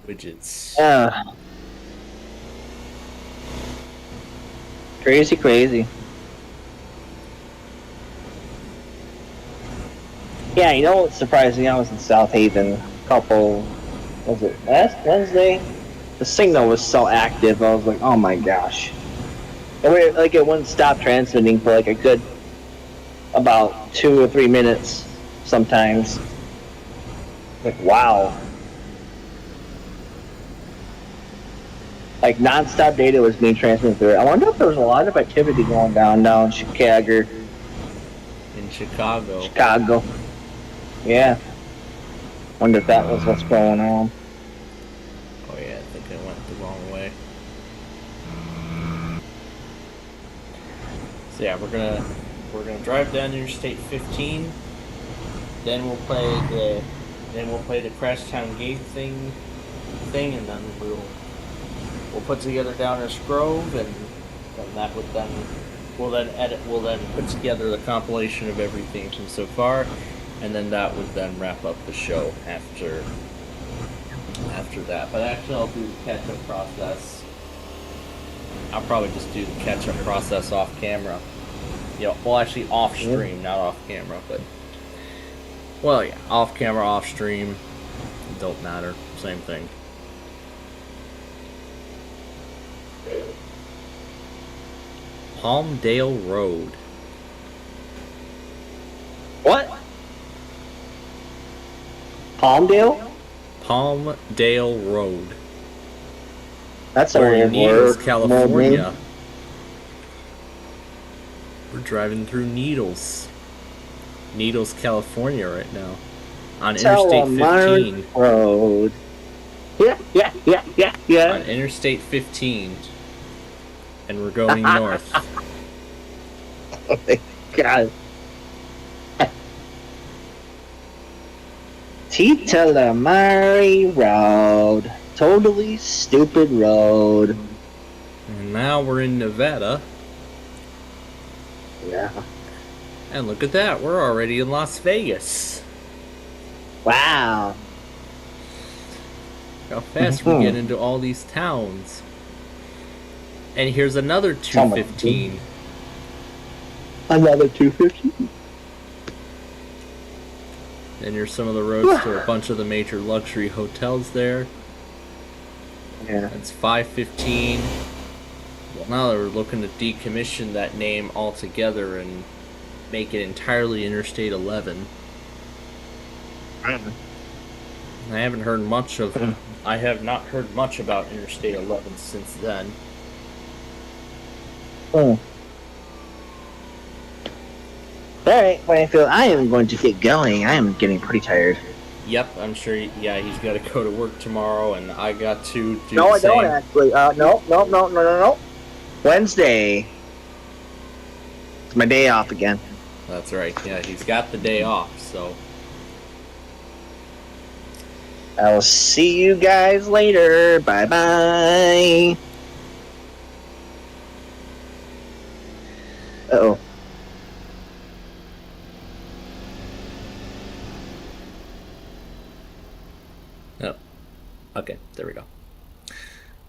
Widgets. Crazy. Yeah, you know what's surprising? I was in South Haven was it last Wednesday? The signal was so active, I was like, oh my gosh. And it wouldn't stop transmitting for like a good about 2 or 3 minutes sometimes. Like, wow. Like, non-stop data was being transmitted through it. I wonder if there was a lot of activity going down Chicago. In Chicago. Chicago. Yeah. Wonder if that was what's going on. Oh yeah, I think I went the wrong way. So yeah, we're gonna drive down Interstate 15. Then we'll play the Crashtown Gate thing, and then we'll put together Downers Grove, and that would then we'll then put together the compilation of everything from so far, and then that would then wrap up the show after that. But actually, I'll do the catch-up process. I'll probably just do the catch-up process off camera. Well, actually off stream, not off camera, but well, yeah, off camera, off stream, don't matter, same thing. Palmdale Road. What? Palmdale? Palmdale Road. That's a We're in weird Needles, word. California. We're driving through Needles, California right now. On Interstate 15. Road. Yeah. On Interstate 15. And we're going north. Oh my God. Tita Road. Totally stupid road. And now we're in Nevada. Yeah. And look at that, we're already in Las Vegas. Wow. How fast we get into all these towns. And here's another 215. Another 215. And here's some of the roads to a bunch of the major luxury hotels there. Yeah. It's 515. Well, now they're looking to decommission that name altogether and make it entirely Interstate 11. I have not heard much about Interstate 11 since then. Alright, Winfield, I am going to get going. I am getting pretty tired. Yep, I'm sure. Yeah, he's got to go to work tomorrow, and I got to do No, the I same. don't actually. No. Wednesday. It's my day off again. That's right. Yeah, he's got the day off, so. I will see you guys later. Bye bye. Uh-oh. Oh. Okay, there we go.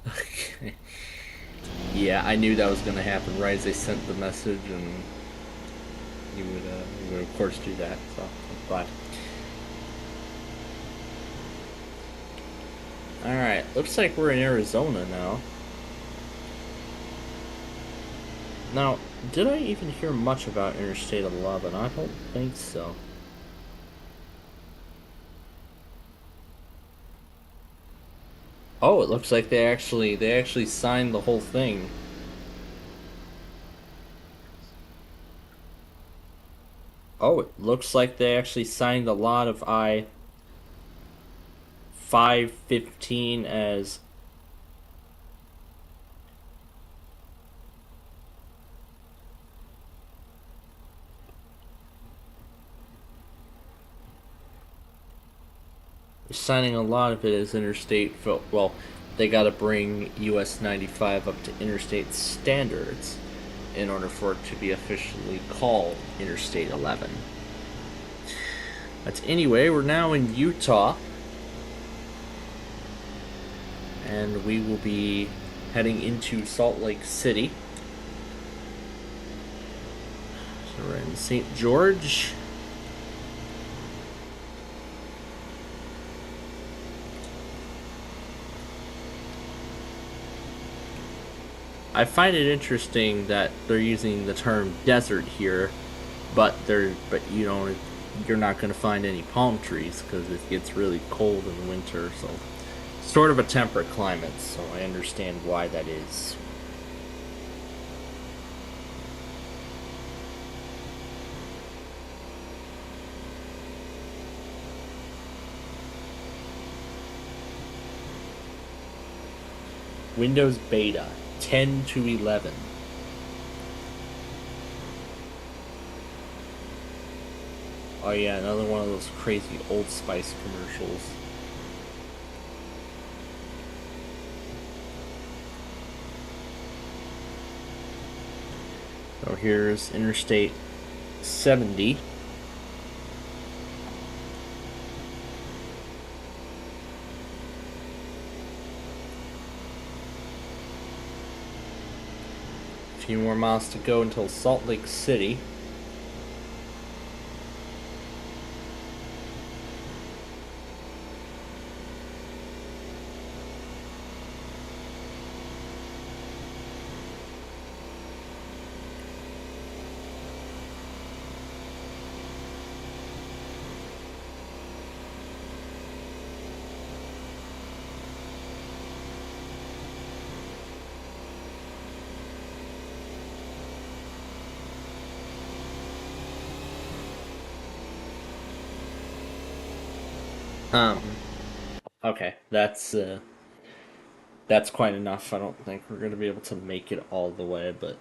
Okay. Yeah, I knew that was going to happen right as they sent the message, and you would of course do that, so I'm glad. Alright, looks like we're in Arizona now. Now, did I even hear much about Interstate 11? I don't think so. Oh, it looks like they actually signed the whole thing. Oh, it looks like they actually signed a lot of I-515 as signing a lot of it as interstate. Well, they got to bring US 95 up to interstate standards in order for it to be officially called Interstate 11. But anyway, we're now in Utah, and we will be heading into Salt Lake City. So we're in St. George. I find it interesting that they're using the term desert here, but you're not going to find any palm trees because it gets really cold in the winter. So, sort of a temperate climate. So I understand why that is. Windows Beta 10 to 11. Oh yeah, another one of those crazy Old Spice commercials. So here's Interstate 70. A few more miles to go until Salt Lake City. Okay, that's quite enough. I don't think we're gonna be able to make it all the way, but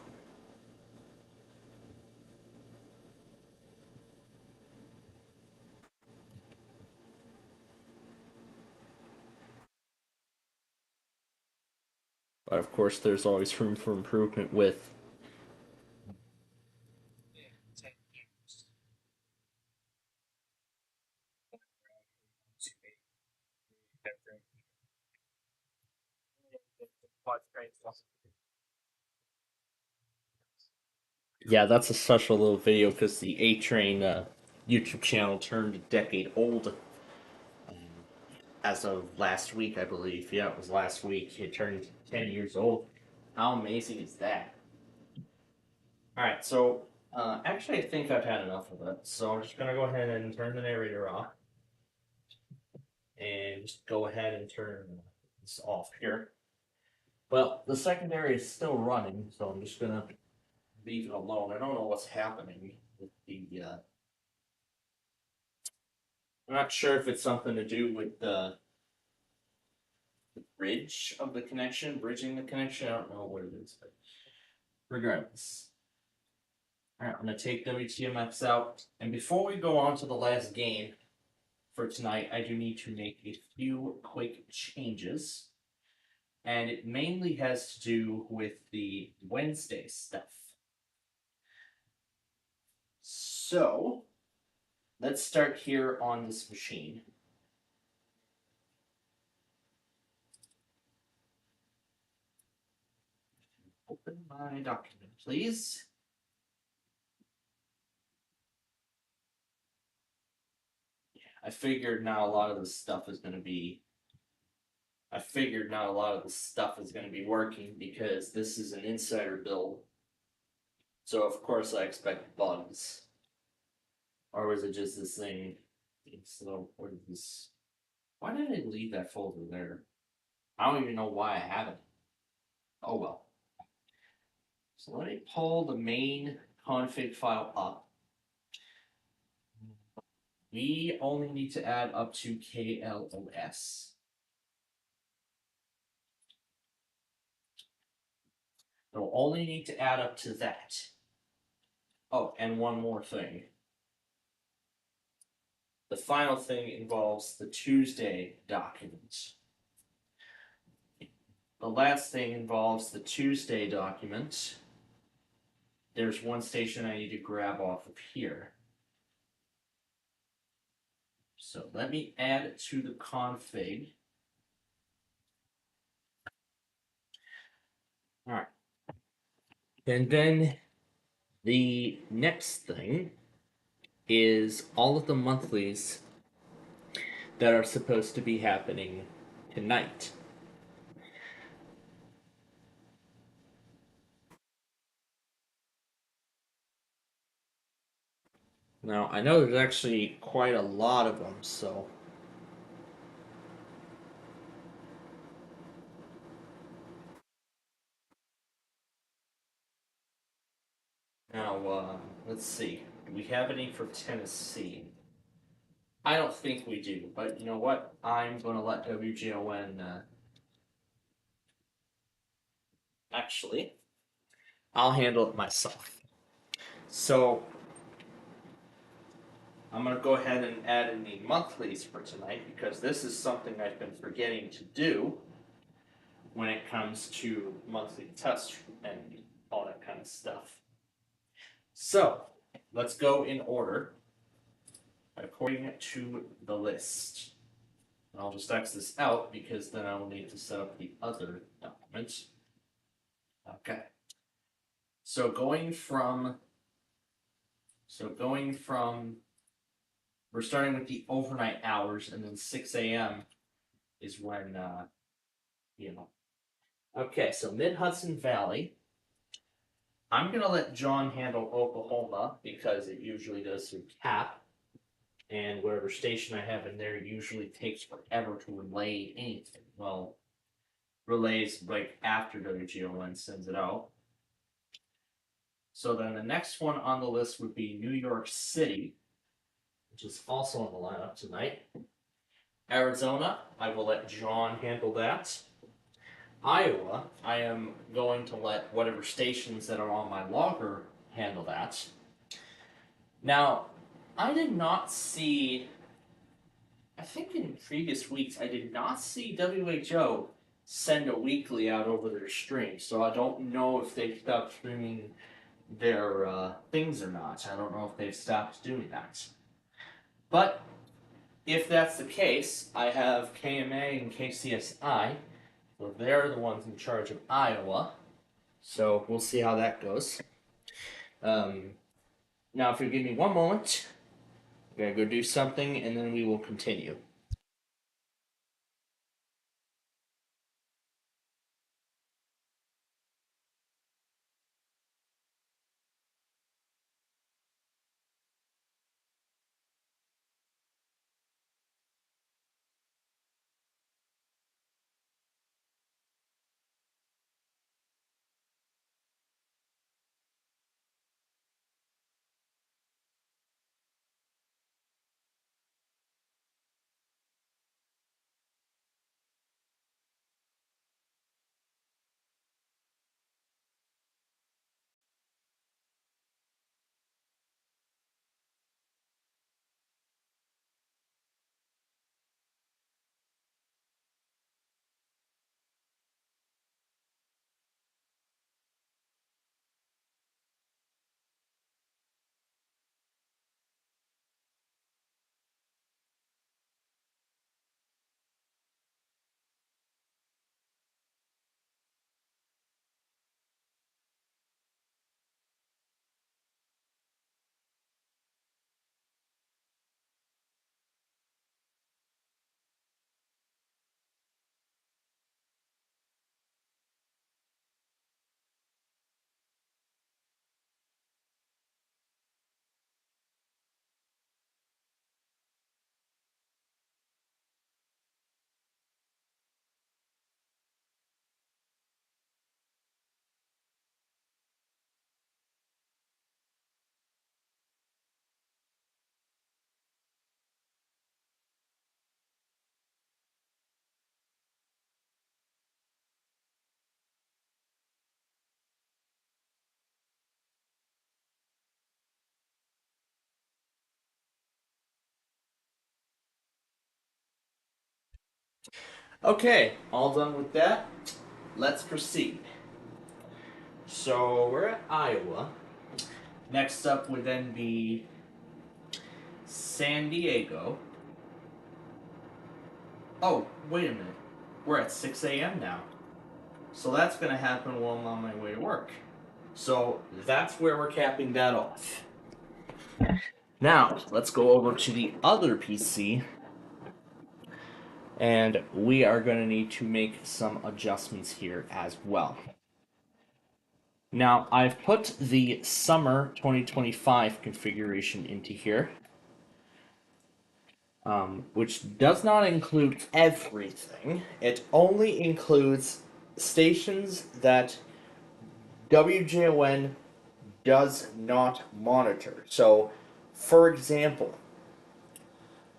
of course there's always room for improvement with. Yeah, that's a special little video because the A Train YouTube channel turned a decade old as of last week, I believe. Yeah, it was last week. It turned 10 years old. How amazing is that? All right, so actually, I think I've had enough of it. So I'm just gonna go ahead and turn the narrator off, and just go ahead and turn this off here. Well, the secondary is still running, so I'm just gonna leave it alone. I don't know what's happening with the. I'm not sure if it's something to do with the bridge of the connection, bridging the connection. I don't know what it is, but regardless. All right, I'm gonna take WTMX out, and before we go on to the last game for tonight, I do need to make a few quick changes, and it mainly has to do with the Wednesday stuff. So let's start here on this machine. Open my document, please. I figured not a lot of this stuff is going to be. I figured not a lot of this stuff is going to be working because this is an insider build. So of course I expect bugs. Or was it just this thing? So what is this? Why did I leave that folder there? I don't even know why I have it. Oh well. So let me pull the main config file up. We only need to add up to KLOS. We'll only need to add up to that. Oh, and one more thing. The final thing involves the Tuesday document. The last thing involves the Tuesday document. There's one station I need to grab off of here. So let me add it to the config. All right. And then the next thing is all of the monthlies that are supposed to be happening tonight. Now, I know there's actually quite a lot of them, so. Now, let's see. Do we have any for Tennessee? I don't think we do, but you know what? I'm going to let WGON. Actually, I'll handle it myself. So, I'm going to go ahead and add in the monthlies for tonight because this is something I've been forgetting to do when it comes to monthly tests and all that kind of stuff. So, let's go in order according to the list. And I'll just X this out because then I will need to set up the other document. Okay. So going from we're starting with the overnight hours, and then 6 a.m. is when you know. Okay, so Mid Hudson Valley. I'm gonna let John handle Oklahoma because it usually does through CAP, and whatever station I have in there usually takes forever to relay anything. Well, relays like after WGON sends it out. So then the next one on the list would be New York City, which is also on the lineup tonight. Arizona, I will let John handle that. Iowa, I am going to let whatever stations that are on my logger handle that. Now, I did not see, I think in previous weeks, I did not see WHO send a weekly out over their stream, so I don't know if they've stopped streaming their things or not. I don't know if they've stopped doing that. But if that's the case, I have KMA and KCSI, so they're the ones in charge of Iowa. So we'll see how that goes. Now, if you give me one moment, I'm gonna go do something, and then we will continue. Okay, all done with that. Let's proceed. So we're at Iowa. Next up would then be San Diego. Oh, wait a minute. We're at 6 a.m. now. So that's going to happen while I'm on my way to work. So that's where we're capping that off. Now, let's go over to the other PC. And we are going to need to make some adjustments here as well. Now, I've put the summer 2025 configuration into here, which does not include everything. It only includes stations that WJON does not monitor. So, for example,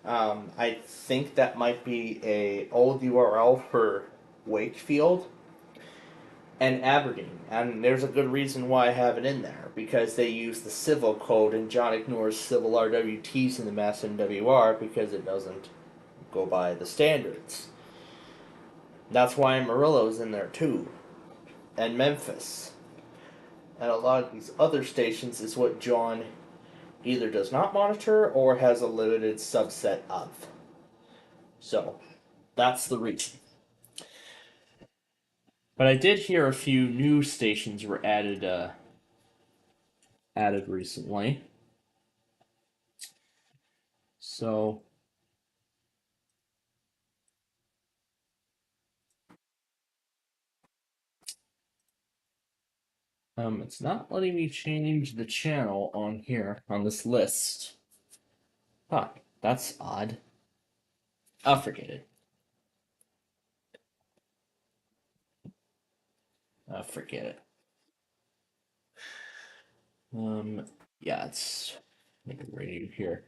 I think that might be a old URL for Wakefield and Aberdeen, and there's a good reason why I have it in there, because they use the civil code and John ignores civil RWTs in the mass MWR because it doesn't go by the standards. That's why Amarillo's in there too, and Memphis. And a lot of these other stations is what John either does not monitor or has a limited subset of. So, that's the reason. But I did hear a few new stations were added recently. So it's not letting me change the channel on here on this list. Huh, that's odd. I'll forget it. I'll forget it. Yeah, it's make it radio here.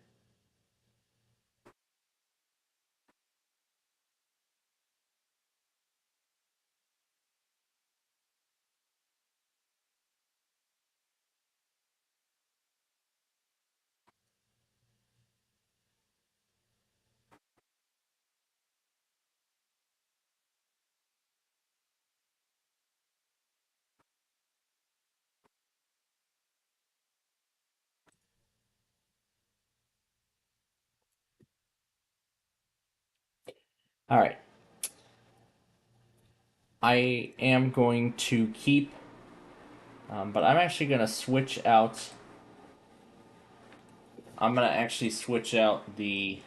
All right. I am going to keep, but I'm actually going to switch out. I'm going to actually switch out the.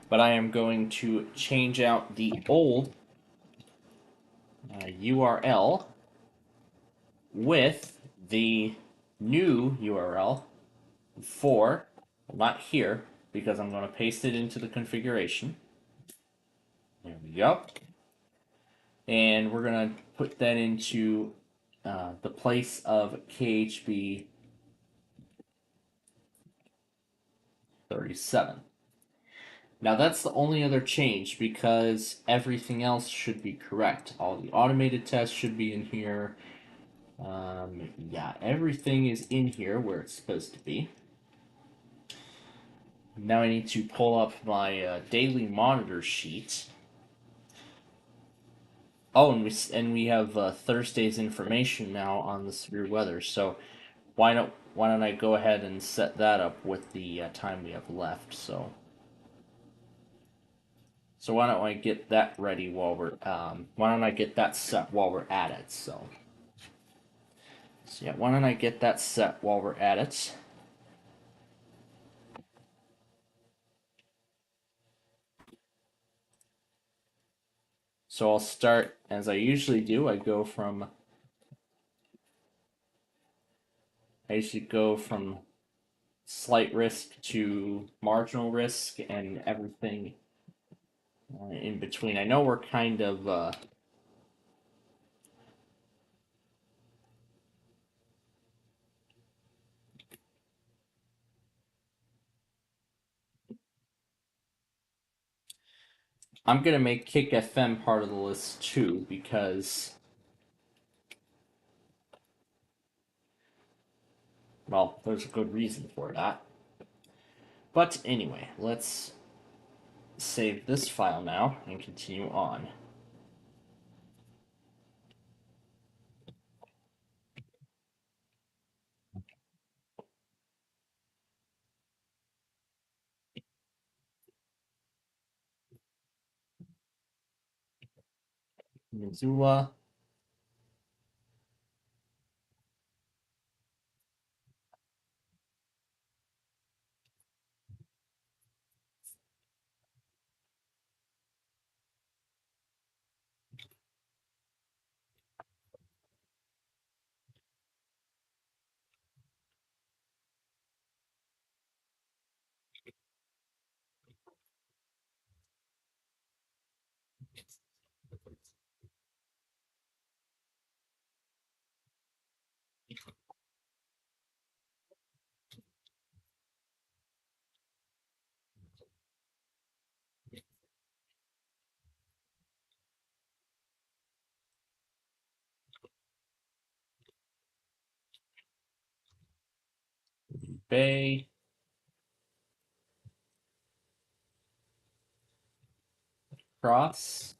But I am going to change out the old URL with the new URL for, well, not here, because I'm going to paste it into the configuration. There we go. And we're going to put that into the place of KHB 37. Now that's the only other change because everything else should be correct. All the automated tests should be in here. Yeah, everything is in here where it's supposed to be. Now I need to pull up my daily monitor sheet. Oh, and we have Thursday's information now on the severe weather. So why don't I go ahead and set that up with the time we have left? So why don't I get that ready while we're why don't I get that set while we're at it? So yeah, why don't I get that set while we're at it? So I'll start as I usually do. I usually go from slight risk to marginal risk and everything in between. I know we're kind of I'm gonna make Kick FM part of the list too because, well, there's a good reason for that. But anyway, let's save this file now and continue on. Missoula. Bay. Cross.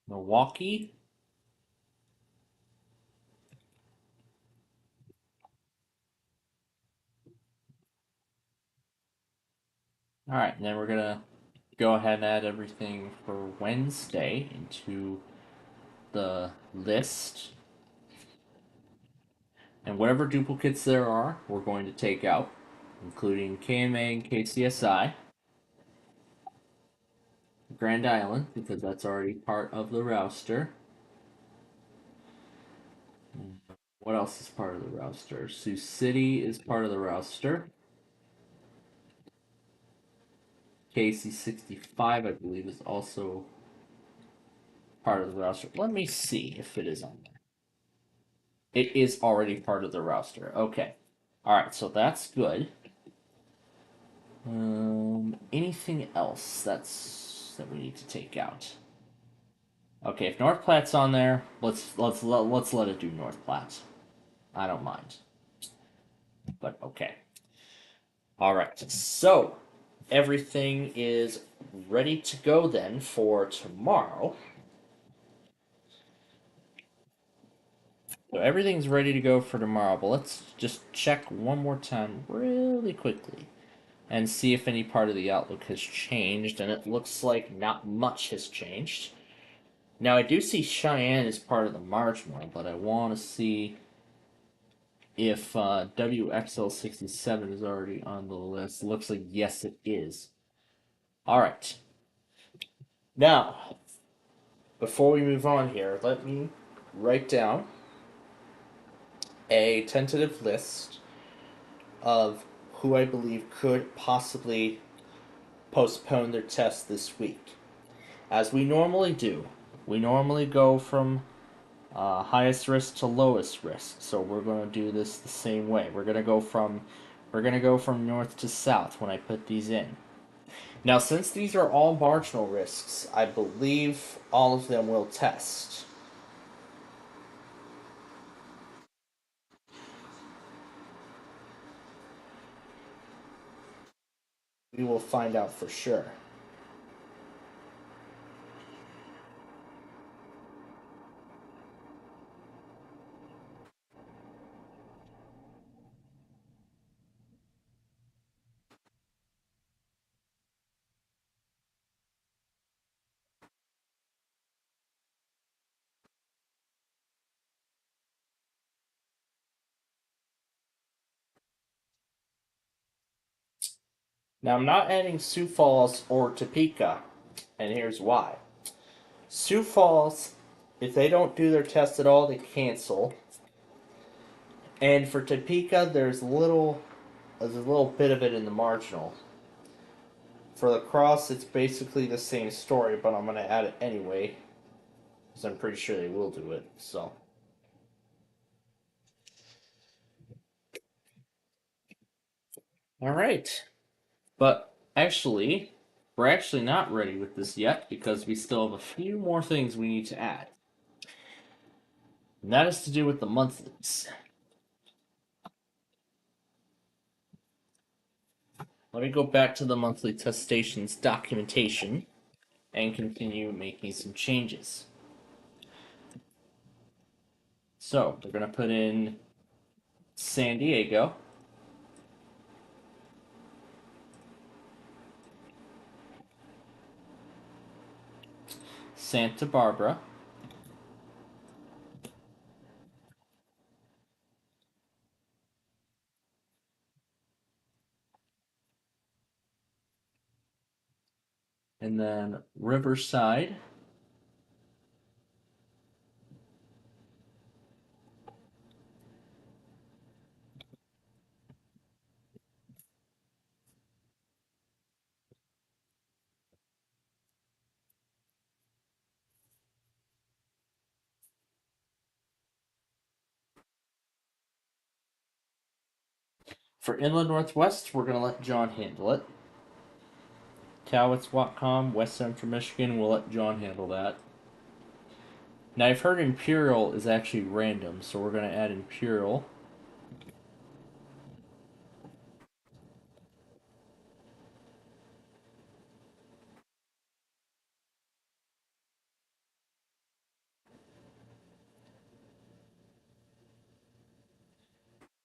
Milwaukee. Alright, and then we're gonna go ahead and add everything for Wednesday into the list. And whatever duplicates there are, we're going to take out, including KMA and KCSI. Grand Island, because that's already part of the roster. What else is part of the roster? Sioux City is part of the roster. KC65, I believe, is also part of the roster. Let me see if it is on there. It is already part of the roster. Okay. Alright, so that's good. Anything else that we need to take out? Okay, if North Platte's on there, let's let it do North Platte. I don't mind. But okay. Alright, so everything is ready to go then for tomorrow. So everything's ready to go for tomorrow, but let's just check one more time really quickly and see if any part of the outlook has changed, and it looks like not much has changed. Now I do see Cheyenne is part of the marginal, but I want to see if WXL67 is already on the list. Looks like yes it is. Alright. Now, before we move on here, let me write down a tentative list of who I believe could possibly postpone their test this week. As we normally do, we normally go from highest risk to lowest risk. So we're going to do this the same way. We're going to go from north to south when I put these in. Now, since these are all marginal risks, I believe all of them will test. We will find out for sure. Now, I'm not adding Sioux Falls or Topeka, and here's why. Sioux Falls, if they don't do their test at all, they cancel. And for Topeka, there's a little bit of it in the marginal. For La Crosse, it's basically the same story, but I'm going to add it anyway, because I'm pretty sure they will do it. So, all right. But actually, we're actually not ready with this yet because we still have a few more things we need to add. And that is to do with the monthlies. Let me go back to the monthly test stations documentation and continue making some changes. So, we're going to put in San Diego, Santa Barbara, and then Riverside, for Inland Northwest, we're going to let John handle it. Cowitz, Whatcom, West Central Michigan, we'll let John handle that. Now I've heard Imperial is actually random, so we're going to add Imperial.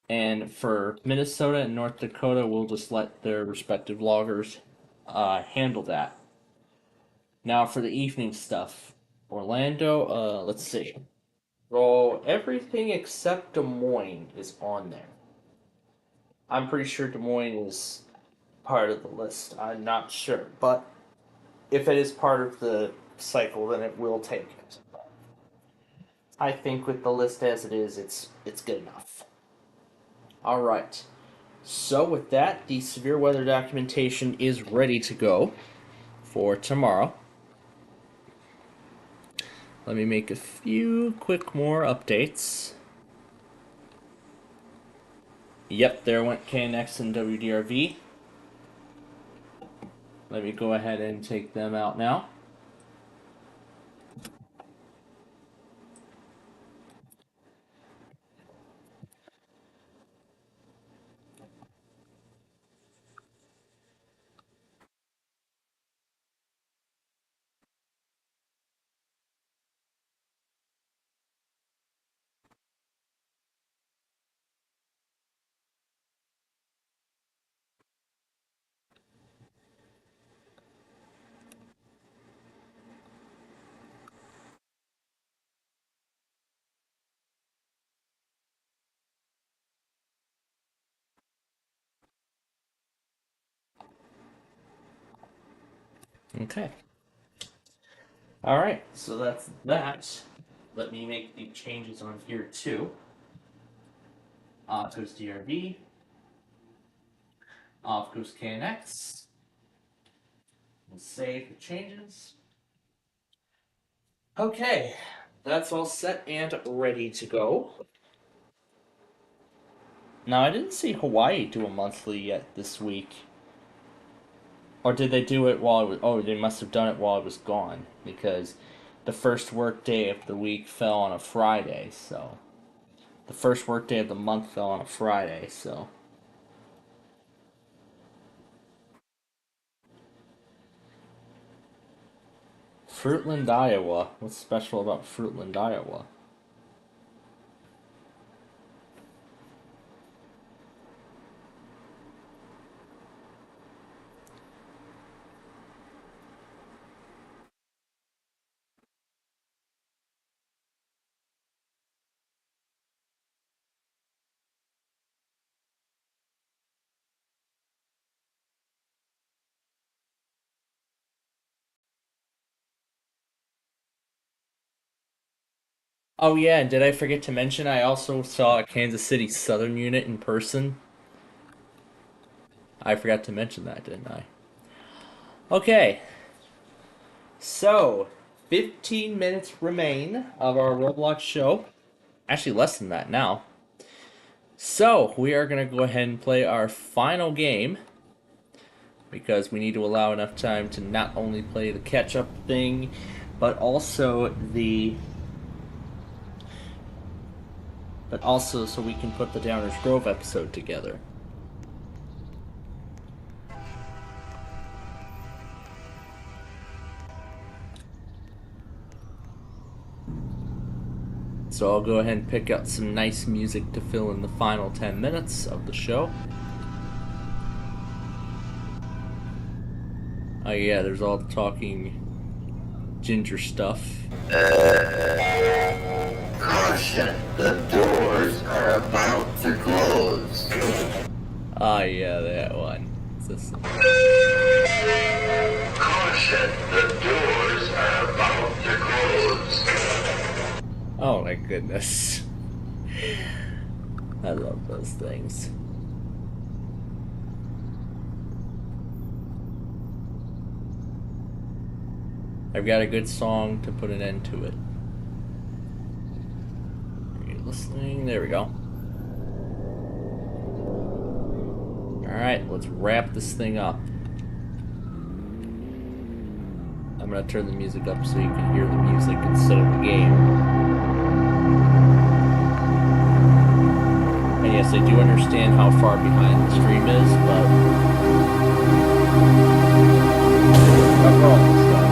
And for Minnesota and North Dakota, we'll just let their respective loggers handle that. Now for the evening stuff. Orlando, let's see. Well, everything except Des Moines is on there. I'm pretty sure Des Moines is part of the list. I'm not sure. But if it is part of the cycle, then it will take it. I think with the list as it is, it's good enough. Alright. So with that, the severe weather documentation is ready to go for tomorrow. Let me make a few quick more updates. Yep, there went KNX and WDRV. Let me go ahead and take them out now. Okay. Alright, so that's that. Let me make the changes on here too. Off goes DRV. Off goes KNX. We'll save the changes. Okay, that's all set and ready to go. Now, I didn't see Hawaii do a monthly yet this week. Or did they do it while I was... Oh, they must have done it while I was gone. Because the first work day of the week fell on a Friday, so... The first work day of the month fell on a Friday, so... Fruitland, Iowa. What's special about Fruitland, Iowa? Oh yeah, and did I forget to mention I also saw a Kansas City Southern unit in person? I forgot to mention that, didn't I? Okay. So, 15 minutes remain of our Roblox show. Actually, less than that now. So, we are going to go ahead and play our final game. Because we need to allow enough time to not only play the catch-up thing, but also so we can put the Downers Grove episode together. So I'll go ahead and pick out some nice music to fill in the final 10 minutes of the show. Oh yeah, there's all the talking ginger stuff. Caution, the doors are about to close. Ah yeah, that one. Caution, the doors are about to close. Oh my goodness. I love those things. I've got a good song to put an end to it. Are you listening? There we go. Alright, let's wrap this thing up. I'm gonna turn the music up so you can hear the music instead of the game. And yes, I do understand how far behind the stream is, but cover all this stuff.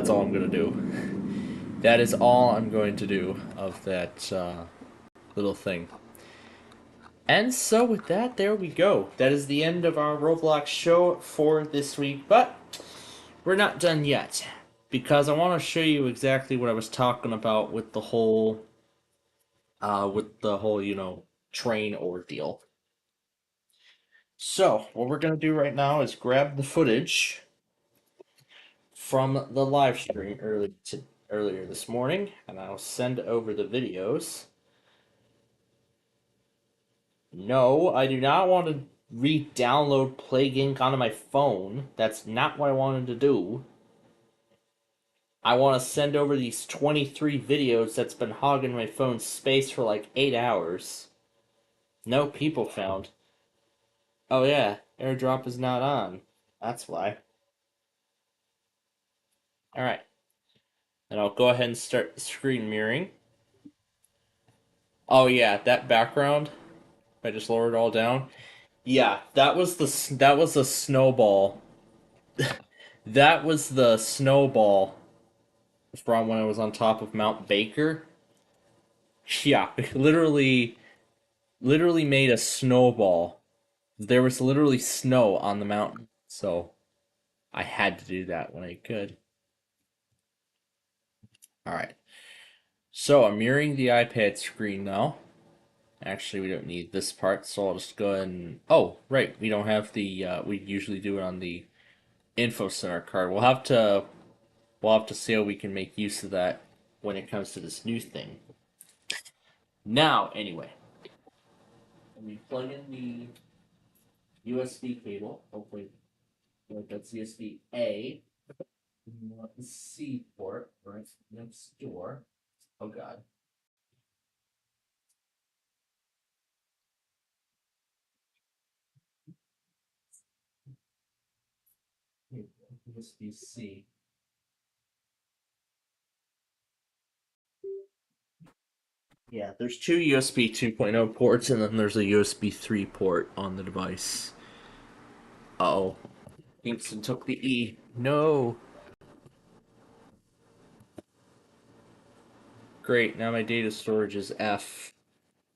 that's all I'm gonna do. That is all I'm going to do of that little thing. And so with that, there we go. That is the end of our Roblox show for this week, but we're not done yet. Because I want to show you exactly what I was talking about with the whole train ordeal. So, what we're gonna do right now is grab the footage from the live stream earlier this morning, and I'll send over the videos. No, I do not want to re-download Plague Inc. onto my phone. That's not what I wanted to do. I want to send over these 23 videos that's been hogging my phone's space for like 8 hours. No people found. Oh yeah, airdrop is not on. That's why. Alright. And I'll go ahead and start screen mirroring. Oh yeah, that background. I just lowered it all down. Yeah, that was the snowball. That was the snowball from when I was on top of Mount Baker. Yeah, literally made a snowball. There was literally snow on the mountain, so I had to do that when I could. All right. So I'm mirroring the iPad screen now. Actually, we don't need this part, so I'll just go ahead and... Oh, right, we don't have the... we usually do it on the info center card. We'll have to see how we can make use of that when it comes to this new thing. Now, anyway, let me plug in the USB cable. Hopefully, that's USB A. We want the C port right next door. Oh God. USB C. Yeah, there's two USB 2.0 ports, and then there's a USB 3 port on the device. Uh-oh. Kingston took the E. No. Great, now my data storage is F.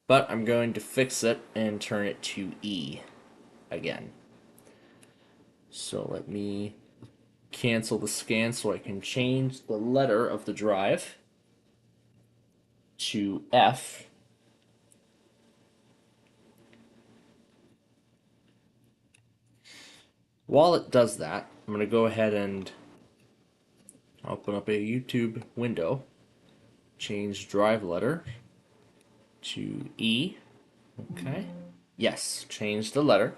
But I'm going to fix it and turn it to E again. So let me cancel the scan so I can change the letter of the drive to F. While it does that, I'm going to go ahead and open up a YouTube window, change drive letter to E. Okay. Yes, change the letter.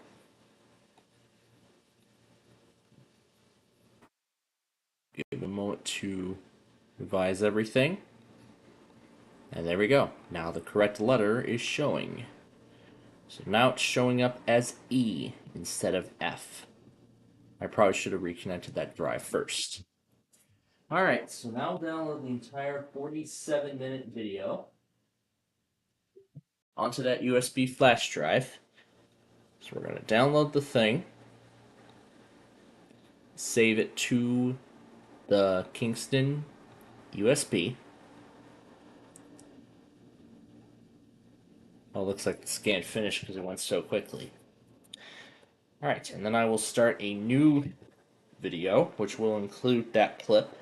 Give it a moment to revise everything. And there we go. Now the correct letter is showing. So now it's showing up as E instead of F. I probably should have reconnected that drive first. Alright, so now download the entire 47-minute video onto that USB flash drive. So we're going to download the thing, save it to the Kingston USB. Oh, looks like the scan finished because it went so quickly. Alright, and then I will start a new video, which will include that clip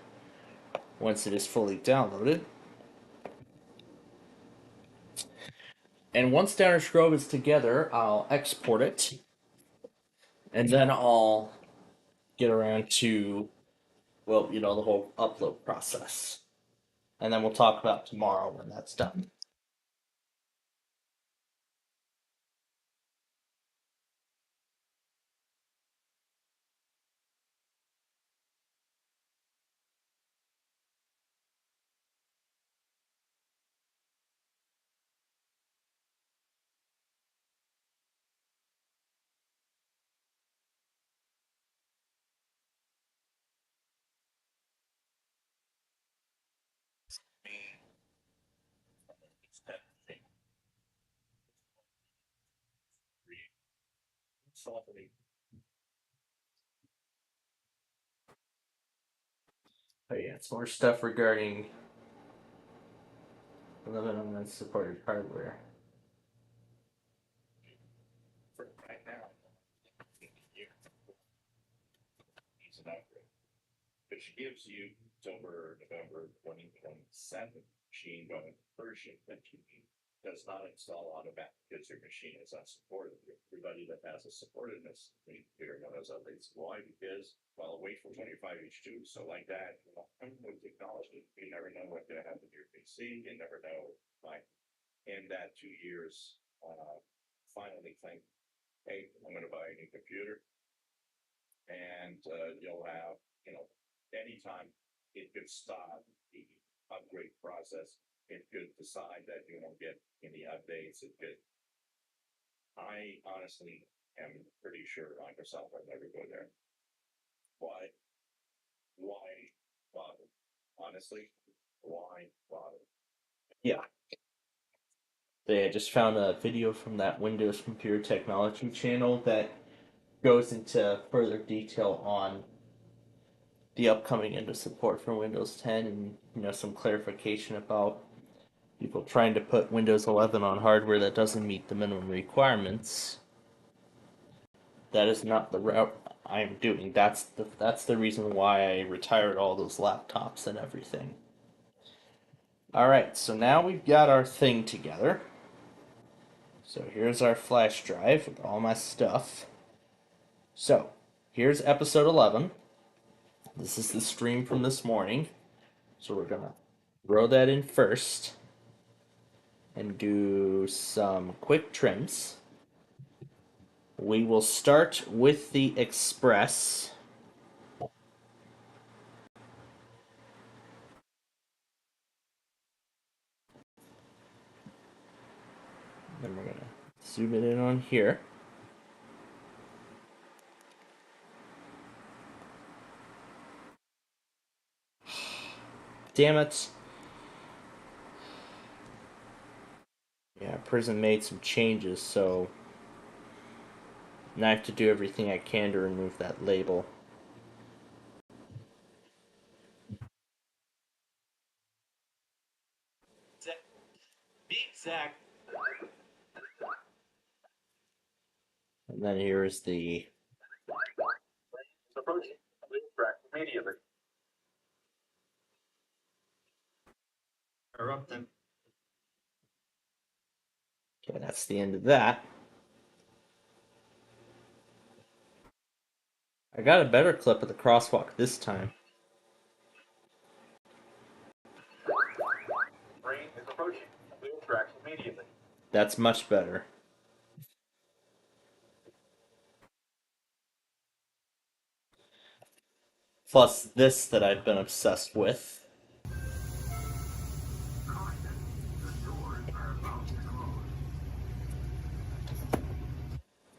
once it is fully downloaded. And once Downer Grove is together, I'll export it, and then I'll get around to, well, the whole upload process. And then we'll talk about tomorrow when that's done. Oh yeah, it's more stuff regarding 11 unsupported hardware. For right now, it's an upgrade, which gives you October, November 2027 machine running version that you need. Does not install automatic because your machine is unsupported. Everybody that has a supportedness computer knows updates. Why? Because well, wait for 25H2. So like that, you know, with technology, you never know what's gonna happen to your PC. You never know. Like in that 2 years, finally think, hey, I'm gonna buy a new computer, and you'll have, you know, anytime it could stop the upgrade process. It could decide that you won't get any updates. It could. I honestly am pretty sure Microsoft will never go there. Why? Why bother? Honestly, why bother? Yeah. They just found a video from that Windows Computer Technology channel that goes into further detail on the upcoming end of support for Windows 10 and some clarification about people trying to put Windows 11 on hardware that doesn't meet the minimum requirements. That is not the route I am doing. That's the reason why I retired all those laptops and everything. Alright, so now we've got our thing together. So here's our flash drive with all my stuff. So, here's episode 11. This is the stream from this morning. So we're gonna throw that in first and do some quick trims. We will start with the Express. Then we're gonna zoom it in on here. Damn it. Yeah, Prism made some changes, so now I have to do everything I can to remove that label. Be exact. And then here is the Approaching. Track immediately. erupting. Okay, that's the end of that. I got a better clip of the crosswalk this time. Train is approaching. Track immediately. That's much better. Plus this that I've been obsessed with.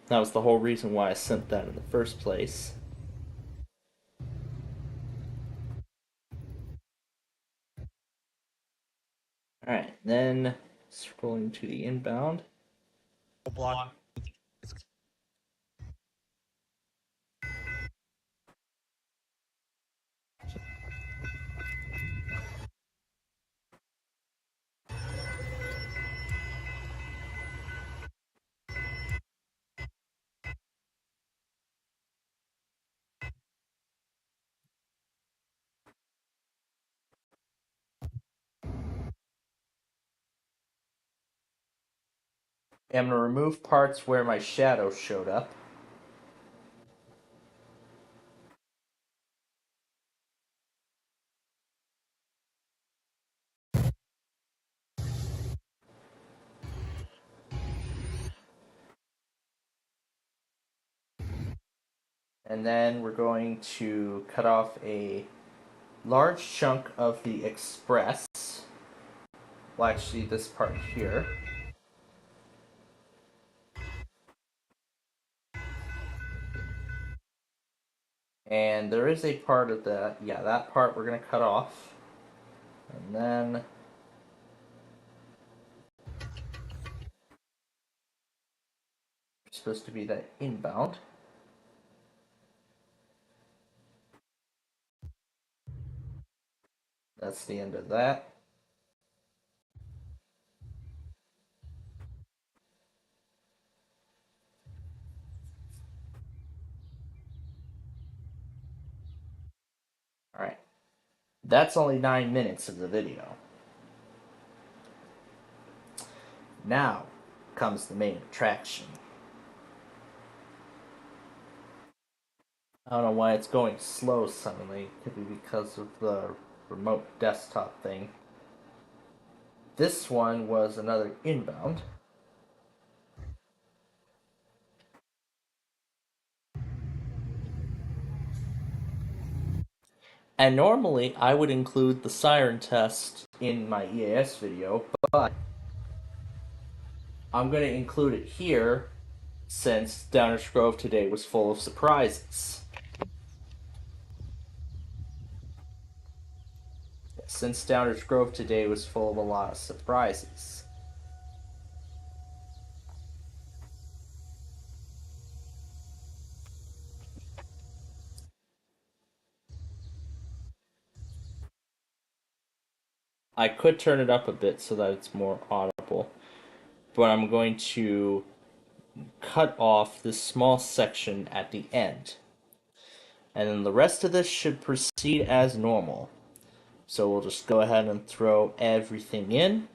That was the whole reason why I sent that in the first place. Alright, then scrolling to the inbound. Block. I'm going to remove parts where my shadow showed up. And then we're going to cut off a large chunk of the Express. Well, actually, this part here. And there is a part of that. Yeah, that part we're going to cut off. And then supposed to be that inbound. that's the end of that. Alright. That's only 9 minutes of the video. Now comes the main attraction. I don't know why it's going slow suddenly. Could be because of the remote desktop thing. This one was another inbound. And normally I would include the siren test in my EAS video, but I'm going to include it here since Downers Grove today was full of surprises. Since Downers Grove today was full of a lot of surprises. I could turn it up a bit so that it's more audible, but I'm going to cut off this small section at the end. And then the rest of this should proceed as normal. So we'll just go ahead and throw everything in.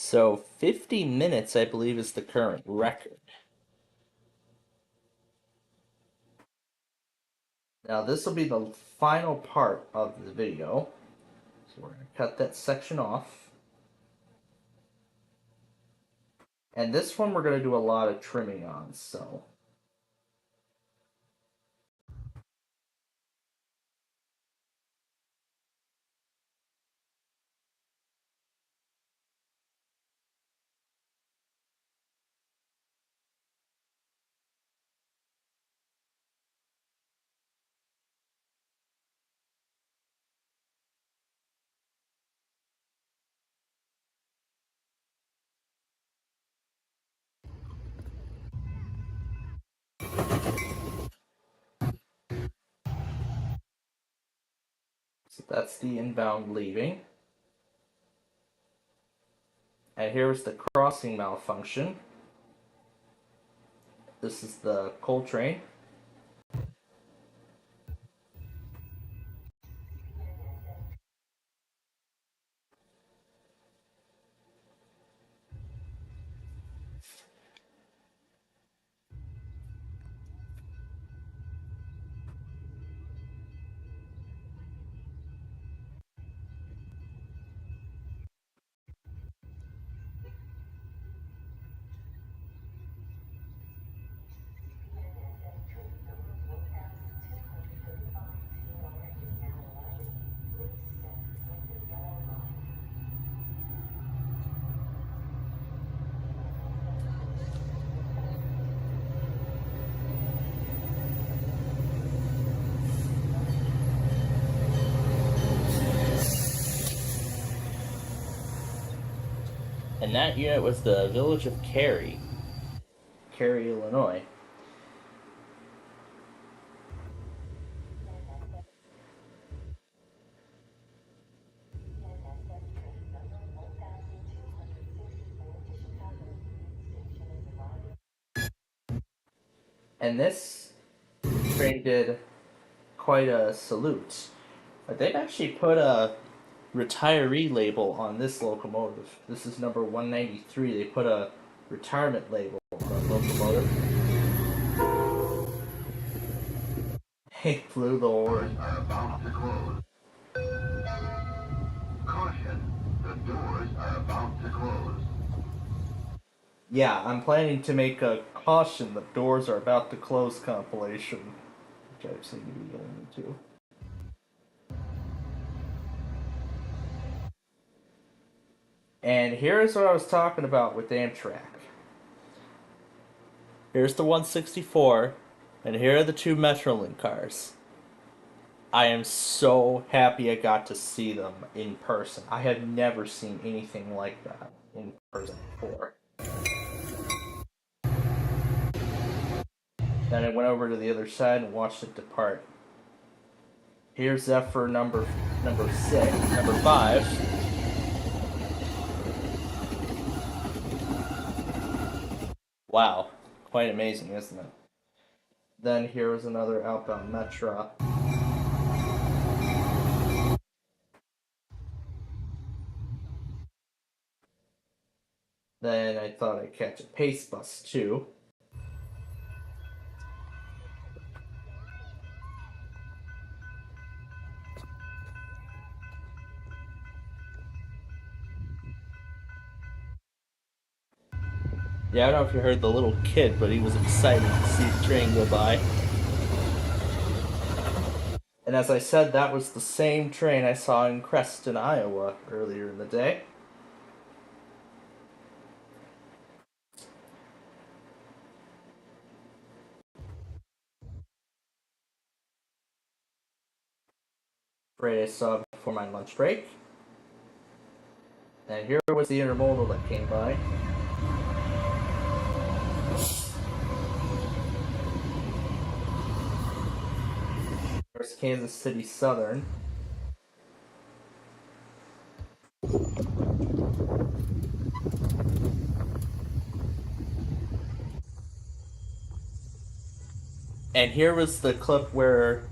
So 50 minutes, I believe, is the current record. Now this will be the final part of the video. So we're going to cut that section off. And this one we're going to do a lot of trimming on, so... So that's the inbound leaving. And here's the crossing malfunction. This is the coal train. And that unit was the village of Cary, Illinois. And this train did quite a salute. But they've actually put a retiree label on this locomotive. This is number 193. They put a retirement label on the locomotive. They blew the horn. Are about to close. Caution, the doors are about to close. Yeah, I'm planning to make a caution the doors are about to close compilation, which I've seen you be getting into. And here's what I was talking about with Amtrak. Here's the 164, and here are the two Metrolink cars. I am so happy I got to see them in person. I have never seen anything like that in person before. Then I went over to the other side and watched it depart. Here's Zephyr number 5. Wow, quite amazing, isn't it? Then here was another outbound Metra. Then I thought I'd catch a pace bus too. Yeah, I don't know if you heard the little kid, but he was excited to see the train go by. And as I said, that was the same train I saw in Creston, Iowa earlier in the day. Right, I saw before my lunch break. And here was the intermodal that came by. There's Kansas City Southern. And here was the clip where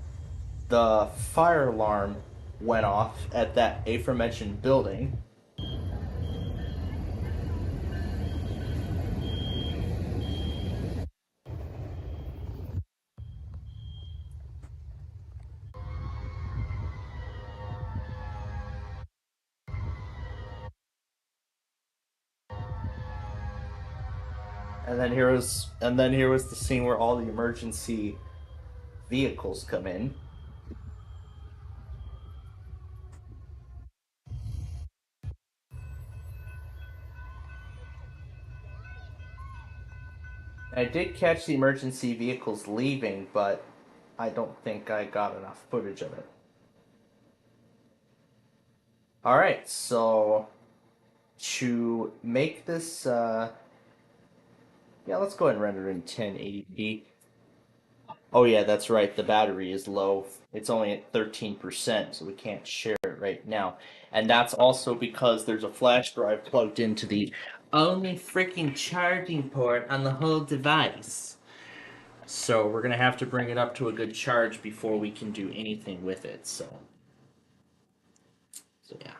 the fire alarm went off at that aforementioned building. And then here was the scene where all the emergency vehicles come in. I did catch the emergency vehicles leaving, but I don't think I got enough footage of it. Alright, so to make this, yeah, let's go ahead and render in 1080p. Oh yeah, that's right, the battery is low. It's only at 13%, so we can't share it right now. And that's also because there's a flash drive plugged into the only freaking charging port on the whole device. So we're gonna have to bring it up to a good charge before we can do anything with it. So yeah,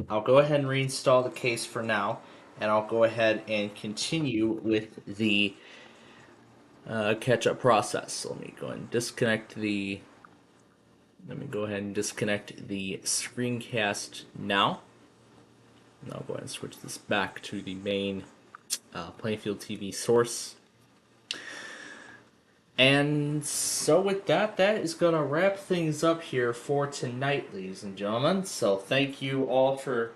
I'll go ahead and reinstall the case for now, and I'll go ahead and continue with the catch-up process. So let me go ahead and disconnect the. Let me go ahead and disconnect the screencast now. And I'll go ahead and switch this back to the main Plainfield TV source. And so with that, that is going to wrap things up here for tonight, ladies and gentlemen. So thank you all for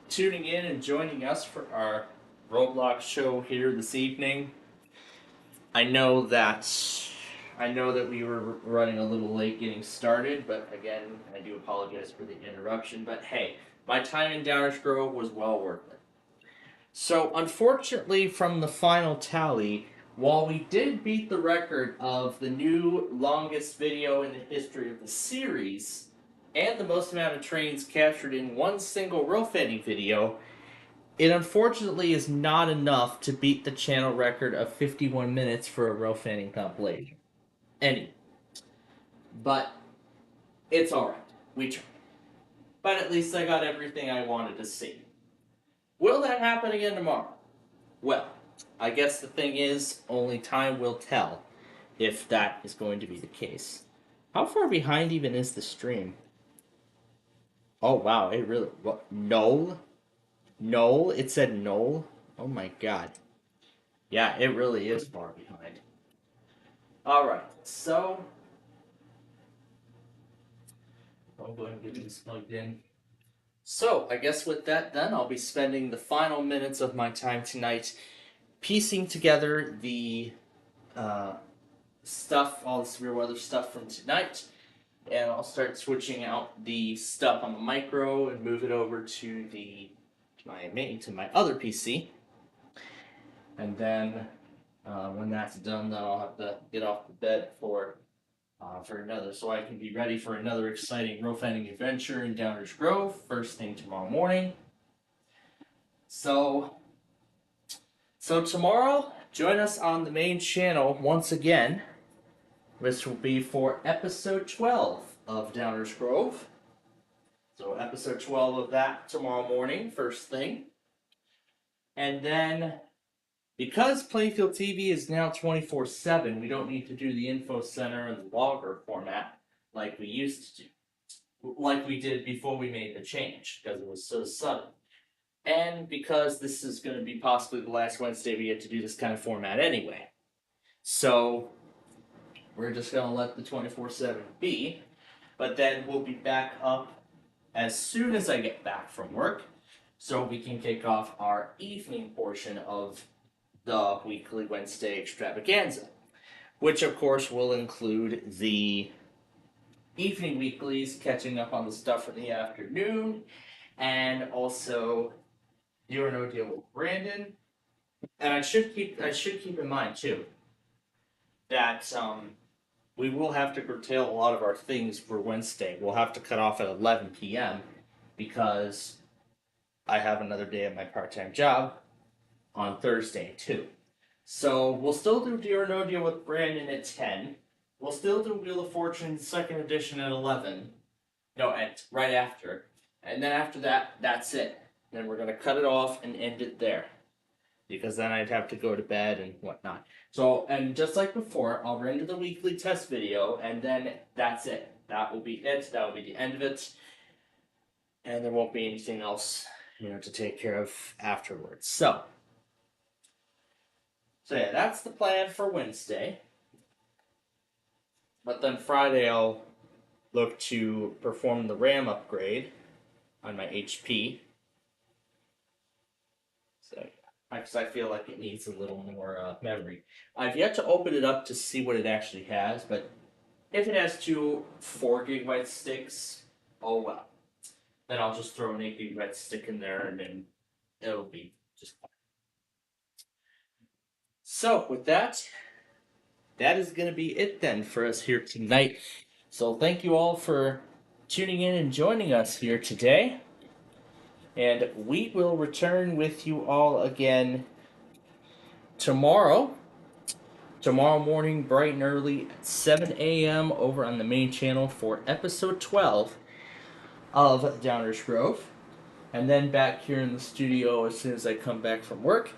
tuning in and joining us for our Roblox show here this evening. I know that we were running a little late getting started, but again, I do apologize for the interruption. But hey, my time in Downers Grove was well worth it. So unfortunately, from the final tally, while we did beat the record of the new longest video in the history of the series, and the most amount of trains captured in one single rope ending video, it unfortunately is not enough to beat the channel record of 51 minutes for a rope ending compilation. But it's alright. We tried. But at least I got everything I wanted to see. Will that happen again tomorrow? Well, I guess the thing is, only time will tell if that is going to be the case. How far behind even is the stream? Oh wow, it really... What? Null? Null? It said null? Oh my god. Yeah, it really is far behind. Alright, so... I'll go ahead and get this plugged in. So, I guess with that, then, I'll be spending the final minutes of my time tonight piecing together the stuff, all the severe weather stuff from tonight, and I'll start switching out the stuff on the micro and move it over to my other PC, and then when that's done, then I'll have to get off the bed for another, so I can be ready for another exciting rope ending adventure in Downers Grove first thing tomorrow morning. So tomorrow, join us on the main channel once again. This will be for episode 12 of Downers Grove. So episode 12 of that tomorrow morning, first thing. And then, because Playfield TV is now 24/7, we don't need to do the info center and the logger format like we used to do. Like we did before we made the change, because it was so sudden. And because this is going to be possibly the last Wednesday we get to do this kind of format anyway. So, we're just going to let the 24/7 be. But then we'll be back up as soon as I get back from work, so we can kick off our evening portion of the weekly Wednesday extravaganza, which of course will include the evening weeklies, catching up on the stuff in the afternoon, and also Deal or No Deal with Brandon. And I should keep in mind too that we will have to curtail a lot of our things for Wednesday. We'll have to cut off at 11 p.m. because I have another day at my part-time job on Thursday too. So we'll still do Deal or No Deal with Brandon at 10. We'll still do Wheel of Fortune 2nd edition at 11. No, right after. And then after that, that's it. Then we're going to cut it off and end it there, because then I'd have to go to bed and whatnot. So, and just like before, I'll render the weekly test video, and then that's it. That will be it. That will be the end of it. And there won't be anything else, to take care of afterwards. So yeah, that's the plan for Wednesday. But then Friday, I'll look to perform the RAM upgrade on my HP. So, because I feel like it needs a little more memory. I've yet to open it up to see what it actually has, but if it has two 4 gigabyte sticks, oh well. Then I'll just throw an 8 gigabyte stick in there, and then it'll be just fine. So with that is going to be it then for us here tonight. So thank you all for tuning in and joining us here today. And we will return with you all again tomorrow morning, bright and early at 7 a.m. over on the main channel for episode 12 of Downers Grove. And then back here in the studio as soon as I come back from work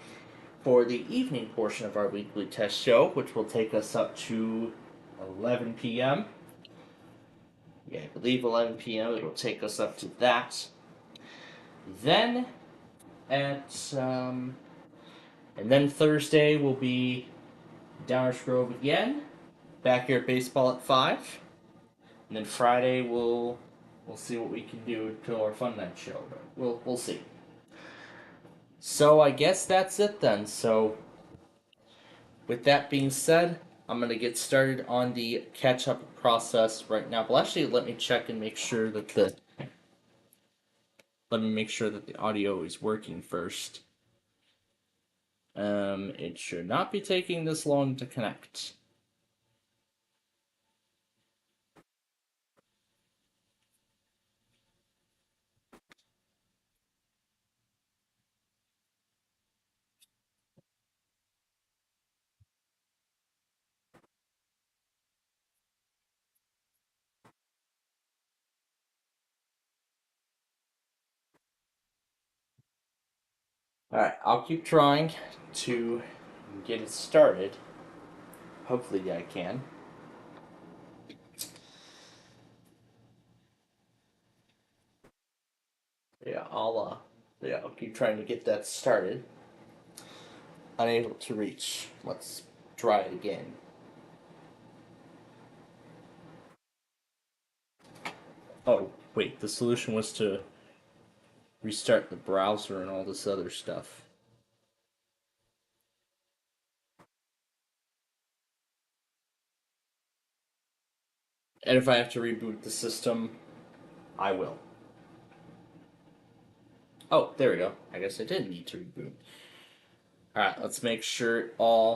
for the evening portion of our weekly test show, which will take us up to 11 p.m. Yeah, I believe 11 p.m. It will take us up to that. Then and then Thursday will be Downers Grove again, back here at baseball at 5. And then Friday we'll see what we can do to our Fun Night show. But we'll see. So I guess that's it then. So with that being said, I'm gonna get started on the catch-up process right now. Well, actually, let me check and make sure that the audio is working first. It should not be taking this long to connect. Alright, I'll keep trying to get it started. Hopefully I can. Yeah, I'll keep trying to get that started. Unable to reach. Let's try it again. Oh, wait, the solution was to restart the browser and all this other stuff. And if I have to reboot the system, I will. Oh, there we go. I guess I did need to reboot. Alright, let's make sure all